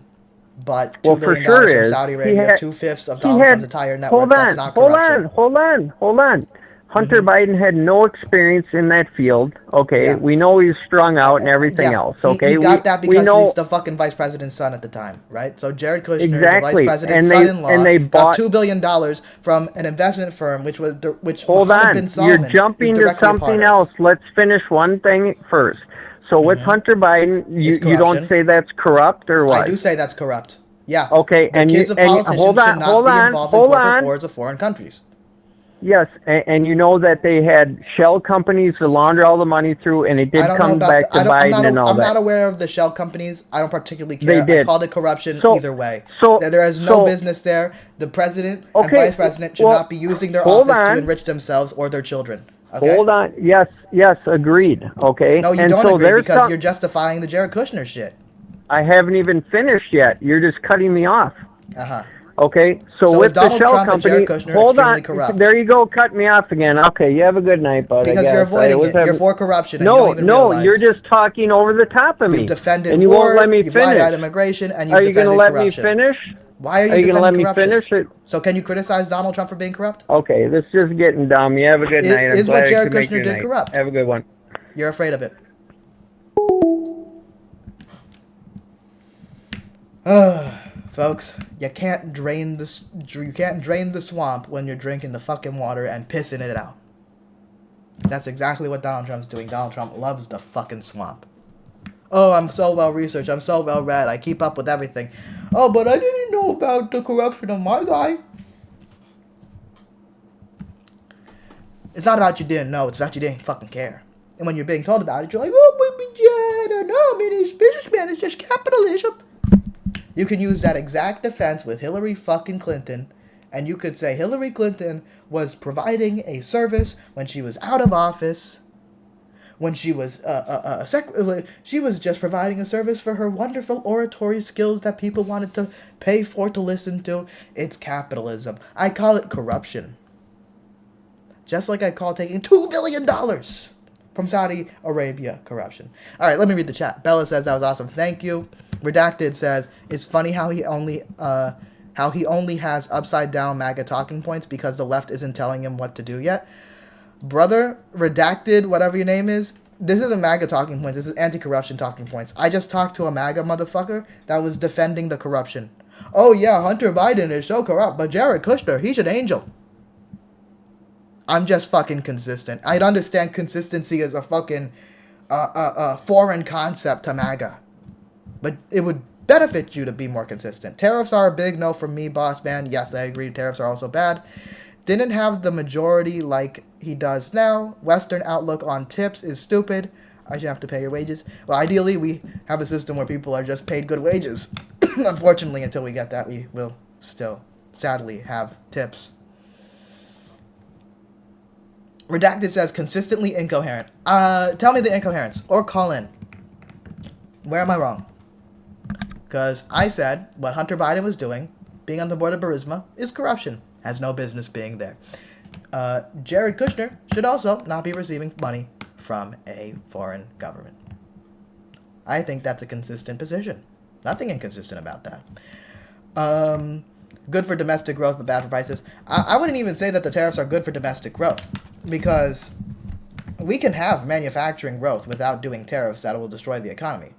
But Well, $2 for billion sure from is. Saudi Arabia, 2/5 of He Donald Trump's had. entire net Hold worth, that's on, not hold corruption. on, hold on. Hunter Biden had no experience in that field. Okay, Yeah. we know he's strung out and everything else. Okay, he got that we because know he's the fucking vice president's son at the time, right? So Jared Kushner, exactly. the vice president's And son-in-law, they got bought. $2 billion from an investment firm, which Hold Mohammed on, bin Salman you're jumping is to directly a part something of. else. Let's finish one thing first. So with Hunter Biden, you don't say that's corrupt or what? I do say that's corrupt. Yeah. Okay, the kids of politicians should not be involved in corporate boards of foreign countries. Yes, and you know that they had shell companies to launder all the money through, and it did come back to Biden and all that. I'm not aware of the shell companies. I don't particularly care. They did. I called it corruption either way. There is no business there. The president and vice president should not be using their office to enrich themselves or their children. Okay? Hold on. Yes, agreed. Okay. No, you don't agree because you're justifying the Jared Kushner shit. I haven't even finished yet. You're just cutting me off. Uh-huh. Okay, so with the shell Trump company, hold on. Corrupt? There you go, cut me off again. Okay, you have a good night, bud. Because you're avoiding it. You're for corruption. And you don't even realize. You're just talking over the top of me. You've defended and you war, won't let me you've finish. lied about immigration, and you've Are you defended going to let corruption. me finish? Why are you going to let me corruption? finish it? So can you criticize Donald Trump for being corrupt? Okay, this is just getting dumb. You have a good night. Is what Jared Kushner did corrupt? Have a good one. You're afraid of it. Folks, you can't drain the swamp when you're drinking the fucking water and pissing it out. That's exactly what Donald Trump's doing. Donald Trump loves the fucking swamp. Oh, I'm so well researched. I'm so well read. I keep up with everything. Oh, but I didn't know about the corruption of my guy. It's not about you didn't know. It's about you didn't fucking care. And when you're being told about it, you're like, oh, but I don't know. I mean, it's businessman. It's just capitalism. You can use that exact defense with Hillary fucking Clinton, and you could say Hillary Clinton was providing a service when she was out of office, when she was she was just providing a service for her wonderful oratory skills that people wanted to pay for to listen to. It's capitalism. I call it corruption. Just like I call taking $2 billion from Saudi Arabia corruption. All right, let me read the chat. Bella says that was awesome. Thank you. Redacted says it's funny how he only has upside down MAGA talking points because the left isn't telling him what to do yet. Brother, Redacted, whatever your name is, this isn't MAGA talking points. This is anti-corruption talking points. I just talked to a MAGA motherfucker that was defending the corruption. Oh yeah, Hunter Biden is so corrupt, but Jared Kushner, he's an angel. I'm just fucking consistent. I'd understand consistency as a fucking foreign concept to MAGA. But it would benefit you to be more consistent. Tariffs are a big no from me, boss man. Yes, I agree. Tariffs are also bad. Didn't have the majority like he does now. Western outlook on tips is stupid. I should have to pay your wages. Well, ideally, we have a system where people are just paid good wages. Unfortunately, until we get that, we will still, sadly, have tips. Redacted says, consistently incoherent. Tell me the incoherence. Or call in. Where am I wrong? Because I said what Hunter Biden was doing, being on the board of Burisma, is corruption. Has no business being there. Jared Kushner should also not be receiving money from a foreign government. I think that's a consistent position. Nothing inconsistent about that. Good for domestic growth, but bad for prices. I wouldn't even say that the tariffs are good for domestic growth, because we can have manufacturing growth without doing tariffs that will destroy the economy.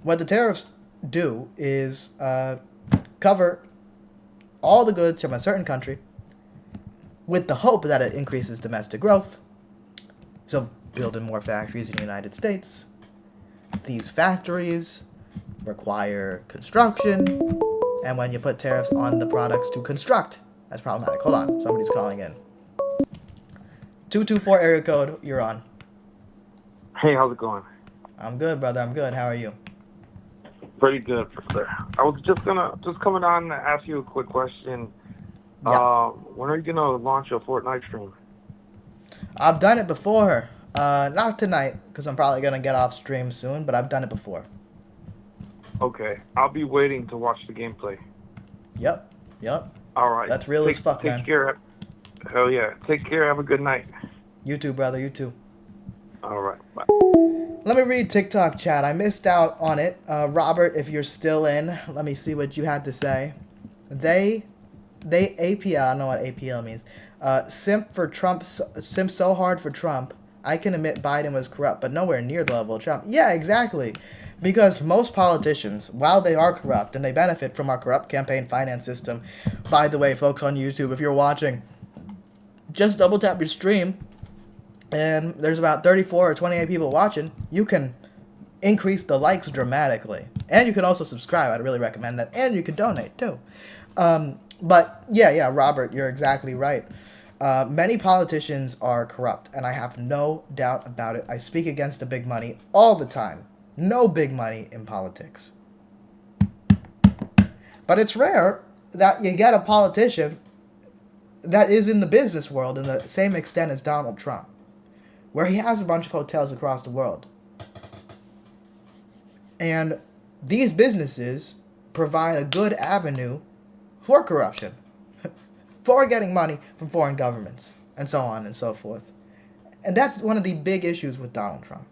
What the tariffs do is cover all the goods from a certain country with the hope that it increases domestic growth. So building more factories in the United States. These factories require construction, and when you put tariffs on the products to construct, that's problematic. Hold on, somebody's calling in. 224 area code, you're on. Hey, how's it going? I'm good, brother. I'm good. How are you? Pretty good, sir. I was just coming on to ask you a quick question. Yeah. When are you gonna launch a Fortnite stream? I've done it before. Not tonight, because I'm probably gonna get off stream soon, but I've done it before. Okay, I'll be waiting to watch the gameplay. Yep. Yep. All right. That's real as fuck, take man. care. Hell yeah. Take care. Have a good night. You too, brother. You too. All right. Bye. Let me read TikTok chat. I missed out on it. Robert, if you're still in, let me see what you had to say. They APL, I don't know what APL means. Simp so hard for Trump. I can admit Biden was corrupt, but nowhere near the level of Trump. Yeah, exactly. Because most politicians, while they are corrupt, and they benefit from our corrupt campaign finance system. By the way, folks on YouTube, if you're watching, just double tap your stream, and there's about 34 or 28 people watching. You can increase the likes dramatically. And you can also subscribe. I'd really recommend that. And you can donate, too. But, yeah, Robert, you're exactly right. Many politicians are corrupt, and I have no doubt about it. I speak against the big money all the time. No big money in politics. But it's rare that you get a politician that is in the business world in the same extent as Donald Trump, where he has a bunch of hotels across the world. And these businesses provide a good avenue for corruption, for getting money from foreign governments, and so on and so forth. And that's one of the big issues with Donald Trump,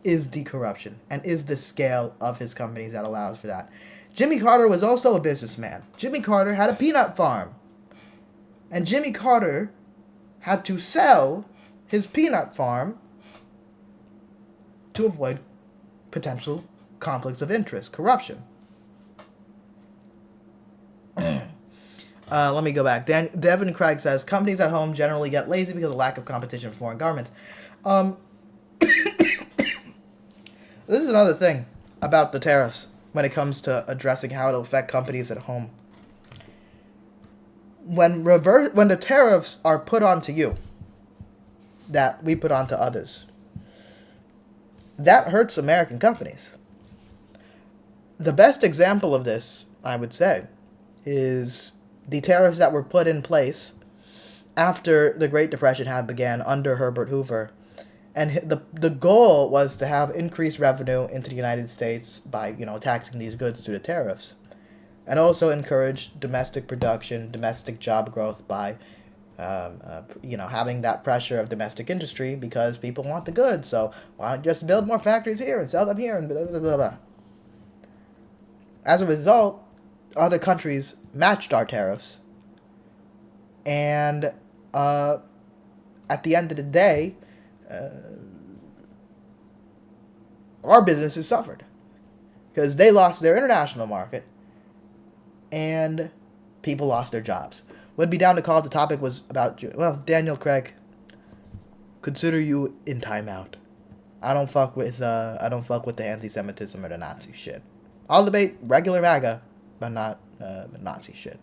is the corruption, and is the scale of his companies that allows for that. Jimmy Carter was also a businessman. Jimmy Carter had a peanut farm. And Jimmy Carter had to sell his peanut farm to avoid potential conflicts of interest, corruption. Let me go back. Devin Craig says, companies at home generally get lazy because of lack of competition from foreign governments. This is another thing about the tariffs when it comes to addressing how it'll affect companies at home. When the tariffs are put onto you, that we put onto others, that hurts American companies. The best example of this, I would say, is the tariffs that were put in place after the Great Depression had began under Herbert Hoover. And the goal was to have increased revenue into the United States by, taxing these goods through the tariffs. And also encourage domestic production, domestic job growth by, having that pressure of domestic industry because people want the goods. So why don't you just build more factories here and sell them here and blah, blah, blah, blah. As a result, other countries matched our tariffs. And at the end of the day, our businesses suffered because they lost their international market and people lost their jobs. Would be down to call if the topic was about, Daniel Craig, consider you in timeout. I don't fuck with the anti-Semitism or the Nazi shit. I'll debate regular MAGA, but not Nazi shit.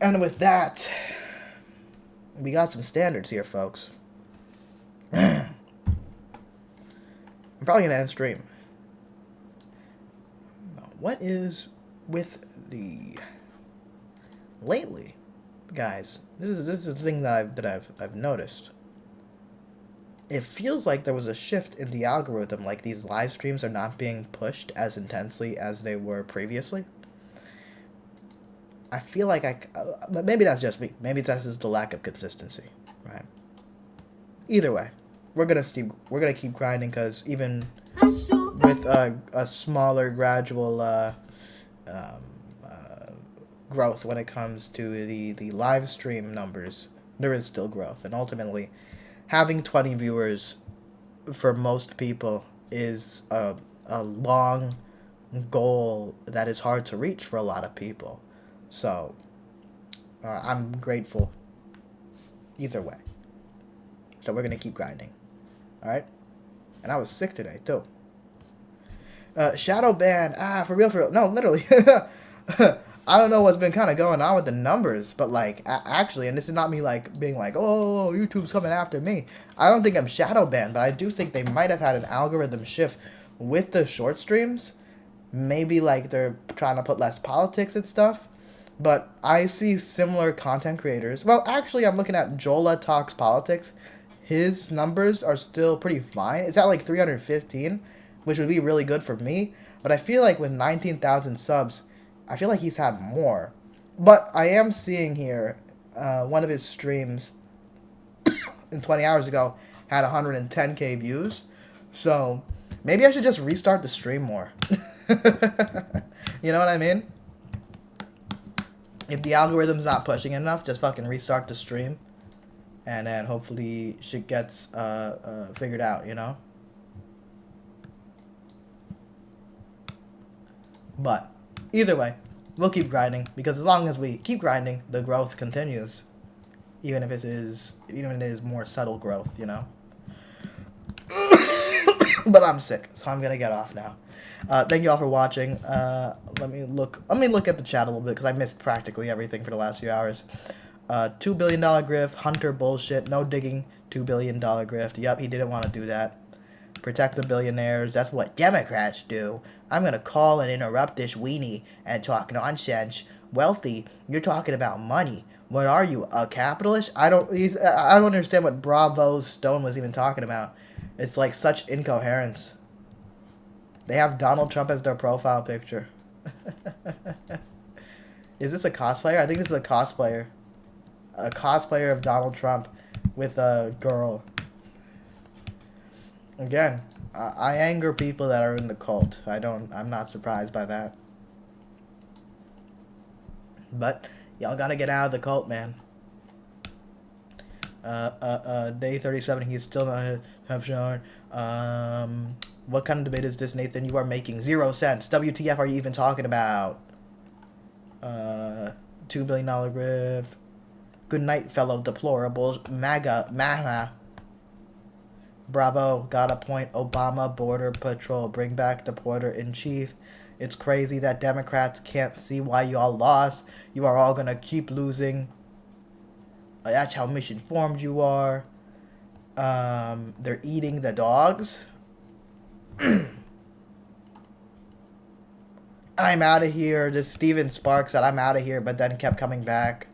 And with that, we got some standards here, folks. I'm probably gonna end stream. What is with the lately, guys? This is the thing that I've noticed. It feels like there was a shift in the algorithm. Like these live streams are not being pushed as intensely as they were previously. I feel like maybe that's just me. Maybe that's just the lack of consistency, right? Either way, we're gonna keep grinding because even with a smaller gradual growth when it comes to the live stream numbers, there is still growth, and ultimately, having 20 viewers for most people is a long goal that is hard to reach for a lot of people. So, I'm grateful either way. So we're going to keep grinding. Alright? And I was sick today, too. Shadow ban. For real. No, literally. I don't know what's been kind of going on with the numbers, but, actually, and this is not me, being oh, YouTube's coming after me. I don't think I'm shadow banned, but I do think they might have had an algorithm shift with the short streams. Maybe, they're trying to put less politics and stuff. But I see similar content creators. Well, actually, I'm looking at Jola Talks Politics. His numbers are still pretty fine. It's at 315, which would be really good for me. But I feel like with 19,000 subs, I feel like he's had more. But I am seeing here, one of his streams in 20 hours ago had 110k views. So maybe I should just restart the stream more. You know what I mean? If the algorithm's not pushing enough, just fucking restart the stream. And then hopefully shit gets figured out, you know? But either way, we'll keep grinding, because as long as we keep grinding, the growth continues. Even if it is more subtle growth, you know? But I'm sick, so I'm gonna get off now. Thank you all for watching. Let me look at the chat a little bit, because I missed practically everything for the last few hours. $2 billion grift, Hunter bullshit, no digging, $2 billion grift. Yep, he didn't want to do that. Protect the billionaires, that's what Democrats do. I'm gonna call and interrupt this weenie and talk nonsense. Wealthy, you're talking about money. What are you, a capitalist? I don't understand what Bravo Stone was even talking about. It's like such incoherence. They have Donald Trump as their profile picture. Is this a cosplayer? I think this is a cosplayer. A cosplayer of Donald Trump with a girl. Again, I anger people that are in the cult. I'm not surprised by that. But y'all gotta get out of the cult, man. Day 37, he's still not have shown. What kind of debate is this, Nathan? You are making 0 cents. WTF are you even talking about? $2 billion grift. Good night, fellow deplorables. MAGA. Bravo, got a point. Obama, border patrol, bring back the porter-in-chief. It's crazy that Democrats can't see why y'all lost. You are all gonna keep losing. That's how misinformed you are. They're eating the dogs. I'm out of here. This Steven Sparks said I'm out of here, but then kept coming back.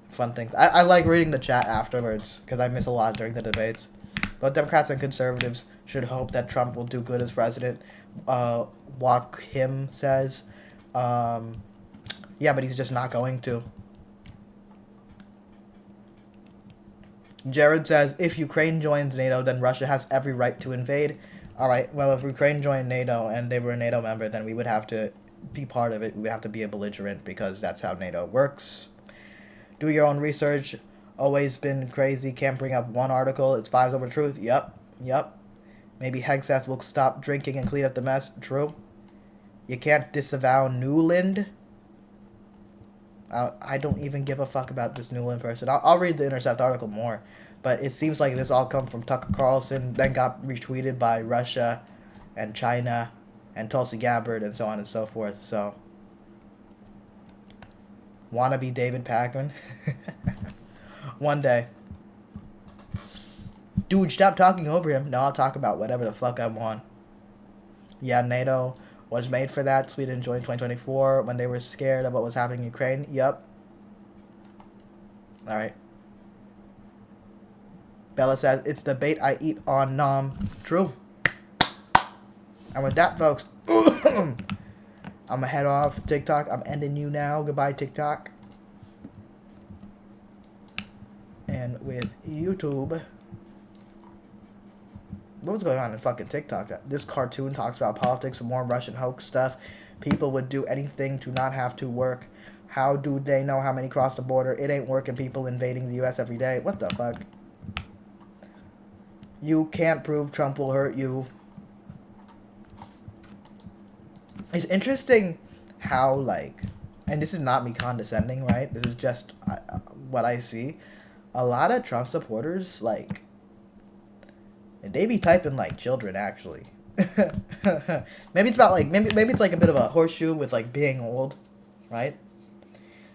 Fun things. I like reading the chat afterwards, because I miss a lot during the debates. Both Democrats and conservatives should hope that Trump will do good as president. Walk him says. Yeah, but he's just not going to. Jared says, if Ukraine joins NATO, then Russia has every right to invade. Alright, well, if Ukraine joined NATO and they were a NATO member, then we would have to be part of it. We would have to be a belligerent, because that's how NATO works. Do your own research. Always been crazy. Can't bring up one article. It's fives over truth. Yep. Maybe Hegseth will stop drinking and clean up the mess. True. You can't disavow Newland. I don't even give a fuck about this Newland person. I'll read the Intercept article more. But it seems like this all come from Tucker Carlson, then got retweeted by Russia and China and Tulsi Gabbard and so on and so forth. So, wanna be David Pakman? One day. Dude, stop talking over him. No, I'll talk about whatever the fuck I want. Yeah, NATO was made for that. Sweden joined 2024 when they were scared of what was happening in Ukraine. Yep. Alright. Bella says, it's the bait I eat on Nom. True. And with that, folks, I'm gonna head off TikTok. I'm ending you now. Goodbye, TikTok. And with YouTube, what was going on in fucking TikTok? This cartoon talks about politics and more Russian hoax stuff. People would do anything to not have to work. How do they know how many cross the border? It ain't working. People invading the U.S. every day. What the fuck? You can't prove Trump will hurt you. It's interesting how, like, and this is not me condescending, right? This is just what I see. A lot of Trump supporters, like, they be typing like children, actually. Maybe it's about, like, maybe it's like a bit of a horseshoe with, like, being old, right?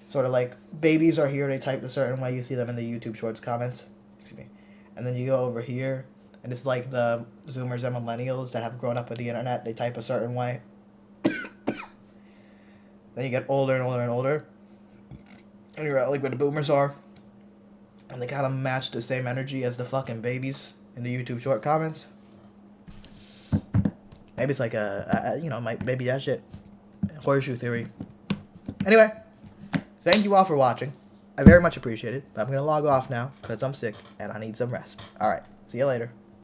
Sort of like, babies are here, they type a certain way, you see them in the YouTube Shorts comments. Excuse me. And then you go over here, and it's like the Zoomers and Millennials that have grown up with the internet, they type a certain way. Then you get older and older and older. And you're like where the Boomers are. and they gotta match the same energy as the fucking babies in the YouTube short comments. Maybe it's like maybe that shit. Horseshoe theory. Anyway, thank you all for watching. I very much appreciate it. But I'm gonna log off now because I'm sick and I need some rest. Alright, see you later.